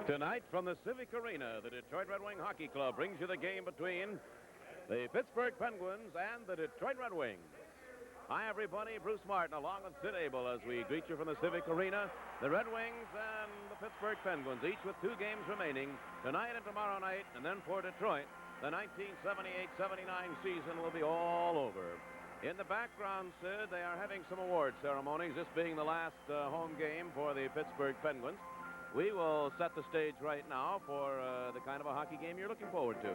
Tonight from the Civic Arena, the Detroit Red Wing Hockey Club brings you the game between the Pittsburgh Penguins and the Detroit Red Wings. Hi, everybody. Bruce Martin along with Sid Abel as we greet you from the Civic Arena. The Red Wings and the Pittsburgh Penguins, each with 2 games remaining, tonight and tomorrow night, and then for Detroit, the 1978-79 season will be all over. In the background, Sid, they are having some award ceremonies, this being the last home game for the Pittsburgh Penguins. We will set the stage right now for the kind of a hockey game you're looking forward to.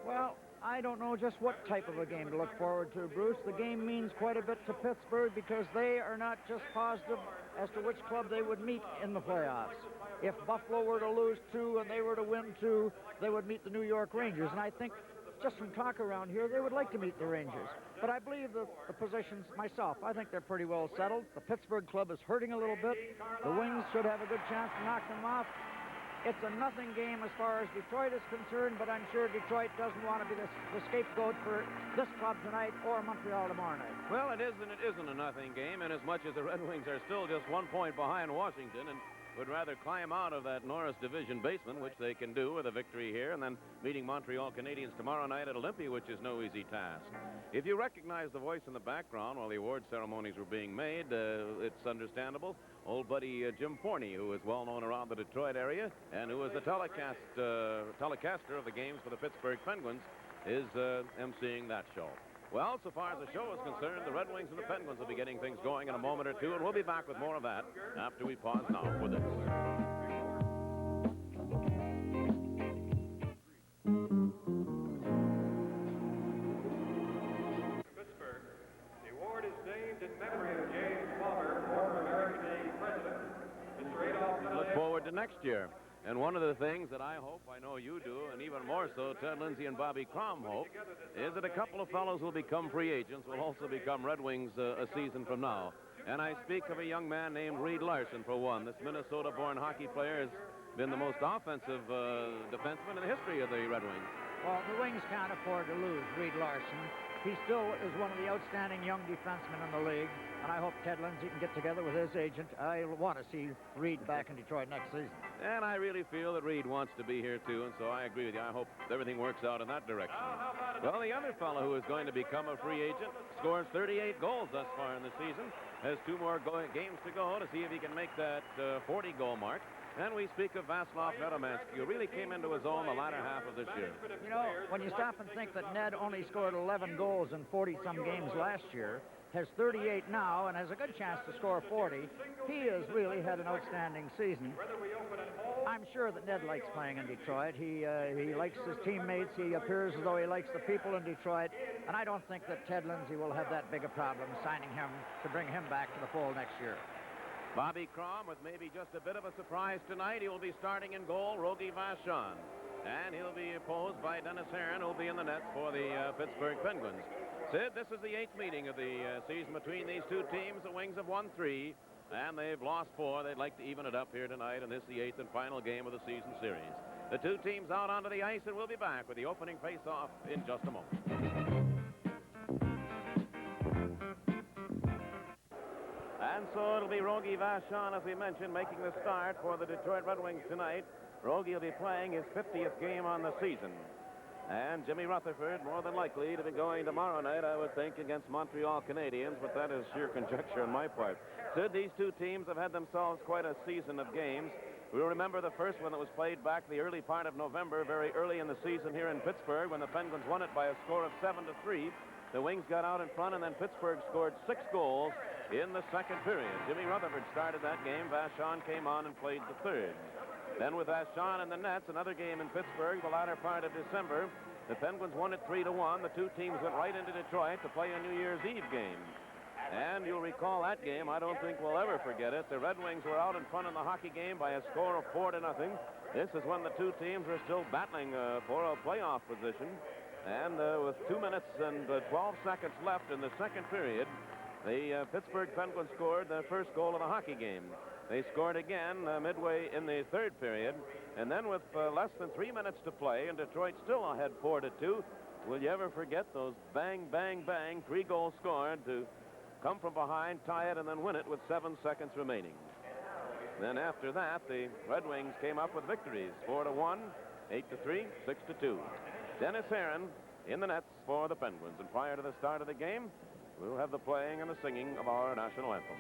Well, I don't know just what type of a game to look forward to, Bruce. The game means quite a bit to Pittsburgh because they are not just positive as to which club they would meet in the playoffs. If Buffalo were to lose 2 and they were to win 2, they would meet the New York Rangers. And I think, just from talk around here, they would like to meet the Rangers. But I believe the positions myself, I think they're pretty well settled. The Pittsburgh club is hurting a little bit. The Wings should have a good chance to knock them off. It's a nothing game as far as Detroit is concerned, but I'm sure Detroit doesn't want to be the scapegoat for this club tonight or Montreal tomorrow night. Well, it isn't a nothing game, and as much as the Red Wings are still just 1 point behind Washington and would rather climb out of that Norris Division basement, which they can do with a victory here, and then meeting Montreal Canadiens tomorrow night at Olympia, which is no easy task. If you recognize the voice in the background while the award ceremonies were being made, it's understandable. Old buddy Jim Forney, who is well known around the Detroit area and who is the telecaster of the games for the Pittsburgh Penguins, is emceeing that show. Well, so far as the show is concerned, the Red Wings and the Penguins will be getting things going in a moment or two, and we'll be back with more of that after we pause now for this. Pittsburgh. The award is named in memory of James Palmer, former American League president. Mr. Adolph. Look forward to next year. And one of the things that I hope, I know you do, and even more so, Ted Lindsay and Bobby Crom hope, is that a couple of fellows will become free agents, will also become Red Wings a season from now. And I speak of a young man named Reed Larson, for one. This Minnesota-born hockey player has been the most offensive defenseman in the history of the Red Wings. Well, the Wings can't afford to lose Reed Larson. He still is one of the outstanding young defensemen in the league, and I hope Ted Lindsay can get together with his agent. I want to see Reed back in Detroit next season. And I really feel that Reed wants to be here, too, and so I agree with you. I hope everything works out in that direction. Well, the other fellow who is going to become a free agent scores 38 goals thus far in the season, has 2 more games to go to see if he can make that 40-goal mark. And we speak of Václav Nedomansky, who really came into his own the latter half of this year. You know, when you stop and think that Ned only scored 11 goals in 40-some games last year, has 38 now, and has a good chance to score 40, he has really had an outstanding season. I'm sure that Ned likes playing in Detroit. He likes his teammates. He appears as though he likes the people in Detroit, and I don't think that Ted Lindsay will have that big a problem signing him to bring him back to the fold next year. Bobby Crom, with maybe just a bit of a surprise tonight, he will be starting in goal, Rogie Vachon. And he'll be opposed by Dennis Herron, who'll be in the net for the Pittsburgh Penguins. Sid, this is the 8th meeting of the season between these 2 teams. The Wings have won 3, and they've lost 4. They'd like to even it up here tonight, and this is the 8th and final game of the season series. The 2 teams out onto the ice, and we'll be back with the opening face-off in just a moment. And so it'll be Rogie Vachon, as we mentioned, making the start for the Detroit Red Wings tonight. Rogie will be playing his 50th game on the season. And Jimmy Rutherford, more than likely, to be going tomorrow night, I would think, against Montreal Canadiens, but that is sheer conjecture on my part. Sid, these 2 teams have had themselves quite a season of games. We remember the first one that was played back the early part of November, very early in the season here in Pittsburgh, when the Penguins won it by a score of 7-3. The Wings got out in front, and then Pittsburgh scored 6 goals in the second period. Jimmy Rutherford started that game. Vachon came on and played the third. Then with Vachon in the nets, another game in Pittsburgh, the latter part of December, the Penguins won it 3-1. The 2 teams went right into Detroit to play a New Year's Eve game. And you'll recall that game. I don't think we'll ever forget it. The Red Wings were out in front in the hockey game by a score of 4-0. This is when the 2 teams were still battling for a playoff position. And with 2 minutes and 12 seconds left in the second period, the Pittsburgh Penguins scored the first goal of the hockey game. They scored again midway in the third period. And then with less than 3 minutes to play, and Detroit still ahead 4-2, will you ever forget those bang, bang, bang, 3 goals scored to come from behind, tie it, and then win it with 7 seconds remaining. Then after that, the Red Wings came up with victories, 4-1, 8-3, 6-2. Dennis Herron in the nets for the Penguins. And prior to the start of the game, we'll have the playing and the singing of our national anthem.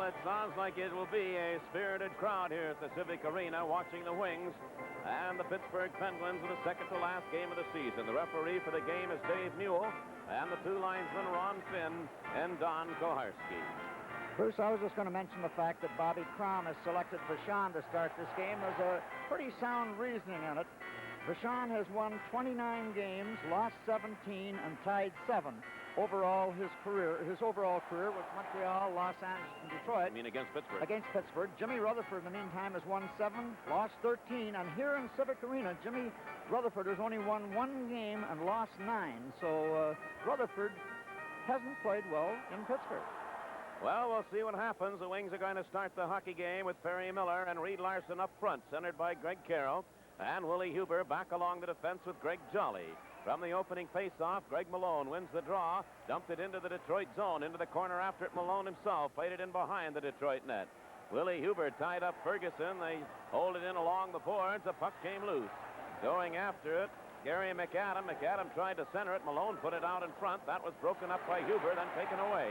It sounds like it will be a spirited crowd here at the Civic Arena watching the Wings and the Pittsburgh Penguins in the second to last game of the season. The referee for the game is Dave Mule, and the two linesmen Ron Finn and Don Koharski. Bruce, I was just going to mention the fact that Bobby Crom has selected Vachon to start this game. There's a pretty sound reasoning in it. Vachon has won 29 games, lost 17, and tied 7. Overall, his overall career was Montreal, Los Angeles, and Detroit. I mean against Pittsburgh. Against Pittsburgh. Jimmy Rutherford, in the meantime, has won 7, lost 13. And here in Civic Arena, Jimmy Rutherford has only won 1 game and lost 9. So Rutherford hasn't played well in Pittsburgh. Well, we'll see what happens. The Wings are going to start the hockey game with Perry Miller and Reed Larson up front, centered by Greg Carroll. And Willie Huber back along the defense with Greg Jolly. From the opening face-off, Greg Malone wins the draw, dumped it into the Detroit zone, into the corner after it. Malone himself played it in behind the Detroit net. Willie Huber tied up Ferguson. They hold it in along the boards. The puck came loose. Going after it, Gary McAdam. McAdam tried to center it. Malone put it out in front. That was broken up by Huber, then taken away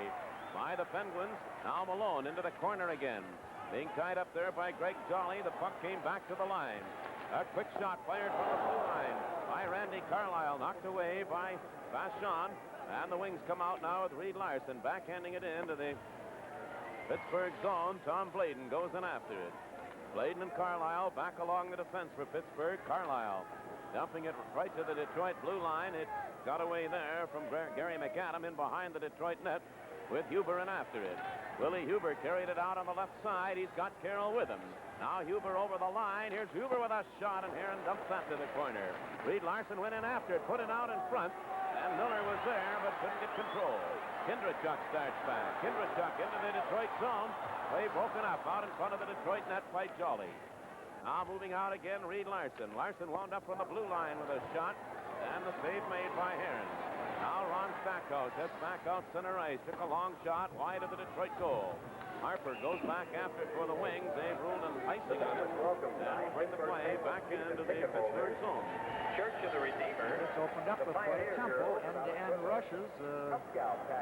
by the Penguins. Now Malone into the corner again. Being tied up there by Greg Jolly. The puck came back to the line. A quick shot fired from the blue line by Randy Carlyle, knocked away by Vachon. And the Wings come out now with Reed Larson backhanding it into the Pittsburgh zone. Tom Bladen goes in after it. Bladen and Carlyle back along the defense for Pittsburgh. Carlyle dumping it right to the Detroit blue line. It got away there from Gary McAdam in behind the Detroit net with Huber in after it. Willie Huber carried it out on the left side. He's got Carroll with him. Now Huber over the line. Here's Huber with a shot, and Herron dumps that to the corner. Reed Larson went in after it, put it out in front, and Miller was there, but couldn't get control. Kindrachuk starts back. Kindrachuk into the Detroit zone. Play broken up out in front of the Detroit net by Jolly. Now moving out again, Reed Larson. Larson wound up from the blue line with a shot, and the save made by Herron. Now Ron Stackhouse heads back out center ice. Took a long shot wide of the Detroit goal. Harper goes back after it for the Wings. They've ruled an icing on it. And bring the play back into the Pittsburgh zone. Church of the Redeemer. It's opened up with quite a tempo, and the end rushes.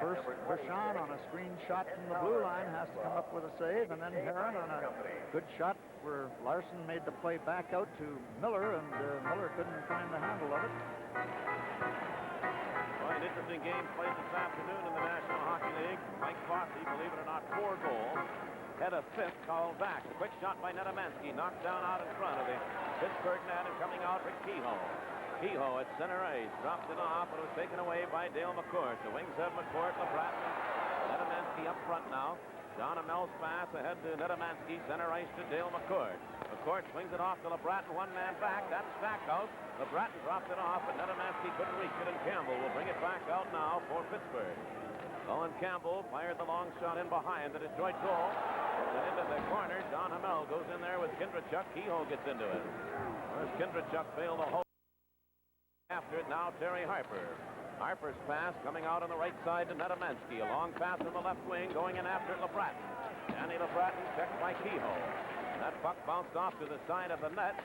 First, Vachon on a screen shot from the blue line has to come up with a save, and then Herron on a good shot where Larson made the play back out to Miller, and Miller couldn't find the handle of it. An interesting game played this afternoon in the National Hockey League. Mike Fossey, believe it or not, 4 goals. Had a 5th called back. A quick shot by Nedemansky, knocked down out in front of the Pittsburgh net, and coming out for Kehoe. Kehoe at center ice, dropped it off, and it was taken away by Dale McCourt. The Wings have McCourt, LeBratton, Nedemansky up front now. John Amel's pass ahead to Nedemansky, center ice to Dale McCourt. McCourt swings it off to LeBratton, one man back. That's Stackhouse. LeBratton dropped it off, but Nedemansky couldn't reach it, and Campbell will bring it back out now for Pittsburgh. Owen Campbell fired the long shot in behind the Detroit goal. And into the corner, John Hamel goes in there with Kindrachuk. Kehoe gets into it. Whereas Kindrachuk failed to hold after it. Now Terry Harper. Harper's pass coming out on the right side to Nedemansky. A long pass on the left wing, going in after LeBratton. Danny LeBratton checked by Kehoe. That puck bounced off to the side of the net.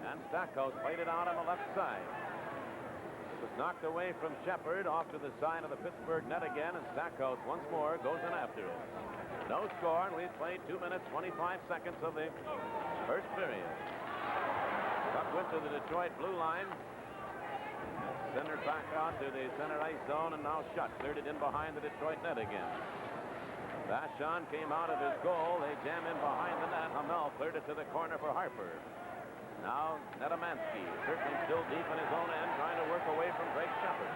And Stackhouse played it out on the left side. It was knocked away from Shepard off to the side of the Pittsburgh net again, and Stackhouse once more goes in after it. No score, and we've played 2 minutes, 25 seconds of the first period. Puck went to the Detroit blue line. Centered back out to the center ice zone, and now shot. Cleared it in behind the Detroit net again. Vachon came out of his goal. They jam in behind the net. Hamel cleared it to the corner for Harper. Now Nedomansky, certainly still deep in his own end, trying to work away from Greg Shepard.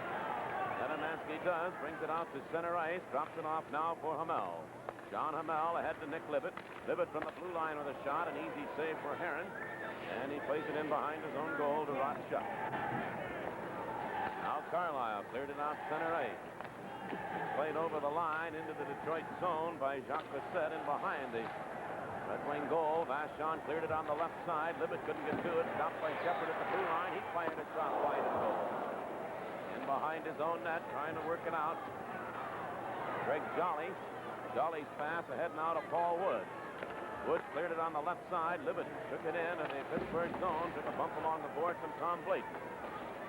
Nedomansky does, brings it out to center ice, drops it off now for Hamel. John Hamel ahead to Nick Libet. Libet from the blue line with a shot, an easy save for Heron. And he plays it in behind his own goal to Ross Schuck. Now Carlisle cleared it out center ice. Played over the line into the Detroit zone by Jacques Bissett in behind the Red Wing goal. Vachon cleared it on the left side. Libet couldn't get to it. Stopped by Shepard at the blue line. He fired a shot wide of goal. In behind his own net, trying to work it out. Greg Jolly. Jolly's pass ahead now to Paul Woods. Woods cleared it on the left side. Libet took it in the Pittsburgh zone. Took a bump along the boards from Tom Blayton.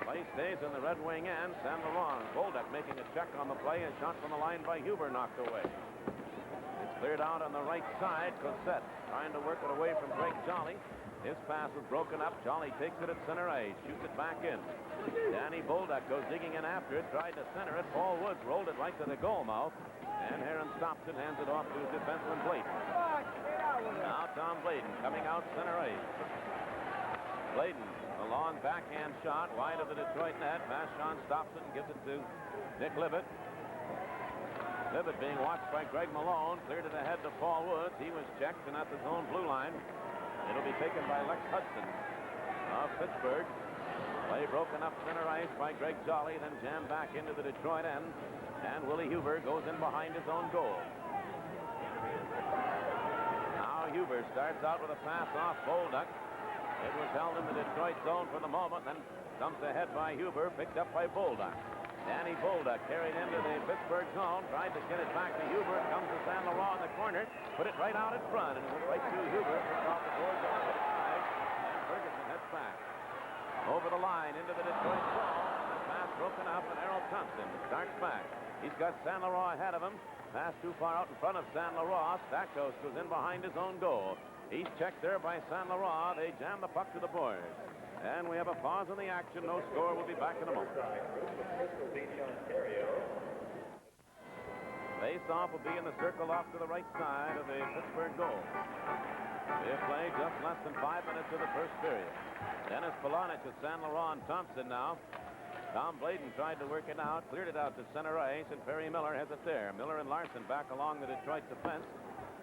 Play stays in the Red Wing end. San Laurent. Bolduc making a check on the play. A shot from the line by Huber knocked away. It's cleared out on the right side. Cossette trying to work it away from Greg Jolly. His pass was broken up. Jolly takes it at center ice. Shoots it back in. Danny Bolduc goes digging in after it. Tried to center it. Paul Woods rolled it right to the goal mouth. And Heron stops it. Hands it off to his defenseman Blayton. Now Tom Blayton coming out center ice. Blayton, a long backhand shot wide of the Detroit net. Vachon stops it and gives it to Nick Libet. Libet being watched by Greg Malone. Cleared it ahead to Paul Woods. He was checked and at the zone blue line. It'll be taken by Lex Hudson of Pittsburgh. Play broken up center ice by Greg Jolly, then jammed back into the Detroit end. And Willie Huber goes in behind his own goal. Now Huber starts out with a pass off Bolduc. It was held in the Detroit zone for the moment, then dumped ahead by Huber, picked up by Bolduc. Danny Bolduc carried into the Pittsburgh zone, tried to get it back to Huber. Comes to San Laurent in the corner, put it right out in front, and it went right to Huber, picked off the boards on the side, and Ferguson heads back. Over the line into the Detroit zone. The pass broken up, and Errol Thompson starts back. He's got San Laurent ahead of him. Pass too far out in front of San Laurent. Stackhouse goes in behind his own goal. He's checked there by San Laurent. They jam the puck to the boards. And we have a pause in the action. No score. We'll be back in a moment. Face-off will be in the circle off to the right side of the Pittsburgh goal. We have played just less than 5 minutes of the first period. Dennis Polonich with San Laurent and Thompson now. Tom Blayton tried to work it out, cleared it out to center ice, and Perry Miller has it there. Miller and Larson back along the Detroit defense.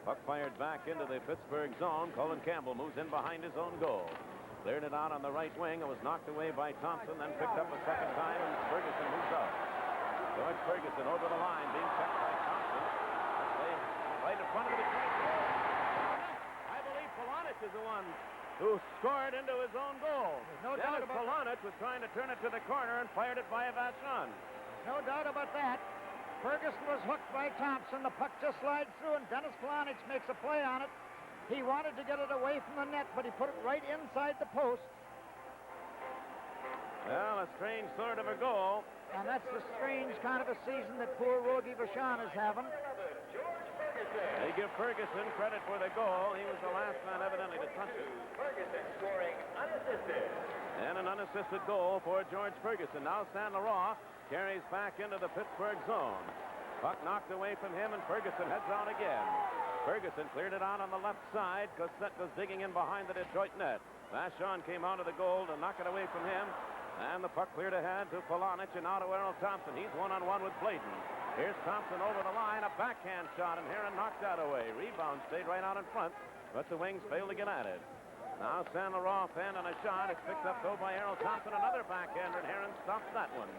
Puck fired back into the Pittsburgh zone. Colin Campbell moves in behind his own goal. Cleared it out on the right wing. It was knocked away by Thompson, then picked up a second time, and Ferguson moves out. George Ferguson over the line, being checked by Thompson. That's right in front of the Detroit goal. I believe Polonich is the one who scored into his own goal. No doubt about Polonich was trying to turn it to the corner and fired it by Vachon. No doubt about that. Ferguson was hooked by Thompson. The puck just slides through, and Dennis Polonich makes a play on it. He wanted to get it away from the net, but he put it right inside the post. Well, a strange sort of a goal. And that's the strange kind of a season that poor Rogie Vachon is having. They give Ferguson credit for the goal. He was the last man evidently to touch it. Ferguson scoring unassisted. And an unassisted goal for George Ferguson. Now San Laurent carries back into the Pittsburgh zone. Puck knocked away from him, and Ferguson heads out again. Ferguson cleared it out on the left side. Cossette was digging in behind the Detroit net. Vachon came out of the goal to knock it away from him. And the puck cleared ahead to Polonich and now to Errol Thompson. He's one-on-one with Blayton. Here's Thompson over the line. A backhand shot, and Heron knocked that away. Rebound stayed right out in front, but the Wings failed to get at it. Now San Laurent fan on a shot. It's picked up, though, by Errol Thompson. Another backhander, and Heron stops that one.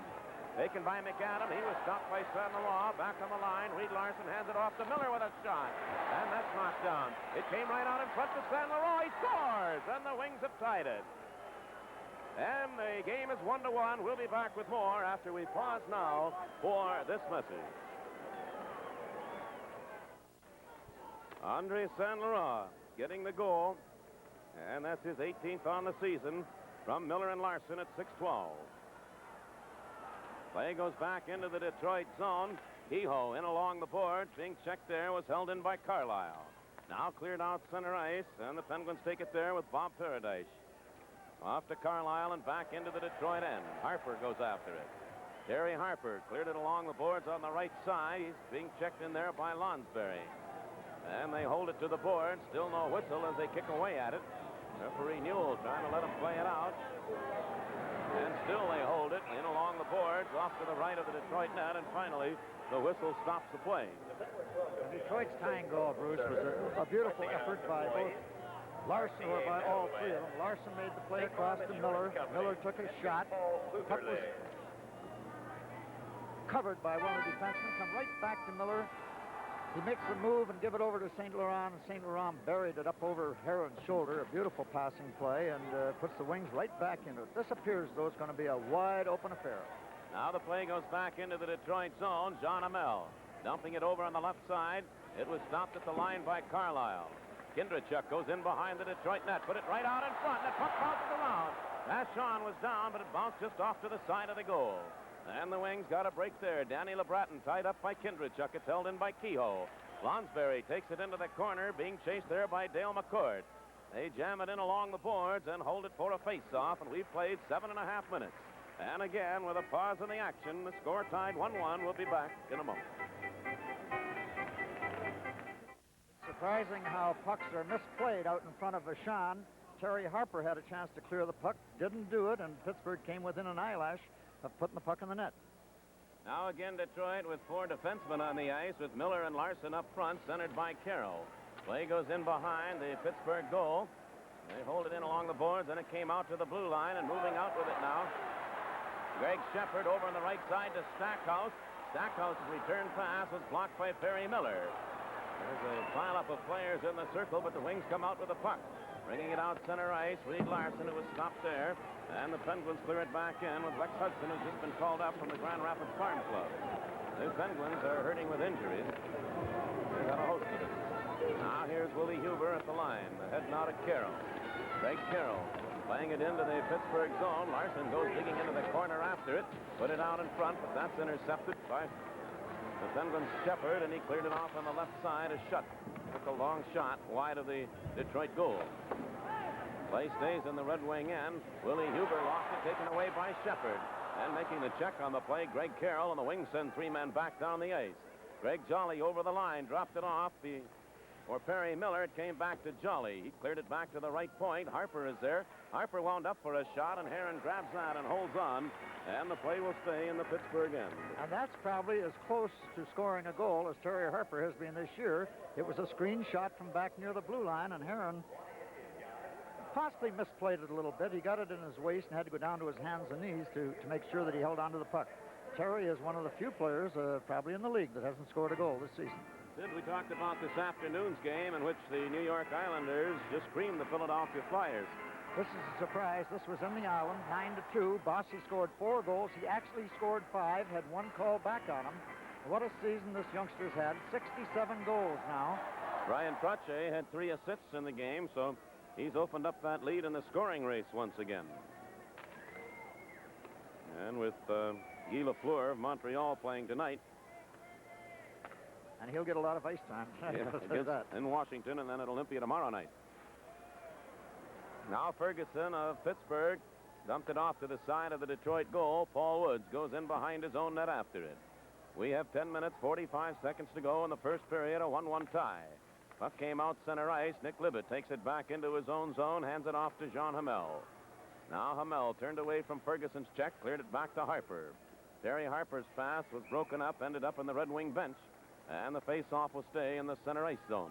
Taken by McAdam. He was stopped by San Laurent. Back on the line. Reed Larson hands it off to Miller with a shot. And that's knocked down. It came right out in front to San Laurent. He scores! And the Wings have tied it. And the game is 1-1. We'll be back with more after we pause now for this message. Andre San Laurent getting the goal And that's his 18th on the season from Miller and Larson at 6-12. Play goes back into the Detroit zone. Kehoe in along the boards. Being checked there, was held in by Carlisle. Now cleared out center ice, and the Penguins take it there with Bob Paradise. Off to Carlisle and back into the Detroit end. Harper goes after it. Terry Harper cleared it along the boards on the right side. He's being checked in there by Lonsberry. And they hold it to the boards. Still no whistle as they kick away at it. Referee Newell trying to let them play it out. And still they hold it in along the boards off to the right of the Detroit net. And finally, the whistle stops the play. Detroit's tying goal, Bruce, was a beautiful effort by both Larson, or by all three of them. Larson made the play across to Miller. Miller took a shot. Puck was covered by one of the defensemen. Come right back to Miller. He makes the move and give it over to St. Laurent, and St. Laurent buried it up over Heron's shoulder. A beautiful passing play, and puts the Wings right back into it. This appears, though, it's going to be a wide-open affair. Now the play goes back into the Detroit zone. John Hamel dumping it over on the left side. It was stopped at the line by Carlisle. Kindrachuk goes in behind the Detroit net. Put it right out in front. The puck bounces around. Vachon was down, but it bounced just off to the side of the goal. And the Wings got a break there. Danny LeBratton tied up by Kindrachuk. It's held in by Kehoe. Lonsberry takes it into the corner, being chased there by Dale McCord. They jam it in along the boards and hold it for a face-off, and we've played 7.5 minutes. And again, with a pause in the action, the score tied 1-1. We'll be back in a moment. Surprising how pucks are misplayed out in front of Vachon. Terry Harper had a chance to clear the puck, didn't do it, and Pittsburgh came within an eyelash of putting the puck in the net. Now again Detroit with 4 defensemen on the ice, with Miller and Larson up front, centered by Carroll. Play goes in behind the Pittsburgh goal. They hold it in along the boards, and it came out to the blue line, and moving out with it now. Greg Shepard over on the right side to Stackhouse. Stackhouse's return pass was blocked by Perry Miller. There's a pileup of players in the circle, but the Wings come out with the puck. Bringing it out center ice, Reed Larson, who was stopped there. And the Penguins clear it back in with Lex Hudson, who's just been called up from the Grand Rapids Farm Club. The Penguins are hurting with injuries. They've got a host of them. Now here's Willie Huber at the line. The head now to Carroll. Greg Carroll playing it into the Pittsburgh zone. Larson goes digging into the corner after it. Put it out in front, but that's intercepted by the Penguins' Shepard, and he cleared it off on the left side. A shot. Took a long shot wide of the Detroit goal. Play stays in the Red Wing end. Willie Huber lost it, taken away by Shepard. And making the check on the play, Greg Carroll, and the Wings send 3 men back down the ice. Greg Jolly over the line, dropped it off for Perry Miller. It came back to Jolly. He cleared it back to the right point. Harper is there. Harper wound up for a shot, and Heron grabs that and holds on. And the play will stay in the Pittsburgh end. And that's probably as close to scoring a goal as Terry Harper has been this year. It was a screen shot from back near the blue line, and Heron possibly misplayed it a little bit. He got it in his waist and had to go down to his hands and knees to make sure that he held onto the puck. Terry is one of the few players, probably in the league, that hasn't scored a goal this season. Sid, we talked about this afternoon's game in which the New York Islanders just creamed the Philadelphia Flyers. This is a surprise. This was in the Island, 9-2. Bossy scored 4 goals. He actually scored 5, had 1 call back on him. What a season this youngster's had. 67 goals now. Brian Trottier had 3 assists in the game, so he's opened up that lead in the scoring race once again. And with Guy Lafleur of Montreal playing tonight. And he'll get a lot of ice time. In Washington, and then at Olympia tomorrow night. Now Ferguson of Pittsburgh dumped it off to the side of the Detroit goal. Paul Woods goes in behind his own net after it. We have 10 minutes, 45 seconds to go in the first period, a 1-1 tie. Puck came out center ice. Nick Libet takes it back into his own zone, hands it off to Jean Hamel. Now Hamel turned away from Ferguson's check, cleared it back to Harper. Terry Harper's pass was broken up, ended up in the Red Wing bench, and the face-off will stay in the center ice zone.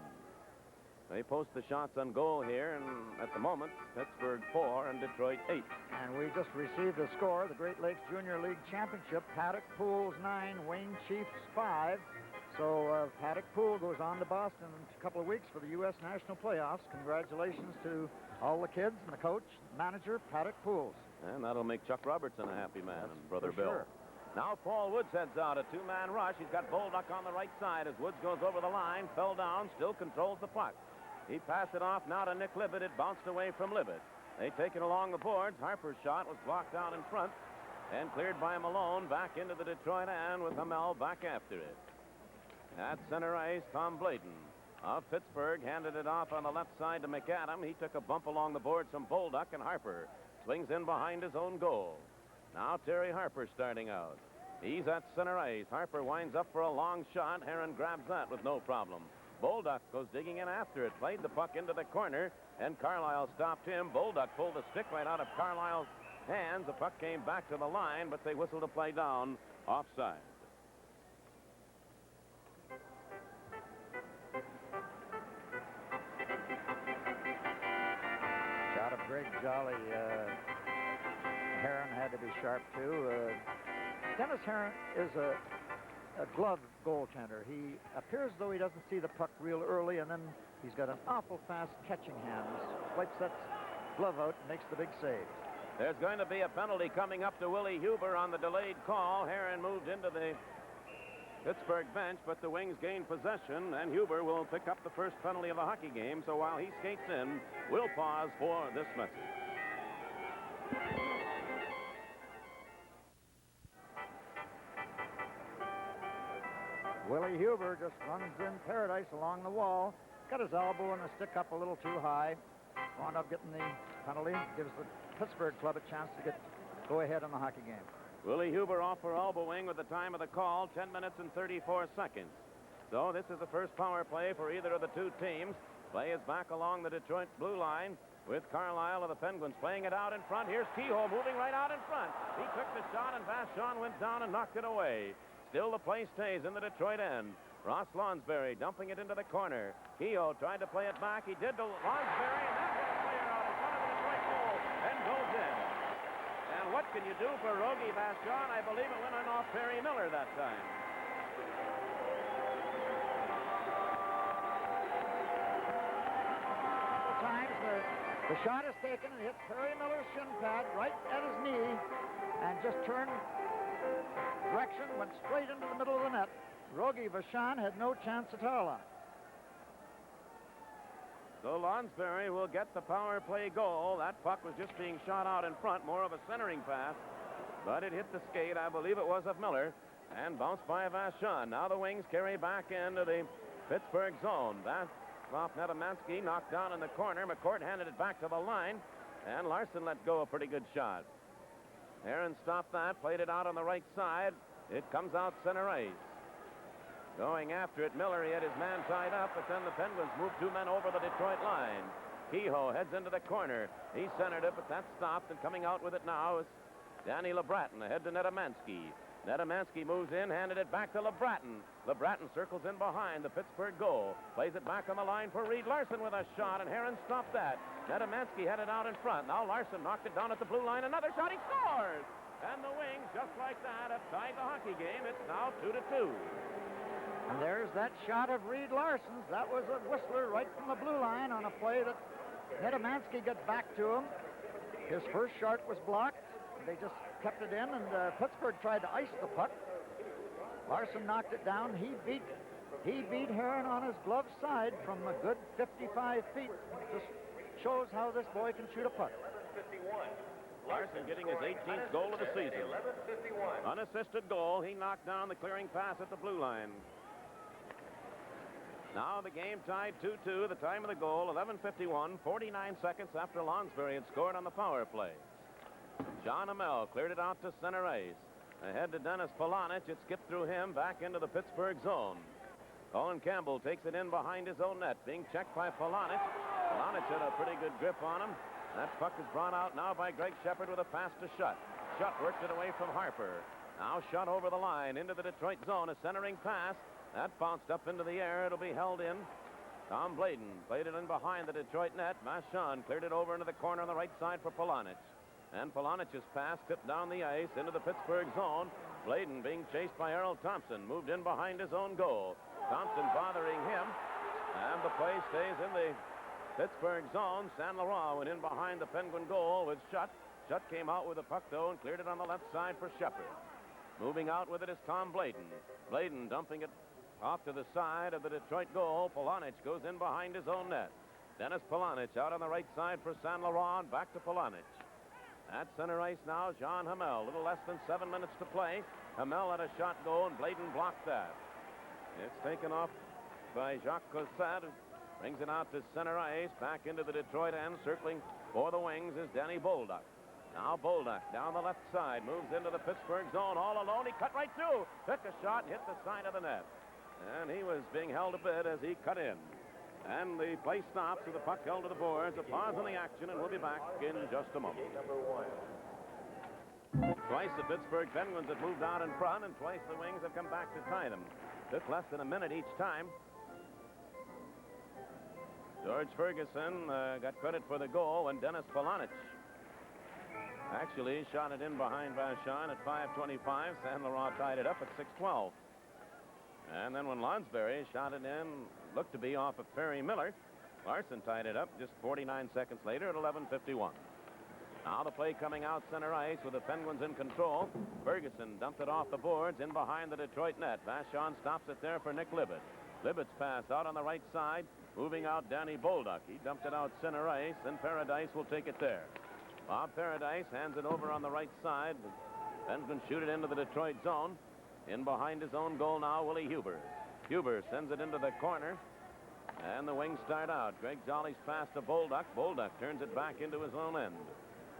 They post the shots on goal here, and at the moment, Pittsburgh 4 and Detroit 8. And we just received a score. The Great Lakes Junior League Championship, Paddock Pools 9, Wayne Chiefs 5. So Paddock Pool goes on to Boston in a couple of weeks for the U.S. National Playoffs. Congratulations to all the kids and the coach, manager, Paddock Pools. And that'll make Chuck Robertson a happy man, and Brother For Bill. sure. Now Paul Woods heads out, a 2-man rush. He's got Bolduc on the right side as Woods goes over the line, fell down, still controls the puck. He passed it off now to Nick Libet. It bounced away from Libet. They take it along the boards. Harper's shot was blocked out in front and cleared by Malone back into the Detroit end with Hamel back after it. At center ice, Tom Bladen of Pittsburgh handed it off on the left side to McAdam. He took a bump along the boards from Bolduc, and Harper swings in behind his own goal. Now Terry Harper starting out. He's at center ice. Harper winds up for a long shot. Heron grabs that with no problem. Bolduc goes digging in after it. Played the puck into the corner, and Carlisle stopped him. Bolduc pulled the stick right out of Carlisle's hands. The puck came back to the line, but they whistled a play down offside. Shot of Greg Jolly. Heron had to be sharp, too. Dennis Heron is a glove goaltender. He appears though he doesn't see the puck real early, and then he's got an awful fast catching hand. Wipes that glove out and makes the big save. There's going to be a penalty coming up to Willie Huber on the delayed call. Heron moved into the Pittsburgh bench, but the Wings gained possession, and Huber will pick up the first penalty of the hockey game. So while he skates in, we'll pause for this message. Willie Huber just runs in paradise along the wall. Got his elbow and the stick up a little too high. Wound up getting the penalty. Gives the Pittsburgh club a chance to go ahead in the hockey game. Willie Huber off for elbowing with the time of the call, 10 minutes and 34 seconds. So this is the first power play for either of the two teams. Play is back along the Detroit blue line with Carlisle of the Penguins playing it out in front. Here's Kehoe moving right out in front. He took the shot, and Vachon went down and knocked it away. Still the play stays in the Detroit end. Ross Lonsberry dumping it into the corner. Kehoe tried to play it back. He did to Lonsberry, and that was a player out in front of the Detroit goal and goes in. And what can you do for Rogie Vachon? I believe it went on off Perry Miller that time. Times the shot is taken and hit Perry Miller's shin pad right at his knee and just turned direction, went straight into the middle of the net. Rogie Vachon had no chance at all. So Lonsberry will get the power play goal. That puck was just being shot out in front, more of a centering pass, but it hit the skate, I believe it was of Miller, and bounced by Vachon. Now the Wings carry back into the Pittsburgh zone. Off Netamansky, knocked down in the corner. McCourt handed it back to the line, and Larson let go a pretty good shot. Heron stopped that, played it out on the right side. It comes out center ice. Going after it, Miller, he had his man tied up, but then the Penguins moved two men over the Detroit line. Kehoe heads into the corner. He centered it, but that stopped, and coming out with it now is Danny LeBratton ahead to Netamansky. Netamansky moves in, handed it back to LeBratton. LeBratton circles in behind the Pittsburgh goal. Plays it back on the line for Reed Larson with a shot, and Heron stopped that. Netamansky had it out in front. Now Larson knocked it down at the blue line. Another shot, he scores! And the Wings, just like that, have tied the hockey game. It's now 2-2. And there's that shot of Reed Larson's. That was a whistler right from the blue line on a play that Netamansky got back to him. His first shot was blocked. They just kept it in, and Pittsburgh tried to ice the puck. Larson knocked it down. He beat Heron on his glove side from a good 55 feet. Just shows how this boy can shoot a puck. Larson getting his 18th goal of the season. Unassisted goal. He knocked down the clearing pass at the blue line. Now the game tied 2-2. The time of the goal, 11:51, 49 seconds after Lonsberry had scored on the power play. John Hamel cleared it out to center ice. Ahead to Dennis Polonich. It skipped through him back into the Pittsburgh zone. Colin Campbell takes it in behind his own net, being checked by Polonich. Polonich had a pretty good grip on him. That puck is brought out now by Greg Shepard with a pass to Schutt. Schutt worked it away from Harper. Now Schutt over the line into the Detroit zone. A centering pass. That bounced up into the air. It'll be held in. Tom Bladen played it in behind the Detroit net. Vachon cleared it over into the corner on the right side for Polonich. And Polonich's pass tipped down the ice into the Pittsburgh zone. Bladen being chased by Earl Thompson. Moved in behind his own goal. Thompson bothering him. And the play stays in the Pittsburgh zone. Saint Laurent went in behind the Penguin goal with Schutt. Schutt came out with the puck, though, and cleared it on the left side for Shepard. Moving out with it is Tom Bladen. Bladen dumping it off to the side of the Detroit goal. Polonich goes in behind his own net. Dennis Polonich out on the right side for San Laurent. Back to Polonich. At center ice now, Jean Hamel. A little less than 7 minutes to play. Hamel had a shot goal, and Bladen blocked that. It's taken off by Jacques Cossette, who brings it out to center ice. Back into the Detroit end. Circling for the Wings is Danny Bolduc. Now Bolduc down the left side. Moves into the Pittsburgh zone all alone. He cut right through. Took a shot and hit the side of the net. And he was being held a bit as he cut in. And the play stops with the puck held to the boards. A pause in the action, and we'll be back in just a moment. Twice the Pittsburgh Penguins have moved out in front, and twice the Wings have come back to tie them. Took less than a minute each time. George Ferguson got credit for the goal when Dennis Polonich actually shot it in behind Vachon at 5:25. San Laurent tied it up at 6:12. And then when Lonsberry shot it in, looked to be off of Ferry Miller, Larson tied it up just 49 seconds later at 11:51. Now the play coming out center ice with the Penguins in control. Ferguson dumped it off the boards in behind the Detroit net. Vachon stops it there for Nick Libet. Libet's pass out on the right side, moving out Danny Bolduc. He dumped it out center ice, and Paradise will take it there. Bob Paradise hands it over on the right side. Penguins shoot it into the Detroit zone. In behind his own goal now, Willie Huber. Huber sends it into the corner, and the Wings start out. Greg Jolly's pass to Bolduc. Bolduc turns it back into his own end.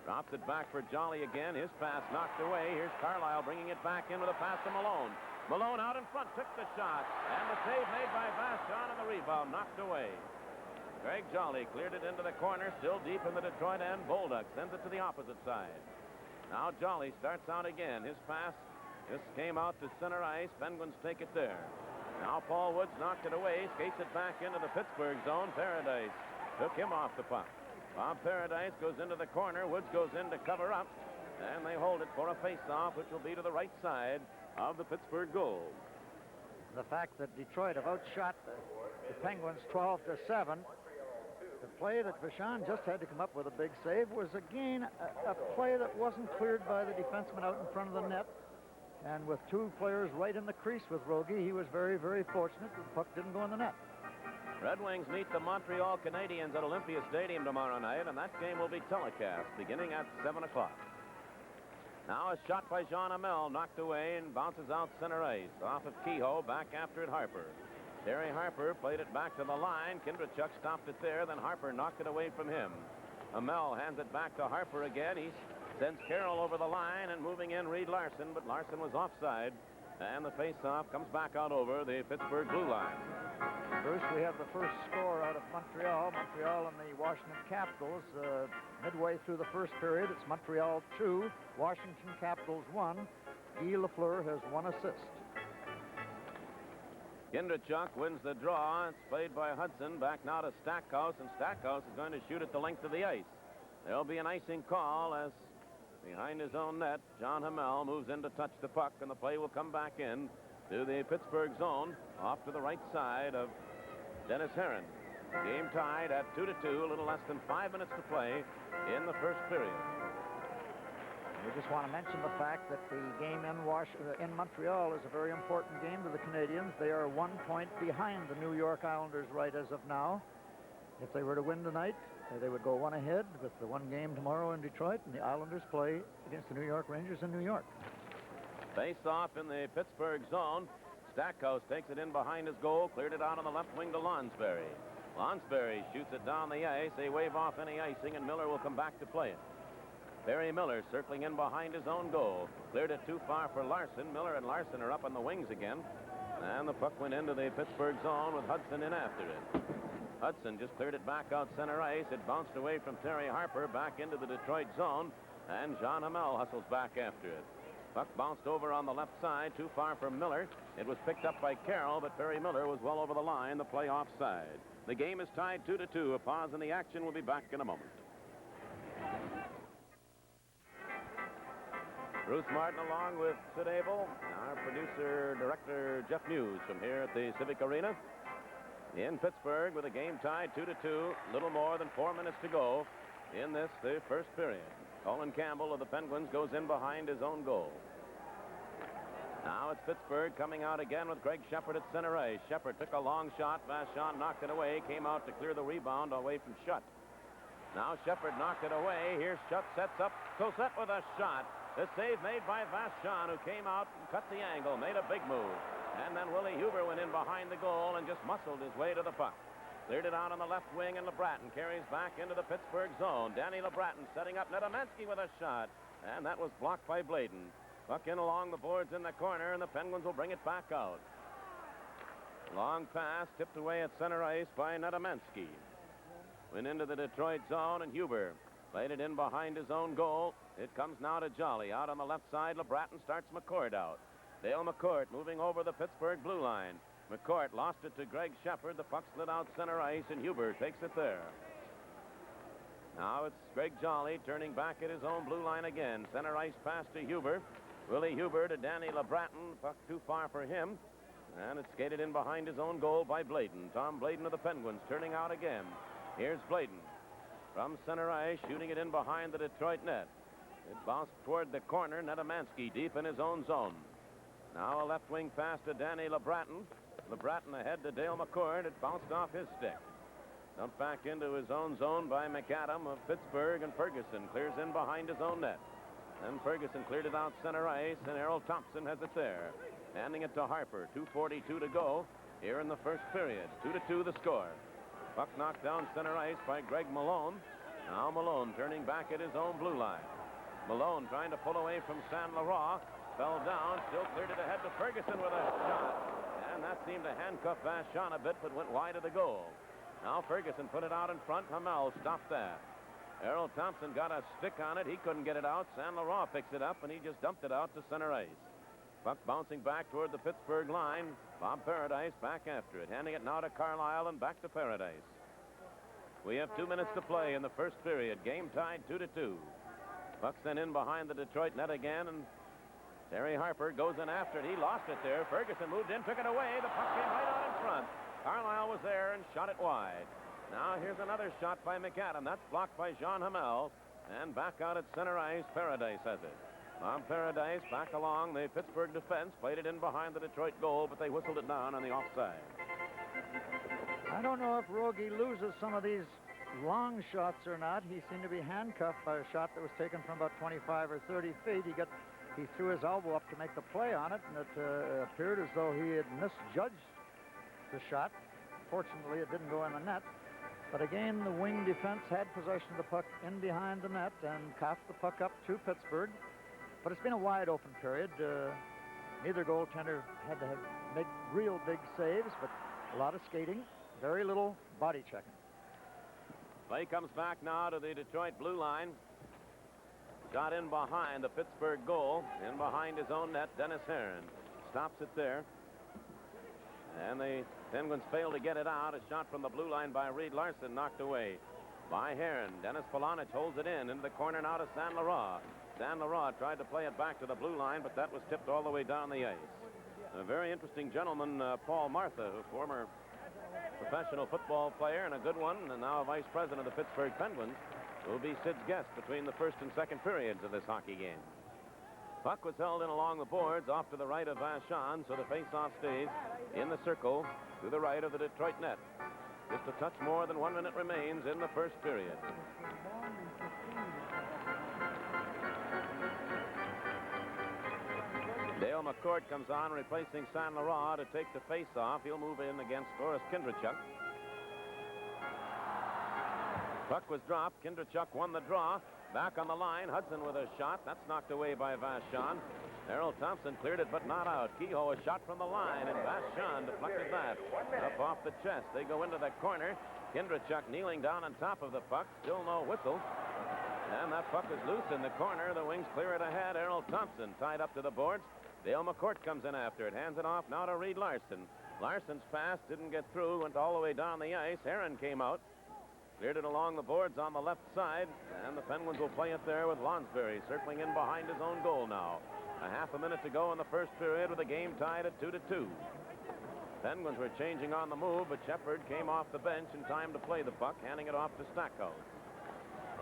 Drops it back for Jolly again. His pass knocked away. Here's Carlisle bringing it back in with a pass to Malone. Malone out in front, took the shot, and the save made by Vachon, and the rebound knocked away. Greg Jolly cleared it into the corner, still deep in the Detroit end. Bolduc sends it to the opposite side. Now Jolly starts out again. His pass just came out to center ice. Penguins take it there. Now Paul Woods knocked it away, skates it back into the Pittsburgh zone. Paradise took him off the puck. Bob Paradise goes into the corner. Woods goes in to cover up, and they hold it for a face-off, which will be to the right side of the Pittsburgh goal. The fact that Detroit have outshot the Penguins 12-7. The play that Vachon just had to come up with a big save was, again, a play that wasn't cleared by the defenseman out in front of the net. And with two players right in the crease with Rogie, he was very, very fortunate that the puck didn't go in the net. Red Wings meet the Montreal Canadiens at Olympia Stadium tomorrow night, and that game will be telecast beginning at 7 o'clock. Now a shot by Jean Hamel, knocked away and bounces out center ice. Off of Kehoe, back after it Harper. Terry Harper played it back to the line. Kindrachuk stopped it there, then Harper knocked it away from him. Hamel hands it back to Harper again. He sends Carroll over the line, and moving in Reed Larson, but Larson was offside, and the face-off comes back out over the Pittsburgh blue line. Bruce, we have the first score out of Montreal. Montreal and the Washington Capitals. Midway through the first period, it's Montreal 2, Washington Capitals 1. Guy Lafleur has 1 assist. Kindrachuk wins the draw. It's played by Hudson. Back now to Stackhouse, and Stackhouse is going to shoot at the length of the ice. There'll be an icing call as behind his own net, John Hamel moves in to touch the puck, and the play will come back in to the Pittsburgh zone, off to the right side of Dennis Herron. Game tied at 2-2, a little less than 5 minutes to play in the first period. We just want to mention the fact that the game in Montreal is a very important game to the Canadiens. They are 1 point behind the New York Islanders right as of now. If they were to win tonight, they would go 1 ahead with the 1 game tomorrow in Detroit, and the Islanders play against the New York Rangers in New York. Face off in the Pittsburgh zone. Stackhouse takes it in behind his goal, cleared it out on the left wing to Lonsberry. Lonsberry shoots it down the ice. They wave off any icing, and Miller will come back to play it. Barry Miller circling in behind his own goal. Cleared it too far for Larson. Miller and Larson are up on the wings again. And the puck went into the Pittsburgh zone with Hudson in after it. Hudson just cleared it back out center ice. It bounced away from Terry Harper back into the Detroit zone, and Jean Hamel hustles back after it. Puck bounced over on the left side, too far for Miller. It was picked up by Carroll, but Barry Miller was well over the line, the play offside. The game is tied 2-2. A pause in the action. Will be back in a moment. Bruce Martin along with Sid Abel, our producer, director Jeff Muse from here at the Civic Arena in Pittsburgh with a game tied 2-2. Little more than 4 minutes to go in this, the first period. Colin Campbell of the Penguins goes in behind his own goal. Now it's Pittsburgh coming out again with Greg Shepard at center ice. Shepard took a long shot. Vachon knocked it away. Came out to clear the rebound away from Schutt. Now Shepard knocked it away. Here's Schutt, sets up Cosette with a shot. The save made by Vachon, who came out and cut the angle, made a big move. And then Willie Huber went in behind the goal and just muscled his way to the puck. Cleared it out on the left wing, and LeBratton carries back into the Pittsburgh zone. Danny LeBratton setting up Nedomensky with a shot, and that was blocked by Bladen. Puck in along the boards in the corner, and the Penguins will bring it back out. Long pass tipped away at center ice by Nedomensky. Went into the Detroit zone, and Huber played it in behind his own goal. It comes now to Jolly. Out on the left side, LeBratton starts McCourt out. Dale McCourt moving over the Pittsburgh blue line. McCourt lost it to Greg Shepard. The puck slid out center ice, and Huber takes it there. Now it's Greg Jolly turning back at his own blue line again. Center ice pass to Huber. Willie Huber to Danny LeBratton. Puck too far for him. And it's skated in behind his own goal by Bladen. Tom Bladen of the Penguins turning out again. Here's Bladen. From center ice, shooting it in behind the Detroit net. It bounced toward the corner. Nedomensky deep in his own zone. Now a left wing pass to Danny LeBratton. LeBratton ahead to Dale McCourt. It bounced off his stick. Dumped back into his own zone by McAdam of Pittsburgh, and Ferguson clears in behind his own net. Then Ferguson cleared it out center ice, and Errol Thompson has it there. Handing it to Harper. 2:42 to go here in the first period. 2-2 the score. Puck knocked down center ice by Greg Malone. Now Malone turning back at his own blue line. Malone trying to pull away from Saint Laurent. Fell down, still cleared it ahead to Ferguson with a shot. And that seemed to handcuff Vachon a bit, but went wide of the goal. Now Ferguson put it out in front. Hamel stopped that. Errol Thompson got a stick on it. He couldn't get it out. Saint Laurent picks it up, and he just dumped it out to center ice. Puck bouncing back toward the Pittsburgh line. Bob Paradise back after it. Handing it now to Carlisle and back to Paradise. We have 2 minutes to play in the first period. Game tied 2-2. Puck sent in behind the Detroit net again, and Terry Harper goes in after it. He lost it there. Ferguson moved in, took it away. The puck came right out in front. Carlisle was there and shot it wide. Now here's another shot by McAdam. That's blocked by Jean Hamel. And back out at center ice, Paradise has it. Bob Paradise back along the Pittsburgh defense. Played it in behind the Detroit goal, but they whistled it down on the offside. I don't know if Rogie loses some of these long shots or not. He seemed to be handcuffed by a shot that was taken from about 25 or 30 feet. He threw his elbow up to make the play on it, and it appeared as though he had misjudged the shot. Fortunately, it didn't go in the net. But again, the wing defense had possession of the puck in behind the net and coughed the puck up to Pittsburgh. But it's been a wide open period. Neither goaltender had to make real big saves, but a lot of skating, very little body checking. Play comes back now to the Detroit blue line. Shot in behind the Pittsburgh goal. In behind his own net, Dennis Herron stops it there. And the Penguins fail to get it out. A shot from the blue line by Reed Larson, knocked away by Herron. Dennis Polonich holds it in into the corner now to Saint Laurent. Saint Laurent tried to play it back to the blue line, but that was tipped all the way down the ice. A very interesting gentleman, Paul Martha, a former professional football player and a good one, and now vice president of the Pittsburgh Penguins, will be Sid's guest between the first and second periods of this hockey game. Puck was held in along the boards off to the right of Vachon, so the faceoff stays in the circle to the right of the Detroit net. Just a touch more than 1 minute remains in the first period. Dale McCourt comes on, replacing Saint Laurent to take the faceoff. He'll move in against Boris Kindrachuk. Puck was dropped. Kindrachuk won the draw. Back on the line, Hudson with a shot. That's knocked away by Vachon. Errol Thompson cleared it, but not out. Kehoe a shot from the line, and Vachon deflected that up off the chest. They go into the corner. Kindrachuk kneeling down on top of the puck. Still no whistle. And that puck is loose in the corner. The Wings clear it ahead. Errol Thompson tied up to the boards. Dale McCourt comes in after it. Hands it off now to Reed Larson. Larson's pass didn't get through. Went all the way down the ice. Herron came out. Cleared it along the boards on the left side, and the Penguins will play it there with Lonsberry circling in behind his own goal now. A half a minute to go in the first period with the game tied at 2-2. Penguins were changing on the move, but Shepard came off the bench in time to play the puck, handing it off to Stackhouse.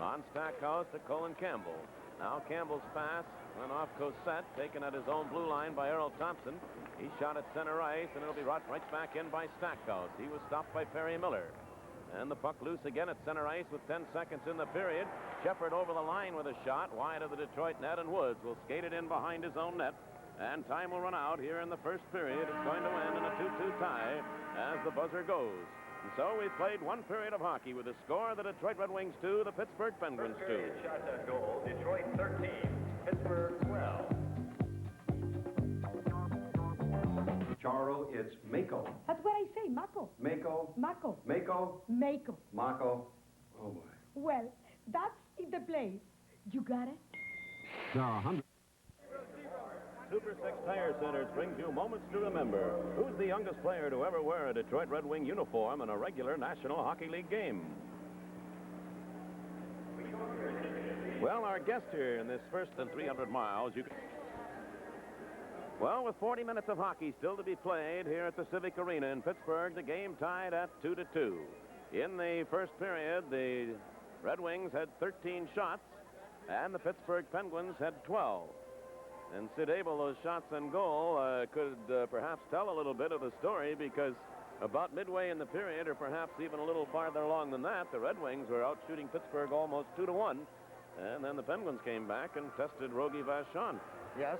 On Stackhouse to Colin Campbell. Now Campbell's pass went off Cosette, taken at his own blue line by Earl Thompson. He shot at center ice, and it'll be right back in by Stackhouse. He was stopped by Perry Miller. And the puck loose again at center ice with 10 seconds in the period. Shepard over the line with a shot wide of the Detroit net, and Woods will skate it in behind his own net. And time will run out here in the first period. It's going to end in a 2-2 tie as the buzzer goes. And so we've played one period of hockey with a score: the Detroit Red Wings 2, the Pittsburgh Penguins 2. Shots on goal, Detroit 13, Pittsburgh 12. Charo, it's Mako. That's what I say, Mako. Mako. Mako. Mako. Mako. Mako. Oh, boy. Well, that's in the place. You got it? Super 6 Tire Centers brings you moments to remember. Who's the youngest player to ever wear a Detroit Red Wing uniform in a regular National Hockey League game? Well, our guest here in this first and 300 miles, Well, with 40 minutes of hockey still to be played here at the Civic Arena in Pittsburgh, the game tied at 2-2. In the first period, the Red Wings had 13 shots, and the Pittsburgh Penguins had 12. And Sid Abel, those shots on goal, could perhaps tell a little bit of the story, because about midway in the period, or perhaps even a little farther along than that, the Red Wings were out shooting Pittsburgh almost 2-1. And then the Penguins came back and tested Rogie Vachon. Yes,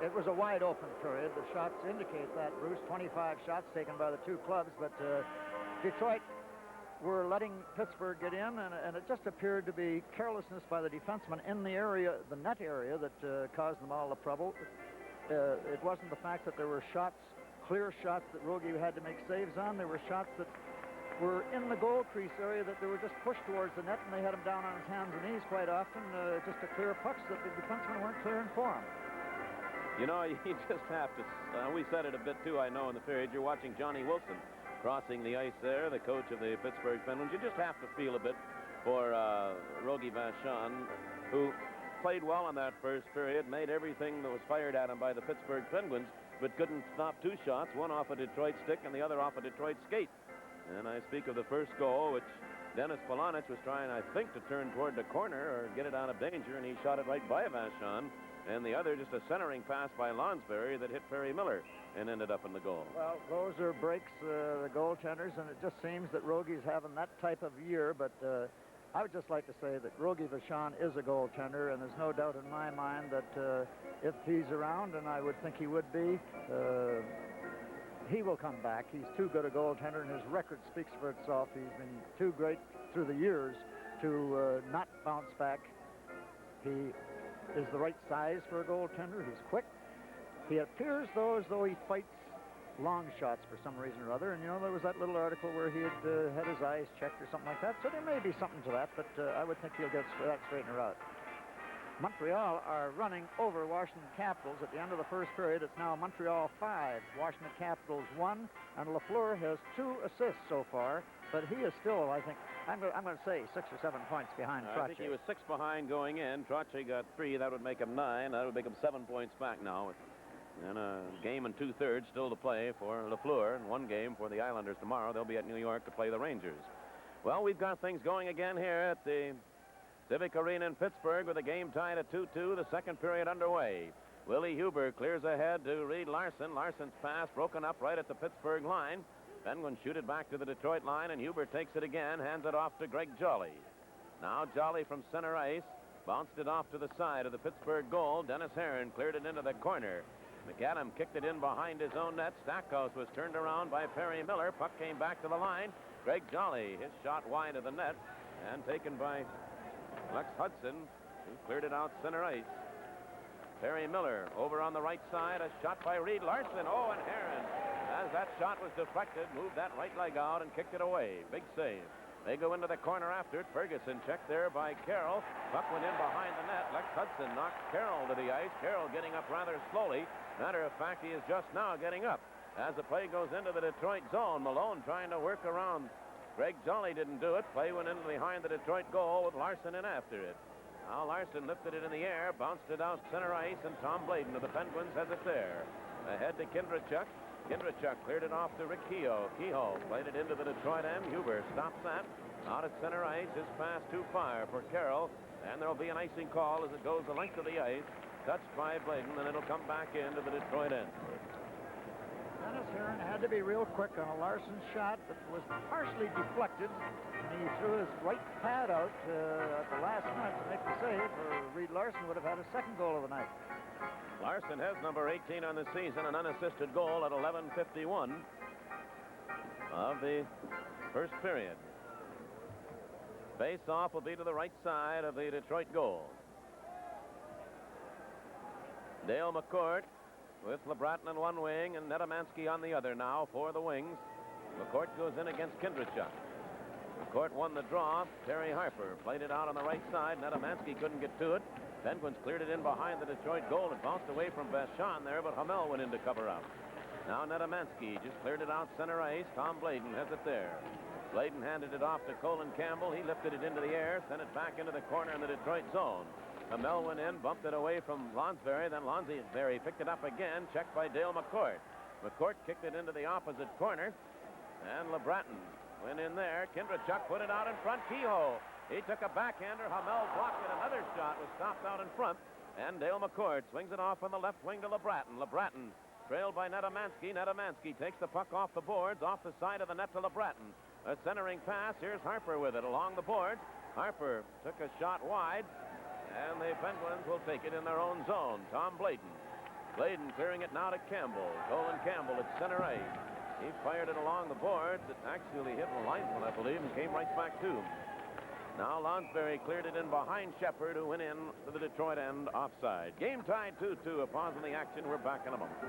it was a wide open period. The shots indicate that, Bruce. 25 shots taken by the two clubs, but Detroit were letting Pittsburgh get in, and it just appeared to be carelessness by the defensemen in the area, the net area, that caused them all the trouble. It wasn't the fact that there were shots, clear shots that Rogie had to make saves on. There were shots that were in the goal crease area that they were just pushed towards the net, and they had him down on his hands and knees quite often, just to clear pucks that the defensemen weren't clearing for him. You know, you just have to, we said it a bit too, I know, in the period. You're watching Johnny Wilson crossing the ice there, the coach of the Pittsburgh Penguins. You just have to feel a bit for Rogie Vachon, who played well in that first period, made everything that was fired at him by the Pittsburgh Penguins, but couldn't stop two shots, one off a Detroit stick and the other off a Detroit skate. And I speak of the first goal, which Dennis Polonich was trying, I think, to turn toward the corner or get it out of danger, and he shot it right by Vachon. And the other, just a centering pass by Lonsberry that hit Perry Miller and ended up in the goal. Well, those are breaks, the goaltenders, and it just seems that Rogie's having that type of year, but I would just like to say that Rogie Vachon is a goaltender, and there's no doubt in my mind that if he's around, and I would think he would be, he will come back. He's too good a goaltender, and his record speaks for itself. He's been too great through the years to not bounce back. He is the right size for a goaltender. He's quick. He appears, though, as though he fights long shots for some reason or other. And, you know, there was that little article where he had his eyes checked or something like that. So there may be something to that, but I would think he'll get that straightened out. Montreal are running over Washington Capitals at the end of the first period. It's now Montreal 5, Washington Capitals 1, and Lafleur has 2 assists so far, but he is still, I think, I'm going to say 6 or 7 points behind Trottier. I think he was 6 behind going in. Trottier got 3. That would make him 9. That would make him 7 points back now. And a game and 2/3 still to play for Lafleur, and 1 game for the Islanders tomorrow. They'll be at New York to play the Rangers. Well, we've got things going again here at the Civic Arena in Pittsburgh with the game tied at 2-2, the second period underway. Willie Huber clears ahead to Reed Larson. Larson's pass broken up right at the Pittsburgh line. Penguins shoot it back to the Detroit line, and Huber takes it again, hands it off to Greg Jolly. Now Jolly from center ice bounced it off to the side of the Pittsburgh goal. Dennis Herron cleared it into the corner. McAdam kicked it in behind his own net. Stackhouse was turned around by Perry Miller. Puck came back to the line. Greg Jolly, his shot wide of the net, and taken by Lex Hudson, who cleared it out center ice. Perry Miller over on the right side. A shot by Reed Larson. Oh, and Herron, as that shot was deflected, moved that right leg out and kicked it away. Big save. They go into the corner after it. Ferguson checked there by Carroll. Puck went in behind the net. Lex Hudson knocked Carroll to the ice. Carroll getting up rather slowly. Matter of fact, he is just now getting up. As the play goes into the Detroit zone, Malone trying to work around. Greg Jolly didn't do it. Play went in behind the Detroit goal with Larson in after it. Now Larson lifted it in the air, bounced it out center ice, and Tom Bladen of the Penguins has it there. Ahead to Kindrachuk. Kindrachuk cleared it off to Rick Kehoe. Kehoe played it into the Detroit M. Huber stops that. Out at center ice, his pass too far for Carroll. And there'll be an icing call as it goes the length of the ice. Touched by Bladen, and it'll come back into the Detroit end. Dennis Heron had to be real quick on a Larson shot that was partially deflected, and he threw his right pad out at the last minute to make the save, or Reed Larson would have had a second goal of the night. Larson has number 18 on the season, an unassisted goal at 11:51 of the first period. Face-off will be to the right side of the Detroit goal. Dale McCourt with LeBratton on one wing and Nedomansky on the other now for the Wings. McCourt goes in against Kindrachuk. McCourt won the draw. Terry Harper played it out on the right side. Nedomansky couldn't get to it. Penguins cleared it in behind the Detroit goal. It bounced away from Vachon there, but Hamel went in to cover up. Now Nedomansky just cleared it out center ice. Tom Bladen has it there. Bladen handed it off to Colin Campbell. He lifted it into the air, sent it back into the corner in the Detroit zone. Hamel went in, bumped it away from Lonsberry. Then Lonsberry picked it up again, checked by Dale McCourt. McCourt kicked it into the opposite corner, and LeBratton went in there. Kindrachuk put it out in front. Kehoe. He took a backhander. Hamel blocked it. Another shot was stopped out in front. And Dale McCourt swings it off on the left wing to LeBratton. LeBratton trailed by Nedomansky. Nedomansky takes the puck off the boards, off the side of the net to LeBratton. A centering pass. Here's Harper with it along the boards. Harper took a shot wide, and the Penguins will take it in their own zone. Tom Bladen. Bladen clearing it now to Campbell. Colin Campbell at center ice. He fired it along the boards. It actually hit the linesman, I believe, and came right back to him. Now Lonsberry cleared it in behind Shepard, who went in to the Detroit end offside. Game tied 2-2. A pause in the action. We're back in a moment.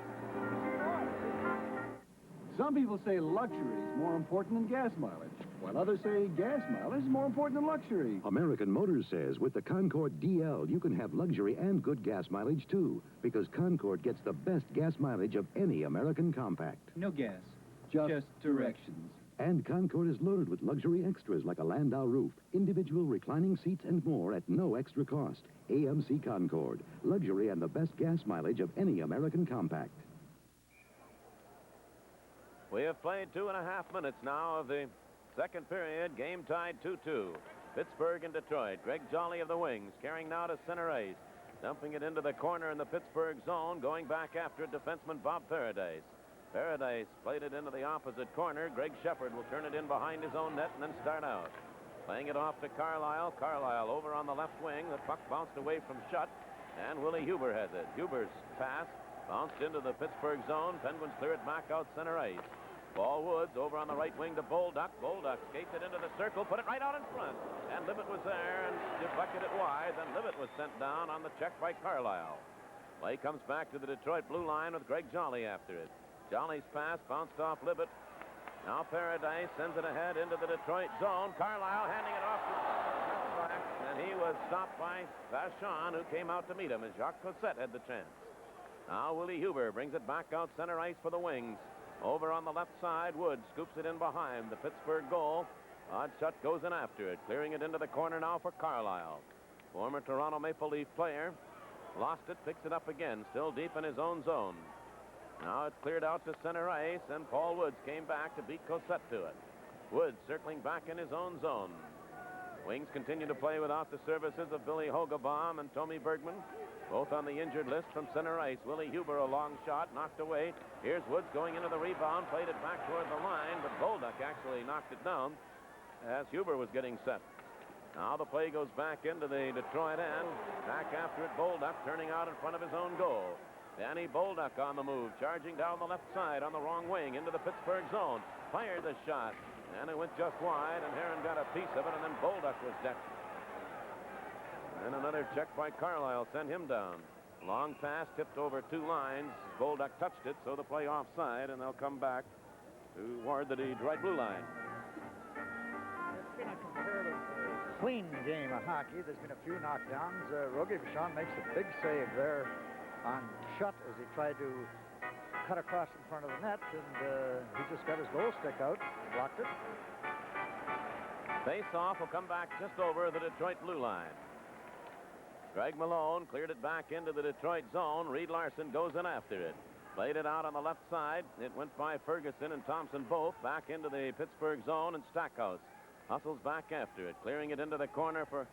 Some people say luxury is more important than gas mileage, while others say gas mileage is more important than luxury. American Motors says with the Concord DL, you can have luxury and good gas mileage, too, because Concord gets the best gas mileage of any American compact. No gas, just directions. And Concord is loaded with luxury extras like a Landau roof, individual reclining seats, and more at no extra cost. AMC Concord, luxury and the best gas mileage of any American compact. We have played 2.5 minutes now of the second period. Game tied 2-2. Pittsburgh and Detroit. Greg Jolly of the Wings carrying now to center ice. Dumping it into the corner in the Pittsburgh zone. Going back after it, defenseman Bob Paradise. Paradise played it into the opposite corner. Greg Shepard will turn it in behind his own net and then start out. Playing it off to Carlisle. Carlisle over on the left wing. The puck bounced away from Schutt, and Willie Huber has it. Huber's pass bounced into the Pittsburgh zone. Penguins clear it back out center ice. Paul Woods over on the right wing to Bolduc. Bolduc skates it into the circle, put it right out in front. And Libet was there and deflected it wide. Then Libet was sent down on the check by Carlisle. Play comes back to the Detroit blue line with Greg Jolly after it. Jolly's pass bounced off Libet. Now Paradise sends it ahead into the Detroit zone. Carlisle handing it off to Black, and he was stopped by Vachon, who came out to meet him as Jacques Cossette had the chance. Now Willie Huber brings it back out center ice for the Wings. Over on the left side, Woods scoops it in behind the Pittsburgh goal. Oddshot goes in after it, clearing it into the corner now for Carlisle. Former Toronto Maple Leaf player lost it, picks it up again, still deep in his own zone. Now it's cleared out to center ice, and Paul Woods came back to beat Cossette to it. Woods circling back in his own zone. Wings continue to play without the services of Billy Hogebaum and Tommy Bergman, both on the injured list from center ice. Willie Huber, a long shot, knocked away. Here's Woods going into the rebound, played it back toward the line, but Bolduc actually knocked it down as Huber was getting set. Now the play goes back into the Detroit end. Back after it, Bolduc turning out in front of his own goal. Danny Bolduc on the move, charging down the left side on the wrong wing into the Pittsburgh zone. Fired the shot, and it went just wide, and Heron got a piece of it, and then Bolduc was decked. And another check by Carlisle sent him down. Long pass tipped over two lines. Bolduc touched it, so the play offside, and they'll come back toward the Detroit blue line. It's been a comparative clean game of hockey. There's been a few knockdowns. Rogie Vachon makes a big save there on Schutt as he tried to cut across in front of the net, and he just got his goal stick out, blocked it. Face-off will come back just over the Detroit blue line. Greg Malone cleared it back into the Detroit zone. Reed Larson goes in after it. Played it out on the left side. It went by Ferguson and Thompson both back into the Pittsburgh zone, and Stackhouse hustles back after it, clearing it into the corner for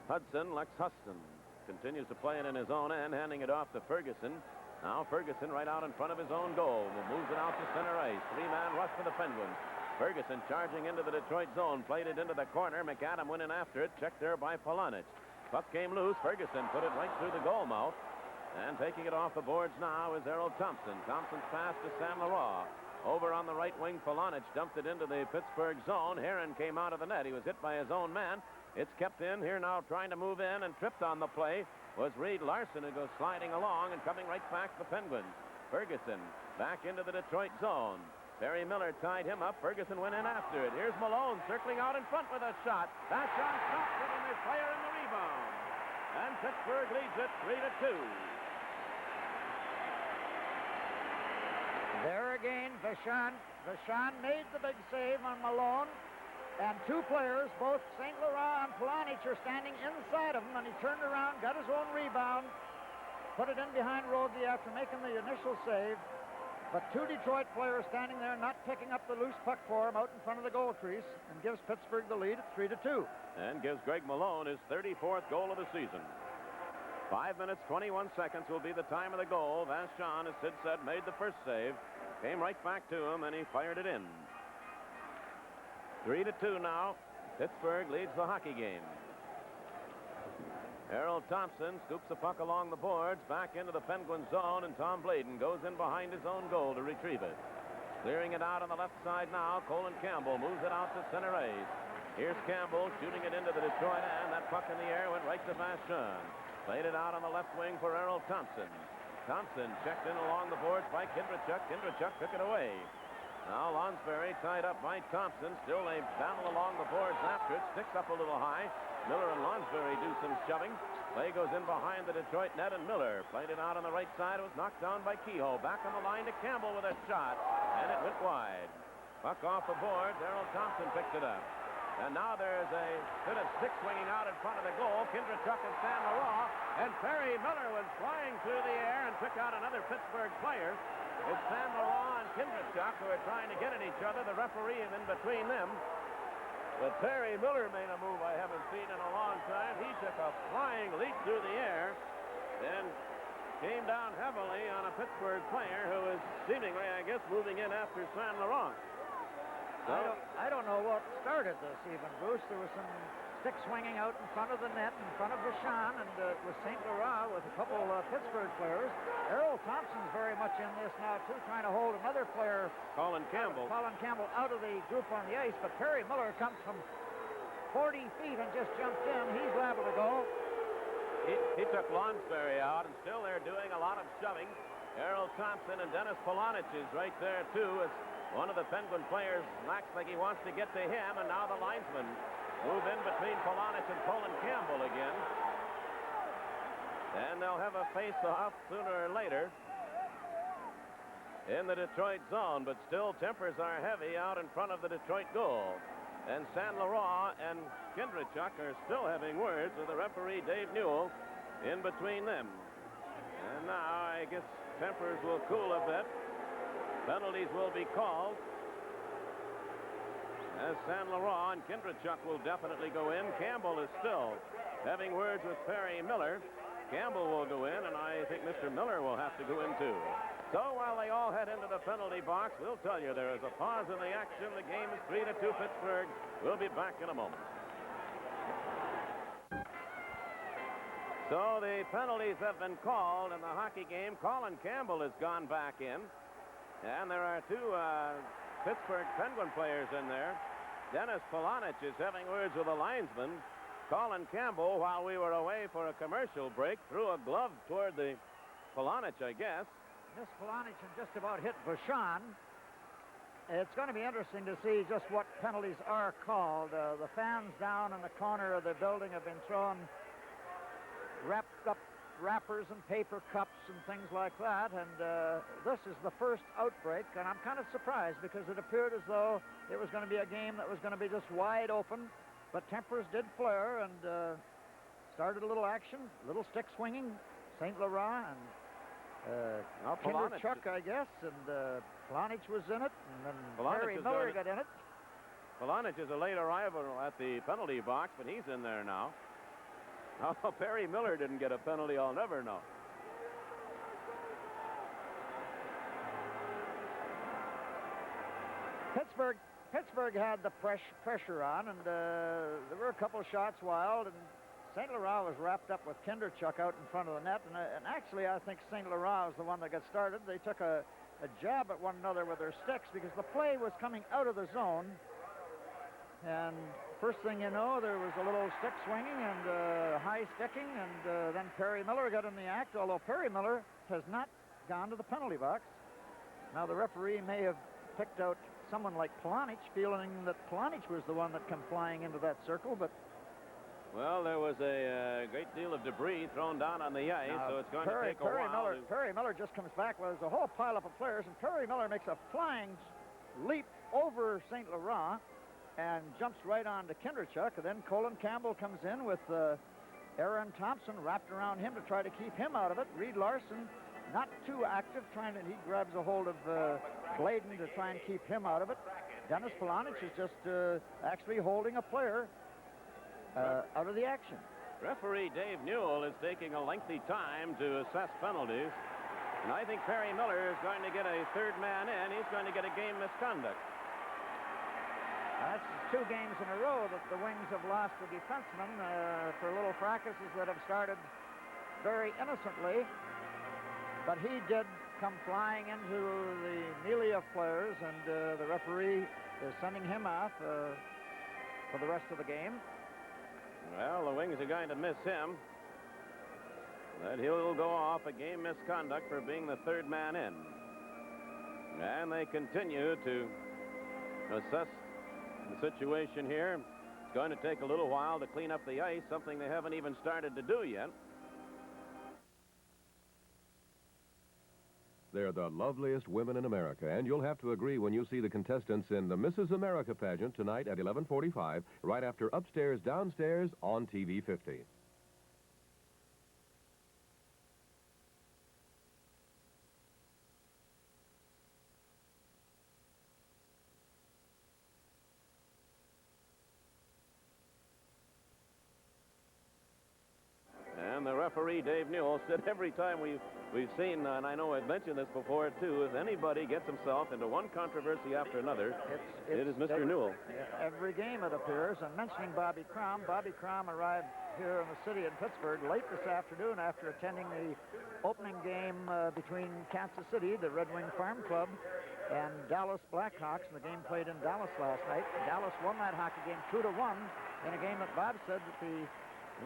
Lex Huston, continues to play it in his own end, handing it off to Ferguson. Now Ferguson right out in front of his own goal. Moves it out to center ice. Three-man rush for the Penguins. Ferguson charging into the Detroit zone. Played it into the corner. McAdam went in after it. Checked there by Polonich. Puck came loose. Ferguson put it right through the goal mouth. And taking it off the boards now is Errol Thompson. Thompson's pass to Sam Leroy. Over on the right wing, Polonich dumped it into the Pittsburgh zone. Heron came out of the net. He was hit by his own man. It's kept in here now, trying to move in, and tripped on the play was Reed Larson, who goes sliding along and coming right back to the Penguins. Ferguson back into the Detroit zone. Barry Miller tied him up. Ferguson went in after it. Here's Malone circling out in front with a shot. That shot stopped it, and there's player in the rebound. And Pittsburgh leads it 3-2. There again, Vachon made the big save on Malone. And two players, both St. Laurent and Polonich, are standing inside of him, and he turned around, got his own rebound, put it in behind Rogie after making the initial save. But two Detroit players standing there not picking up the loose puck for him out in front of the goal crease, and gives Pittsburgh the lead at 3-2. And gives Greg Malone his 34th goal of the season. 5 minutes, 21 seconds will be the time of the goal. Vachon, as Sid said, made the first save. Came right back to him, and he fired it in. 3-2 now. Pittsburgh leads the hockey game. Harold Thompson scoops the puck along the boards, back into the Penguin zone, and Tom Bladen goes in behind his own goal to retrieve it. Clearing it out on the left side now, Colin Campbell moves it out to center ice. Here's Campbell shooting it into the Detroit end. That puck in the air went right to Vachon. Played it out on the left wing for Harold Thompson. Thompson checked in along the boards by Kindrachuk. Kindrachuk took it away. Now Lonsberry tied up by Thompson. Still they battle along the boards after it. Sticks up a little high. Miller and Lonsberry do some shoving. Play goes in behind the Detroit net, and Miller played it out on the right side. It was knocked down by Kehoe. Back on the line to Campbell with a shot, and it went wide. Puck off the boards. Harold Thompson picked it up. And now there's a bit of stick swinging out in front of the goal. Kindrachuk and Sam Leroy. And Perry Miller was flying through the air and took out another Pittsburgh player. It's Sam Leroy and Kindrachuk who are trying to get at each other. The referee is in between them. But Perry Miller made a move I haven't seen in a long time. He took a flying leap through the air and came down heavily on a Pittsburgh player who was seemingly, I guess, moving in after Sam Leroy. I don't know what started this even, Bruce. There was some stick swinging out in front of the net, in front of Vachon, and it was St. Laurent with a couple Pittsburgh players. Errol Thompson's very much in this now, too, trying to hold another player, Colin Campbell, out of the group on the ice. But Perry Miller comes from 40 feet and just jumped in. He's liable to go. He took Lonsberry out, and still they're doing a lot of shoving. Errol Thompson and Dennis Polonich is right there, too, as one of the Penguin players acts like he wants to get to him, and now the linesman move in between Polonich and Colin Campbell again. And they'll have a face-off sooner or later in the Detroit zone, but still tempers are heavy out in front of the Detroit goal. And San Leroy and Kindrachuk are still having words with the referee, Dave Newell, in between them. And now I guess tempers will cool a bit. Penalties will be called, as San Laurent and Kindrachuk will definitely go in. Campbell is still having words with Perry Miller. Campbell will go in, and I think Mr. Miller will have to go in, too. So while they all head into the penalty box, we'll tell you there is a pause in the action. The game is 3-2 Pittsburgh. We'll be back in a moment. So the penalties have been called in the hockey game. Colin Campbell has gone back in, and there are two Pittsburgh Penguin players in there. Dennis Polonich is having words with the linesman. Colin Campbell, while we were away for a commercial break, threw a glove toward the Polonich, I guess. This Polonich had just about hit Vachon. It's going to be interesting to see just what penalties are called. The fans down in the corner of the building have been throwing wrapped up wrappers and paper cups and things like that, and this is the first outbreak, and I'm kind of surprised because it appeared as though it was going to be a game that was going to be just wide open, but tempers did flare and started a little action, a little stick swinging. St. Laurent and Kindrachuk, I guess, and Polonich was in it, and then Perry Miller got in it. Polonich is a late arrival at the penalty box, but he's in there now. How Perry Miller didn't get a penalty, I'll never know. Pittsburgh had the pressure on, and there were a couple of shots wild, and St. Laurent was wrapped up with Kinderchuk out in front of the net, and actually I think St. Laurent was the one that got started. They took a jab at one another with their sticks because the play was coming out of the zone, and first thing you know, there was a little stick swinging and high sticking, and then Perry Miller got in the act, although Perry Miller has not gone to the penalty box. Now the referee may have picked out someone like Polonich, feeling that Polonich was the one that came flying into that circle, but... Well, there was a great deal of debris thrown down on the ice, so it's going to take a while. Perry Miller just comes back. Well, there's a whole pileup of players, and Perry Miller makes a flying leap over St. Laurent and jumps right on to Kinderchuk, and then Colin Campbell comes in with Aaron Thompson wrapped around him to try to keep him out of it. Reed Larson, not too active, he grabs a hold of Bladen to try and keep him out of it. Dennis Polonich is just actually holding a player out of the action. Referee Dave Newell is taking a lengthy time to assess penalties, and I think Perry Miller is going to get a third man in. He's going to get a game misconduct. That's 2 games in a row that the Wings have lost a defenseman for little fracases that have started very innocently. But he did come flying into the melee of players, and the referee is sending him off for the rest of the game. Well, the Wings are going to miss him. That he'll go off a game misconduct for being the third man in. And they continue to assess the situation here. It's going to take a little while to clean up the ice, something they haven't even started to do yet. They're the loveliest women in America, and you'll have to agree when you see the contestants in the Mrs. America pageant tonight at 11:45, right after Upstairs, Downstairs on TV 50. And the referee, Dave Newell, said every time we've seen, and I know I've mentioned this before too, if anybody gets himself into one controversy after another, it is Mr. Newell. Every game it appears. And mentioning Bobby Crom arrived here in the city in Pittsburgh late this afternoon after attending the opening game between Kansas City, the Red Wing Farm Club, and Dallas Blackhawks, and the game played in Dallas last night. Dallas won that hockey game 2-1 in a game that Bob said that the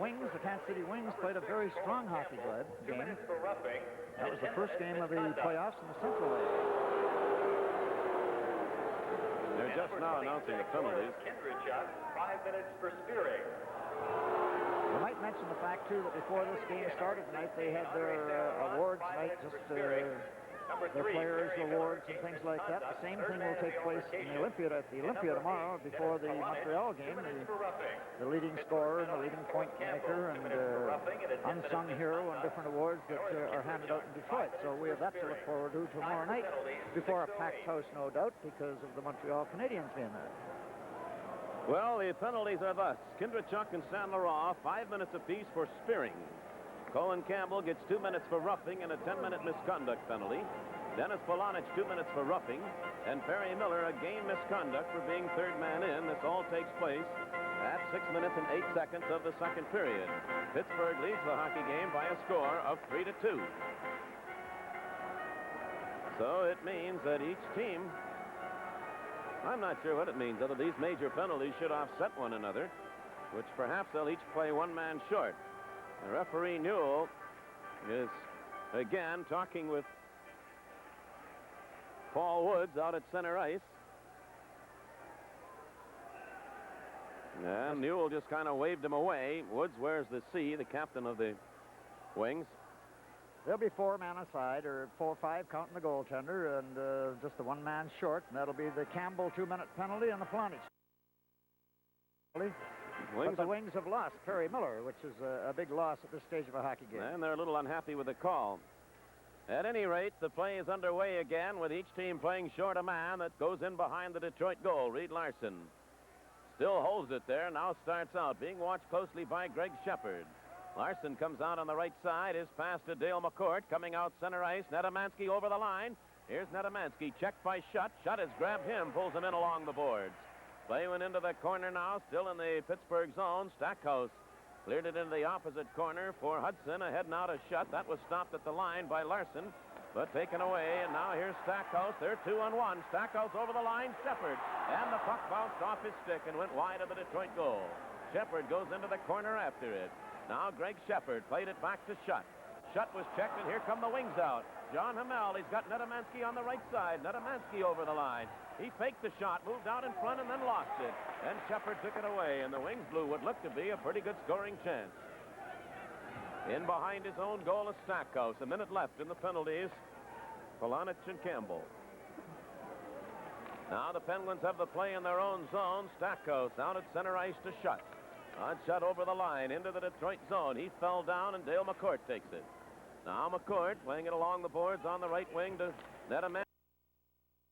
Wings, the Kansas City Wings, played a very strong hockey game. That was the first game of the playoffs in the Central League. They're just now announcing the penalties. 5 minutes for spearing. We might mention the fact, too, that before this game started tonight, they had their awards night, just their players' awards and things like that. The same thing will take place in the Olympia tomorrow before the Montreal game. The leading scorer and the leading point maker and unsung hero and different awards that are handed out in Detroit. So we have that to look forward to tomorrow night before a packed house, no doubt, because of the Montreal Canadiens being there. Well, the penalties are thus. Kinderchuk and St. Laurent, 5 minutes apiece for spearing. Colin Campbell gets 2 minutes for roughing and a 10-minute misconduct penalty. Dennis Polonich, 2 minutes for roughing. And Perry Miller, a game misconduct for being third man in. This all takes place at 6 minutes and 8 seconds of the second period. Pittsburgh leads the hockey game by a score of 3-2. So it means that each team, I'm not sure what it means, whether these major penalties should offset one another, which perhaps they'll each play one man short. The referee Newell is again talking with Paul Woods out at center ice. And Newell just kind of waved him away. Woods wears the C, the captain of the Wings. There'll be 4 men aside, or 4 or 5 counting the goaltender, and just the one man short, and that'll be the Campbell 2-minute penalty and the Polonich. But the Wings have lost Perry Miller, which is a big loss at this stage of a hockey game. And they're a little unhappy with the call. At any rate, the play is underway again with each team playing short a man that goes in behind the Detroit goal. Reed Larson still holds it there, now starts out, being watched closely by Greg Shepard. Larson comes out on the right side. His pass to Dale McCourt. Coming out center ice. Netamansky over the line. Here's Netamansky. Checked by Shutt. Shutt has grabbed him. Pulls him in along the boards. Play went into the corner now. Still in the Pittsburgh zone. Stackhouse cleared it into the opposite corner for Hudson. Ahead now to Shutt. That was stopped at the line by Larson, but taken away. And now here's Stackhouse. They're 2-on-1. Stackhouse over the line. Shepard. And the puck bounced off his stick and went wide of the Detroit goal. Shepard goes into the corner after it. Now Greg Shepard played it back to Shutt. Shutt was checked, and here come the wings out. John Hamel, he's got Netamansky on the right side. Netamansky over the line. He faked the shot, moved out in front, and then lost it. And Shepard took it away, and the Wings blew what looked to be a pretty good scoring chance. In behind his own goal is Stackhouse. A minute left in the penalties. Polonich and Campbell. Now the Penguins have the play in their own zone. Stackhouse out at center ice to Shutt. Shot over the line into the Detroit zone. He fell down, and Dale McCourt takes it. Now McCourt playing it along the boards on the right wing to Netamansky.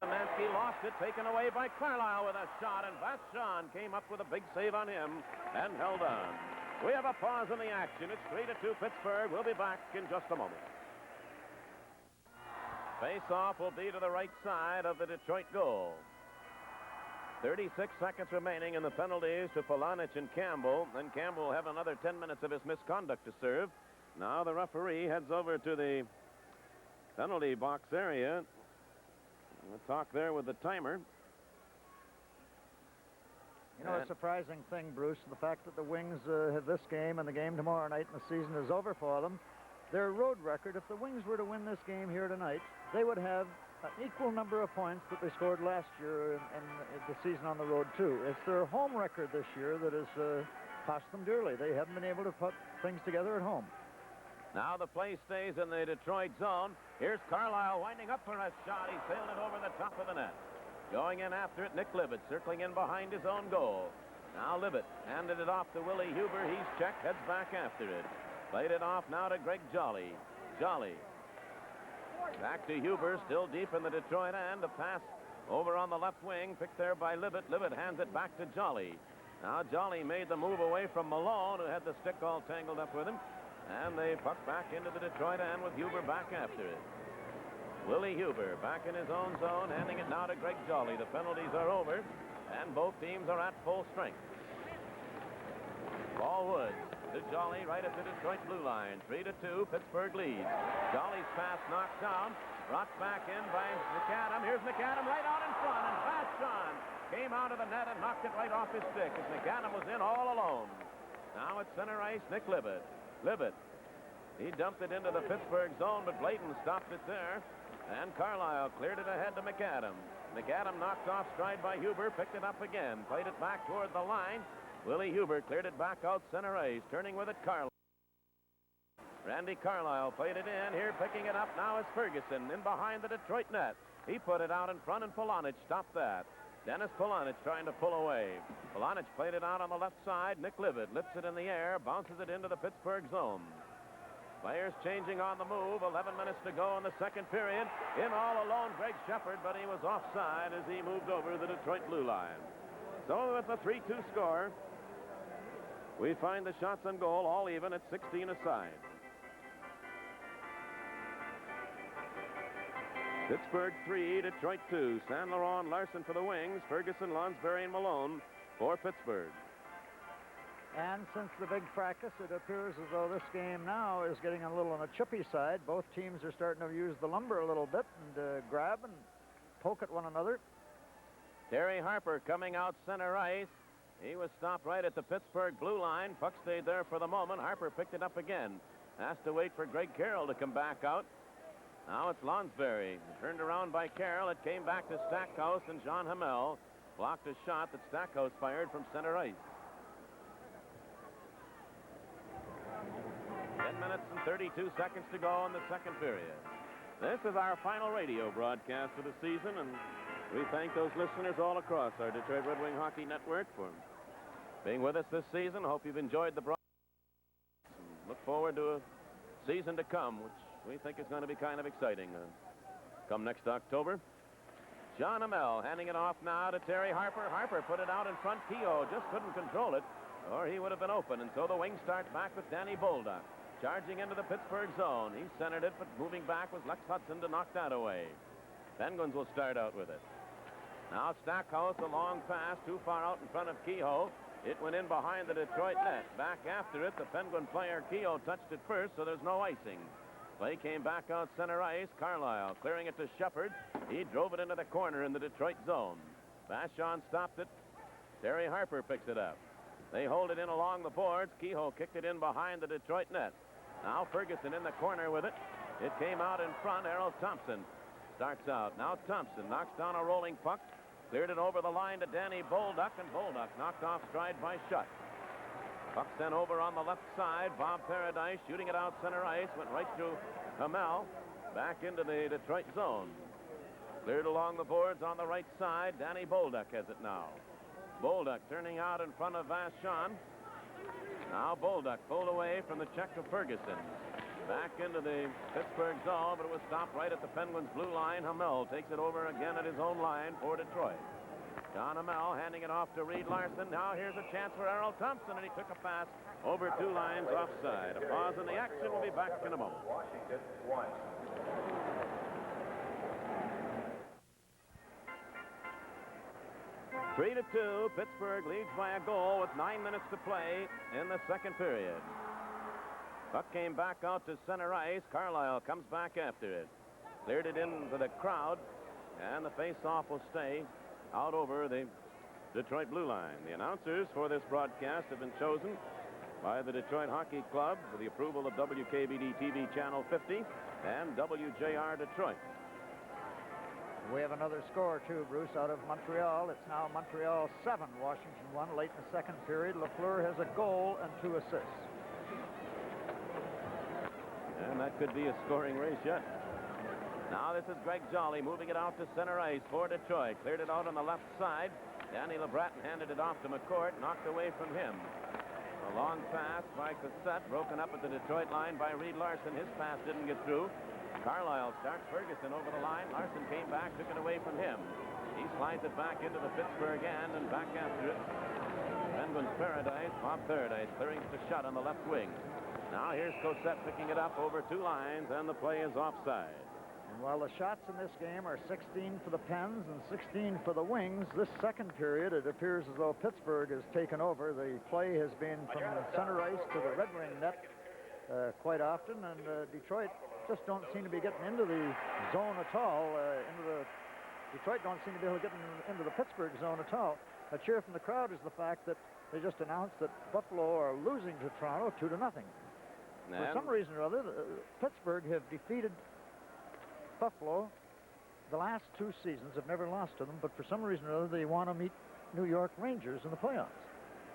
Netamansky lost it, taken away by Carlisle with a shot, and Vachon came up with a big save on him and held on. We have a pause in the action. It's 3-2 Pittsburgh. We'll be back in just a moment. Face-off will be to the right side of the Detroit goal. 36 seconds remaining in the penalties to Polonich and Campbell. Then Campbell will have another 10 minutes of his misconduct to serve. Now the referee heads over to the penalty box area. We'll talk there with the timer. You know, a surprising thing, Bruce, the fact that the Wings have this game and the game tomorrow night and the season is over for them. Their road record, if the Wings were to win this game here tonight, they would have an equal number of points that they scored last year in the season on the road, too. It's their home record this year that has cost them dearly. They haven't been able to put things together at home. Now the play stays in the Detroit zone. Here's Carlisle winding up for a shot. He sailed it over the top of the net. Going in after it, Nick Libet circling in behind his own goal. Now Libet handed it off to Willie Huber. He's checked, heads back after it. Played it off now to Greg Jolly. Jolly. Back to Huber, still deep in the Detroit end. A pass over on the left wing, picked there by Libet. Libet hands it back to Jolly. Now Jolly made the move away from Malone, who had the stick all tangled up with him. And they puck back into the Detroit end with Huber back after it. Willie Huber back in his own zone, handing it now to Greg Jolly. The penalties are over, and both teams are at full strength. Ball Woods to Jolly right at the Detroit blue line. 3-2, Pittsburgh leads. Jolly's pass knocked down, brought back in by McAdam. Here's McAdam right out in front, and Vachon came out of the net and knocked it right off his stick as McAdam was in all alone. Now at center ice, Nick Libet. Libet. He dumped it into the Pittsburgh zone, but Blayton stopped it there. And Carlisle cleared it ahead to McAdam. McAdam knocked off stride by Huber, picked it up again, played it back toward the line. Willie Huber cleared it back out center ice, turning with it Carlisle. Randy Carlisle played it in. Here picking it up now is Ferguson in behind the Detroit net. He put it out in front, and Polonich stopped that. Dennis Polonich trying to pull away. Polonich played it out on the left side. Nick Libet lifts it in the air, bounces it into the Pittsburgh zone. Players changing on the move. 11 minutes to go in the second period. In all alone, Greg Shepard, but he was offside as he moved over the Detroit blue line. So with a 3-2 score, we find the shots on goal all even at 16 aside. Pittsburgh 3, Detroit 2. San Laurent, Larson for the Wings. Ferguson, Lonsberry, and Malone for Pittsburgh. And since the big fracas, it appears as though this game now is getting a little on the chippy side. Both teams are starting to use the lumber a little bit and grab and poke at one another. Terry Harper coming out center ice. He was stopped right at the Pittsburgh blue line. Puck stayed there for the moment. Harper picked it up again. Has to wait for Greg Carroll to come back out. Now it's Lonsberry. Turned around by Carroll. It came back to Stackhouse, and John Hamel blocked a shot that Stackhouse fired from center ice. 10 minutes and 32 seconds to go in the second period. This is our final radio broadcast of the season, and we thank those listeners all across our Detroit Red Wing Hockey Network for being with us this season. Hope you've enjoyed the broadcast. Look forward to a season to come, which we think is going to be kind of exciting. Come next October. John Hamel handing it off now to Terry Harper. Harper put it out in front. Keogh just couldn't control it. or he would have been open. And so the Wings start back with Danny Bolduc. Charging into the Pittsburgh zone. He centered it, but moving back was Lex Hudson to knock that away. Penguins will start out with it. Now Stackhouse, a long pass, too far out in front of Kehoe. It went in behind the Detroit net. Back after it, the Penguin player Kehoe touched it first, so there's no icing. Play came back out center ice. Carlisle clearing it to Shepard. He drove it into the corner in the Detroit zone. Vachon stopped it. Terry Harper picks it up. They hold it in along the boards. Kehoe kicked it in behind the Detroit net. Now Ferguson in the corner with it. It came out in front. Errol Thompson starts out. Now Thompson knocks down a rolling puck. Cleared it over the line to Danny Bolduc, and Bolduc knocked off stride by Schutt. Puck sent over on the left side. Bob Paradise shooting it out center ice. Went right through Hamel. Back into the Detroit zone. Cleared along the boards on the right side. Danny Bolduc has it now. Bolduc turning out in front of Vachon. Now Bolduc pulled away from the check of Ferguson. Back into the Pittsburgh zone, but it was stopped right at the Penguins' blue line. Hamel takes it over again at his own line for Detroit. John Hamel handing it off to Reed Larson. Now here's a chance for Errol Thompson, and he took a pass over 2 lines offside. A pause in the action. We'll be back in a moment. Washington 1. 3-2. Pittsburgh leads by a goal with 9 minutes to play in the second period. Puck came back out to center ice. Carlisle comes back after it. Cleared it into the crowd, and the face-off will stay out over the Detroit blue line. The announcers for this broadcast have been chosen by the Detroit Hockey Club with the approval of WKBD TV Channel 50 and WJR Detroit. We have another score, too, Bruce, out of Montreal. It's now Montreal 7, Washington 1. Late in the second period, Lafleur has a goal and 2 assists. And that could be a scoring race yet. Now this is Greg Jolly moving it out to center ice for Detroit. Cleared it out on the left side. Danny LeBratton handed it off to McCourt, knocked away from him. A long pass by Cossette, broken up at the Detroit line by Reed Larson. His pass didn't get through. Carlisle starts Ferguson over the line. Larson came back, took it away from him. He slides it back into the Pittsburgh end and back after it. Penguins Paradise, Bob Paradise clearing to Schutt on the left wing. Now here's Cossette picking it up over 2 lines, and the play is offside. And while the shots in this game are 16 for the Pens and 16 for the Wings, this second period, it appears as though Pittsburgh has taken over. The play has been from center ice to the Red Wing net quite often, and Detroit just don't seem to be getting into the zone at all. Detroit don't seem to be able to get into the Pittsburgh zone at all. A cheer from the crowd is the fact that they just announced that Buffalo are losing to Toronto 2-0. For some reason or other, Pittsburgh have defeated Buffalo the last 2 seasons, have never lost to them, but for some reason or other, they want to meet New York Rangers in the playoffs.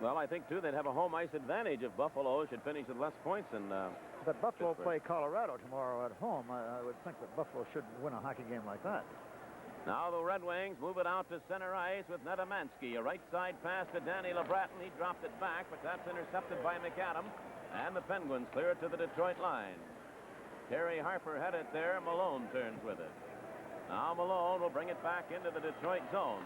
Well, I think, too, they'd have a home ice advantage if Buffalo should finish with less points than But Buffalo Pittsburgh. play Colorado tomorrow at home. I would think that Buffalo should win a hockey game like that. Now the Red Wings move it out to center ice with Nedemansky. A right side pass to Danny LeBratton. He dropped it back, but that's intercepted by McAdam. And the Penguins clear it to the Detroit line. Terry Harper had it there. Malone turns with it. Now Malone will bring it back into the Detroit zone.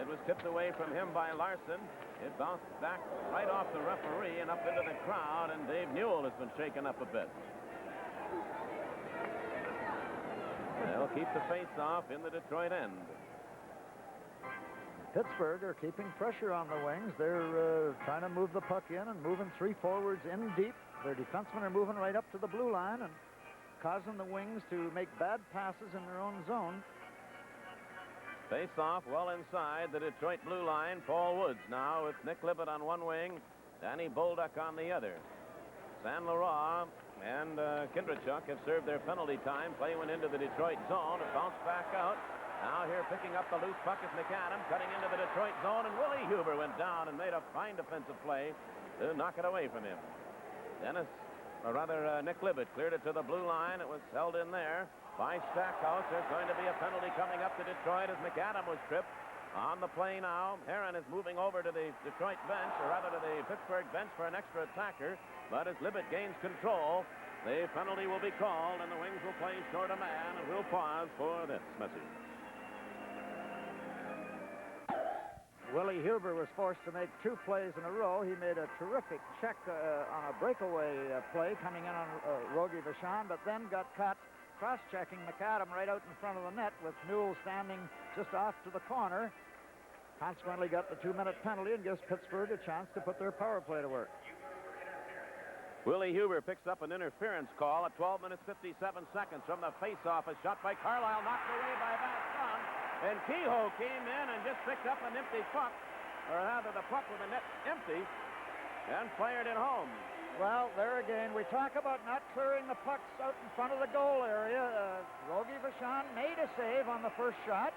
It was tipped away from him by Larson. It bounced back right off the referee and up into the crowd, and Dave Newell has been shaken up a bit. They'll keep the face-off in the Detroit end. Pittsburgh are keeping pressure on the Wings. They're trying to move the puck in and moving 3 forwards in deep. Their defensemen are moving right up to the blue line and causing the Wings to make bad passes in their own zone. Face-off well inside the Detroit blue line. Paul Woods now with Nick Libet on one wing, Danny Bolduc on the other. San Laurent and Kindrachuk have served their penalty time. Play went into the Detroit zone. It bounced back out. Now here picking up the loose puck is McAdam, cutting into the Detroit zone, and Willie Huber went down and made a fine defensive play to knock it away from him. Nick Libet cleared it to the blue line. It was held in there by Stackhouse. There's going to be a penalty coming up to Detroit as McAdam was tripped. On the play now, Heron is moving over to the Detroit bench, or rather to the Pittsburgh bench for an extra attacker. But as Libet gains control, the penalty will be called, and the Wings will play short a man, and we'll pause for this message. Willie Huber was forced to make 2 plays in a row. He made a terrific check on a breakaway play coming in on Rogie Vachon, but then got caught cross-checking McAdam right out in front of the net with Newell standing just off to the corner. Consequently got the 2-minute penalty and gives Pittsburgh a chance to put their power play to work. Willie Huber picks up an interference call at 12 minutes 57 seconds from the face-off. A shot by Carlisle, knocked away by Vachon. And Kehoe came in and just picked up an empty puck, or rather the puck with the net empty, and fired it home. Well, there again, we talk about not clearing the pucks out in front of the goal area. Rogie Vachon made a save on the first shot,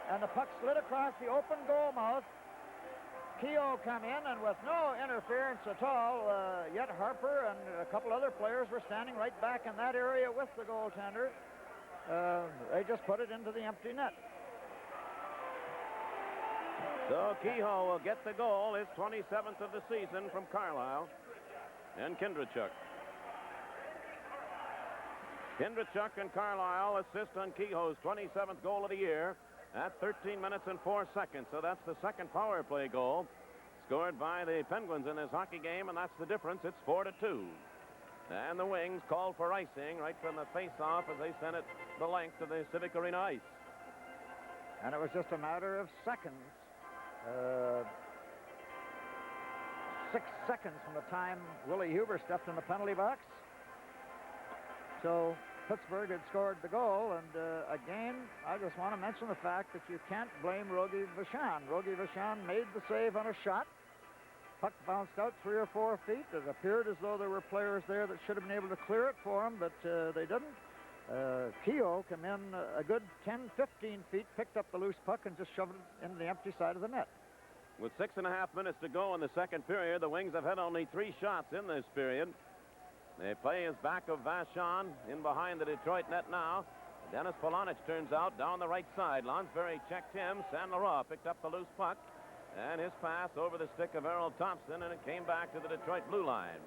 and the puck slid across the open goal mouth. Kehoe come in, and with no interference at all, yet Harper and a couple other players were standing right back in that area with the goaltender. They just put it into the empty net. So Kehoe will get the goal, his 27th of the season from Carlisle and Kindrachuk. Kindrachuk and Carlisle assist on Kehoe's 27th goal of the year at 13 minutes and 4 seconds. So that's the second power play goal scored by the Penguins in this hockey game, and that's the difference. It's 4-2. And the Wings called for icing right from the face-off as they sent it the length of the Civic Arena ice. And it was just a matter of seconds. 6 seconds from the time Willie Huber stepped in the penalty box. So Pittsburgh had scored the goal, and again, I just want to mention the fact that you can't blame Rogie Vachon. Rogie Vachon made the save on a shot. Puck bounced out 3 or 4 feet. It appeared as though there were players there that should have been able to clear it for him, but they didn't. Kehoe came in a good 10, 15 feet, picked up the loose puck, and just shoved it into the empty side of the net. With 6.5 minutes to go in the second period, the Wings have had only 3 shots in this period. The play is back of Vachon in behind the Detroit net now. Dennis Polonich turns out down the right side. Lonsberry checked him. San Laurent picked up the loose puck. And his pass over the stick of Errol Thompson, and it came back to the Detroit blue line.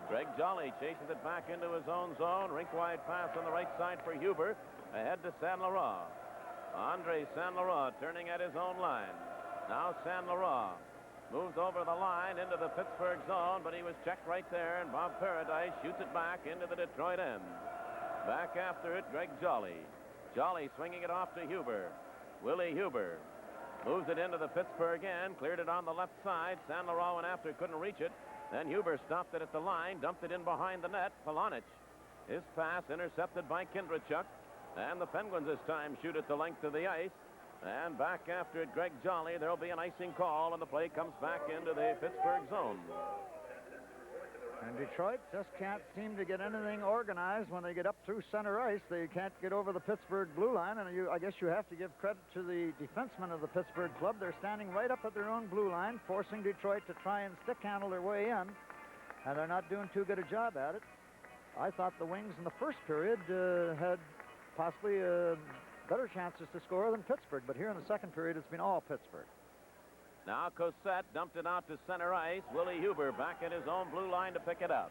Greg Jolly chases it back into his own zone. Rink-wide pass on the right side for Huber. Ahead to San Laurent. Andre San Laurent turning at his own line. Now San Laurent moves over the line into the Pittsburgh zone, but he was checked right there, and Bob Paradise shoots it back into the Detroit end. Back after it, Greg Jolly. Jolly swinging it off to Huber. Willie Huber moves it into the Pittsburgh end, cleared it on the left side. San Laurent went after, couldn't reach it. Then Huber stopped it at the line, dumped it in behind the net. Polonich. His pass intercepted by Kindrachuk. And the Penguins this time shoot at the length of the ice. And back after it, Greg Jolly. There'll be an icing call, and the play comes back into the Pittsburgh zone. And Detroit just can't seem to get anything organized when they get up through center ice. They can't get over the Pittsburgh blue line, and I guess you have to give credit to the defensemen of the Pittsburgh club. They're standing right up at their own blue line, forcing Detroit to try and stick handle their way in, and they're not doing too good a job at it. I thought the Wings in the first period had possibly better chances to score than Pittsburgh, but here in the second period, it's been all Pittsburgh. Now Cossette dumped it out to center ice. Willie Huber back at his own blue line to pick it up.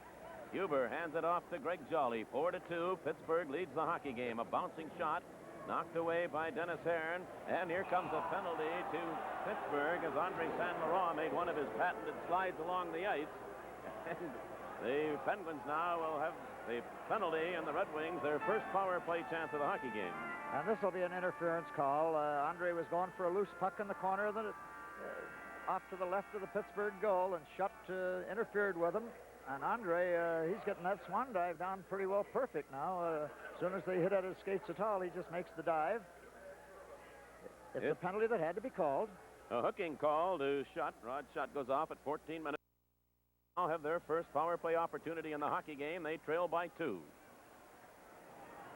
Huber hands it off to Greg Jolly. 4-2. Pittsburgh leads the hockey game. A bouncing shot knocked away by Dennis Heron. And here comes a penalty to Pittsburgh as Andre San Laurent made one of his patented slides along the ice. And the Penguins now will have the penalty, and the Red Wings their first power play chance of the hockey game. And this will be an interference call. Andre was going for a loose puck in the corner of the off to the left of the Pittsburgh goal, and Schutt interfered with him. And Andre, he's getting that swan dive down pretty well perfect now. As soon as they hit at his skates at all, he just makes the dive. It's a penalty that had to be called. A hooking call to Schutt. Rod Schutt goes off at 14 minutes. Now have their first power play opportunity in the hockey game. They trail by 2.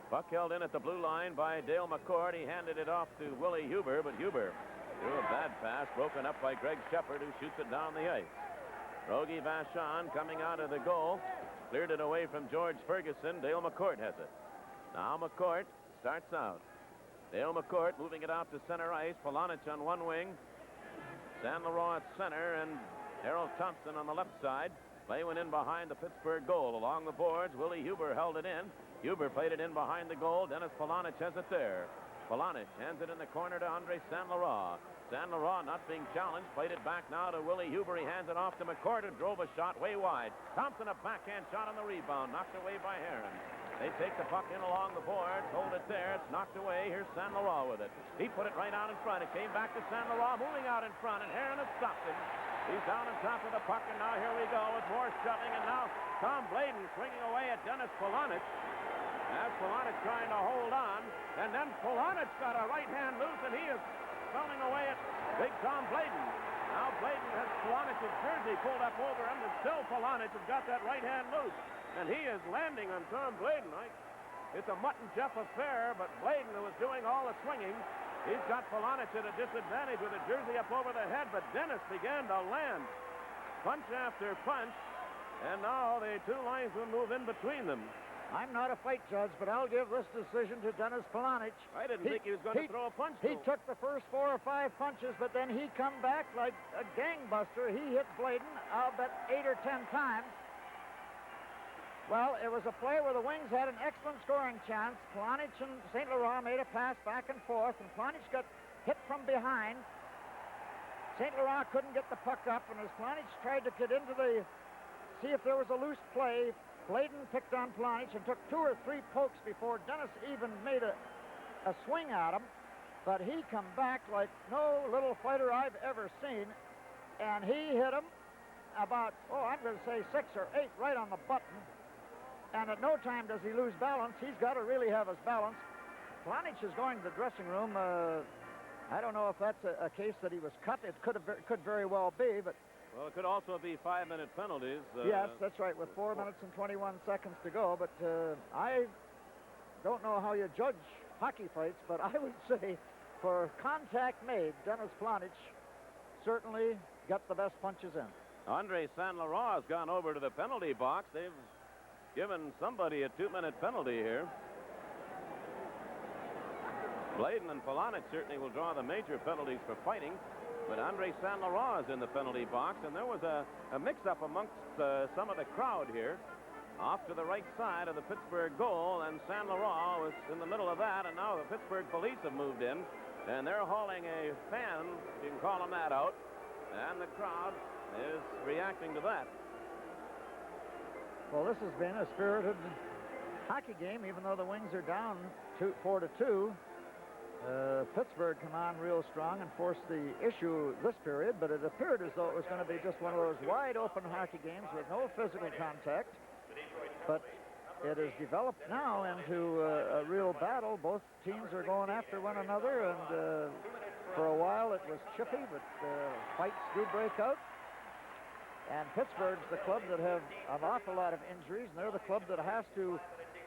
Puck held in at the blue line by Dale McCord. He handed it off to Willie Huber, but Huber threw a bad pass, broken up by Greg Shepard, who shoots it down the ice. Rogie Vachon coming out of the goal, cleared it away from George Ferguson. Dale McCourt has it. Now McCourt starts out. Dale McCourt moving it out to center ice. Polonich on one wing. San Laurent at center, and Harold Thompson on the left side. Play went in behind the Pittsburgh goal. Along the boards, Willie Huber held it in. Huber played it in behind the goal. Dennis Polonich has it there. Polonich hands it in the corner to Andre San Laurent. San Laurent not being challenged. Played it back now to Willie Huber. He hands it off to McCord, who drove a shot way wide. Thompson, a backhand shot on the rebound. Knocked away by Heron. They take the puck in along the boards. Hold it there. It's knocked away. Here's San Laurent with it. He put it right out in front. It came back to San Laurent, moving out in front, and Heron has stopped him. He's down on top of the puck, and now here we go with more shoving, and now Tom Bladen swinging away at Dennis Polonich. As Polonich trying to hold on, and then Polonich got a right hand loose, and he is pounding away at Big Tom Bladen. Now Bladen has Polonich's jersey pulled up over him, and still Polonich has got that right hand loose, and he is landing on Tom Bladen. It's a Mutt and Jeff affair, but Bladen, who was doing all the swinging, he's got Polonich at a disadvantage with a jersey up over the head, but Dennis began to land punch after punch, and now the two lines will move in between them. I'm not a fight judge, but I'll give this decision to Dennis Polonich. I didn't think he was going to throw a punch. He took the first 4 or 5 punches, but then he come back like a gangbuster. He hit Bladen, I'll bet 8 or 10 times. Well, it was a play where the Wings had an excellent scoring chance. Polonich and St. Laurent made a pass back and forth, and Polonich got hit from behind. St. Laurent couldn't get the puck up, and as Polonich tried to get into see if there was a loose play, Bladen picked on Polonich and took 2 or 3 pokes before Dennis even made a swing at him. But he come back like no little fighter I've ever seen, and he hit him about, I'm going to say 6 or 8 right on the button. And at no time does he lose balance. He's got to really have his balance. Polonich is going to the dressing room. I don't know if that's a case that he was cut. It could very well be, but... Well, it could also be 5-minute penalties. Yes, that's right, with 4 minutes and 21 seconds to go. But I don't know how you judge hockey fights, but I would say for contact made, Dennis Polonich certainly got the best punches in. Andre San Laurent has gone over to the penalty box. They've given somebody a 2-minute penalty here. Bladen and Polonich certainly will draw the major penalties for fighting, but Andre San Laurent is in the penalty box, and there was a mix-up amongst some of the crowd here. Off to the right side of the Pittsburgh goal, and San Laurent was in the middle of that, and now the Pittsburgh police have moved in, and they're hauling a fan, you can call them that, out, and the crowd is reacting to that. Well, this has been a spirited hockey game, even though the Wings are down 4-2. Pittsburgh come on real strong and forced the issue this period, but it appeared as though it was going to be just one of those wide-open hockey games with no physical contact. But it has developed now into a real battle. Both teams are going after one another, and for a while it was chippy, but fights do break out. And Pittsburgh's the club that have an awful lot of injuries, and they're the club that has to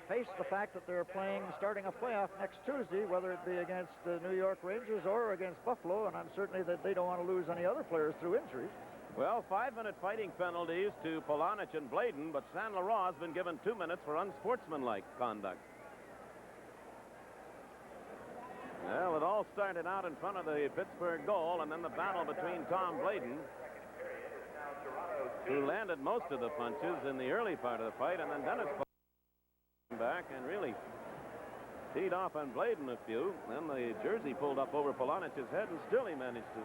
face the fact that they're starting a playoff next Tuesday, whether it be against the New York Rangers or against Buffalo, and I'm certainly that they don't want to lose any other players through injuries. Well, 5-minute fighting penalties to Polonich and Bladen, but San Laurent has been given 2 minutes for unsportsmanlike conduct. Well, it all started out in front of the Pittsburgh goal, and then the battle between Tom Bladen, who landed most of the punches in the early part of the fight, and then Dennis came back and really teed off on Bladen a few. Then the jersey pulled up over Polonich's head, and still he managed to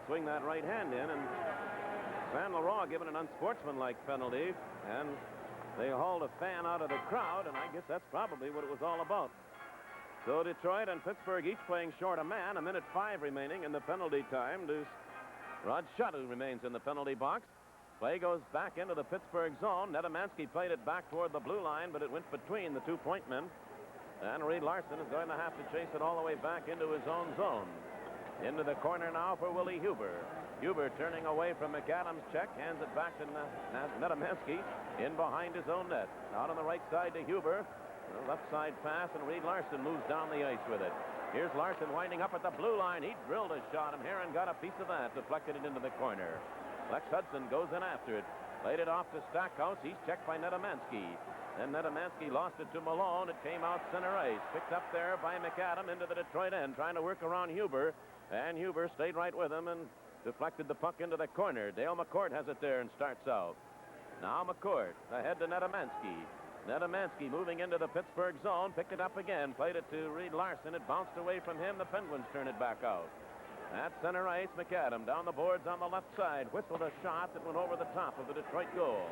swing that right hand in, and San Laurent given an unsportsmanlike penalty, and they hauled a fan out of the crowd, and I guess that's probably what it was all about. So Detroit and Pittsburgh each playing short a man. 1:05 remaining in the penalty time. Rod Shutt, who remains in the penalty box. Play goes back into the Pittsburgh zone. Netamansky played it back toward the blue line, but it went between the 2-point men. And Reed Larson is going to have to chase it all the way back into his own zone. Into the corner now for Willie Huber. Huber turning away from McAdams' check, hands it back to Netamansky in behind his own net. Out on the right side to Huber. A left side pass, and Reed Larson moves down the ice with it. Here's Larson winding up at the blue line. He drilled a shot, and Heron got a piece of that, deflected it into the corner. Lex Hudson goes in after it. Played it off to Stackhouse. He's checked by Netamansky. Then Netamansky lost it to Malone. It came out center ice. Picked up there by McAdam into the Detroit end, trying to work around Huber. And Huber stayed right with him and deflected the puck into the corner. Dale McCourt has it there and starts out. Now McCourt ahead to Netamansky. Netamansky moving into the Pittsburgh zone. Picked it up again. Played it to Reed Larson. It bounced away from him. The Penguins turn it back out. At center ice, McAdam down the boards on the left side. Whistled a shot that went over the top of the Detroit goal.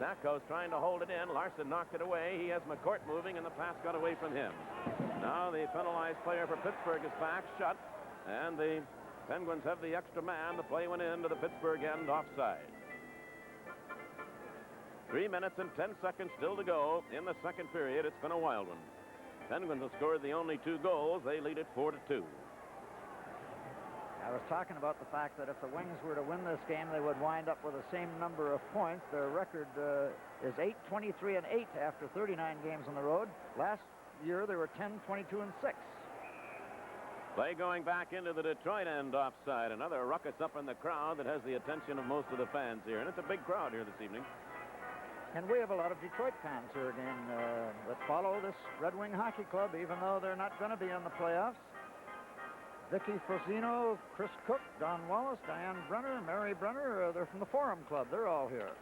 Stakos trying to hold it in. Larson knocked it away. He has McCourt moving, and the pass got away from him. Now the penalized player for Pittsburgh is back, shut, and the Penguins have the extra man. The play went into the Pittsburgh end offside. 3 minutes and 10 seconds still to go in the second period. It's been a wild one. Penguins have scored the only 2 goals. They lead it 4-2. I was talking about the fact that if the Wings were to win this game, they would wind up with the same number of points. Their record is 8-23-8 after 39 games on the road. Last year, they were 10-22-6. Play going back into the Detroit end offside. Another ruckus up in the crowd that has the attention of most of the fans here. And it's a big crowd here this evening. And we have a lot of Detroit fans here again that follow this Red Wing hockey club, even though they're not going to be in the playoffs. Vicky Fosino, Chris Cook, Don Wallace, Diane Brenner, Mary Brenner, they're from the Forum Club. They're all here.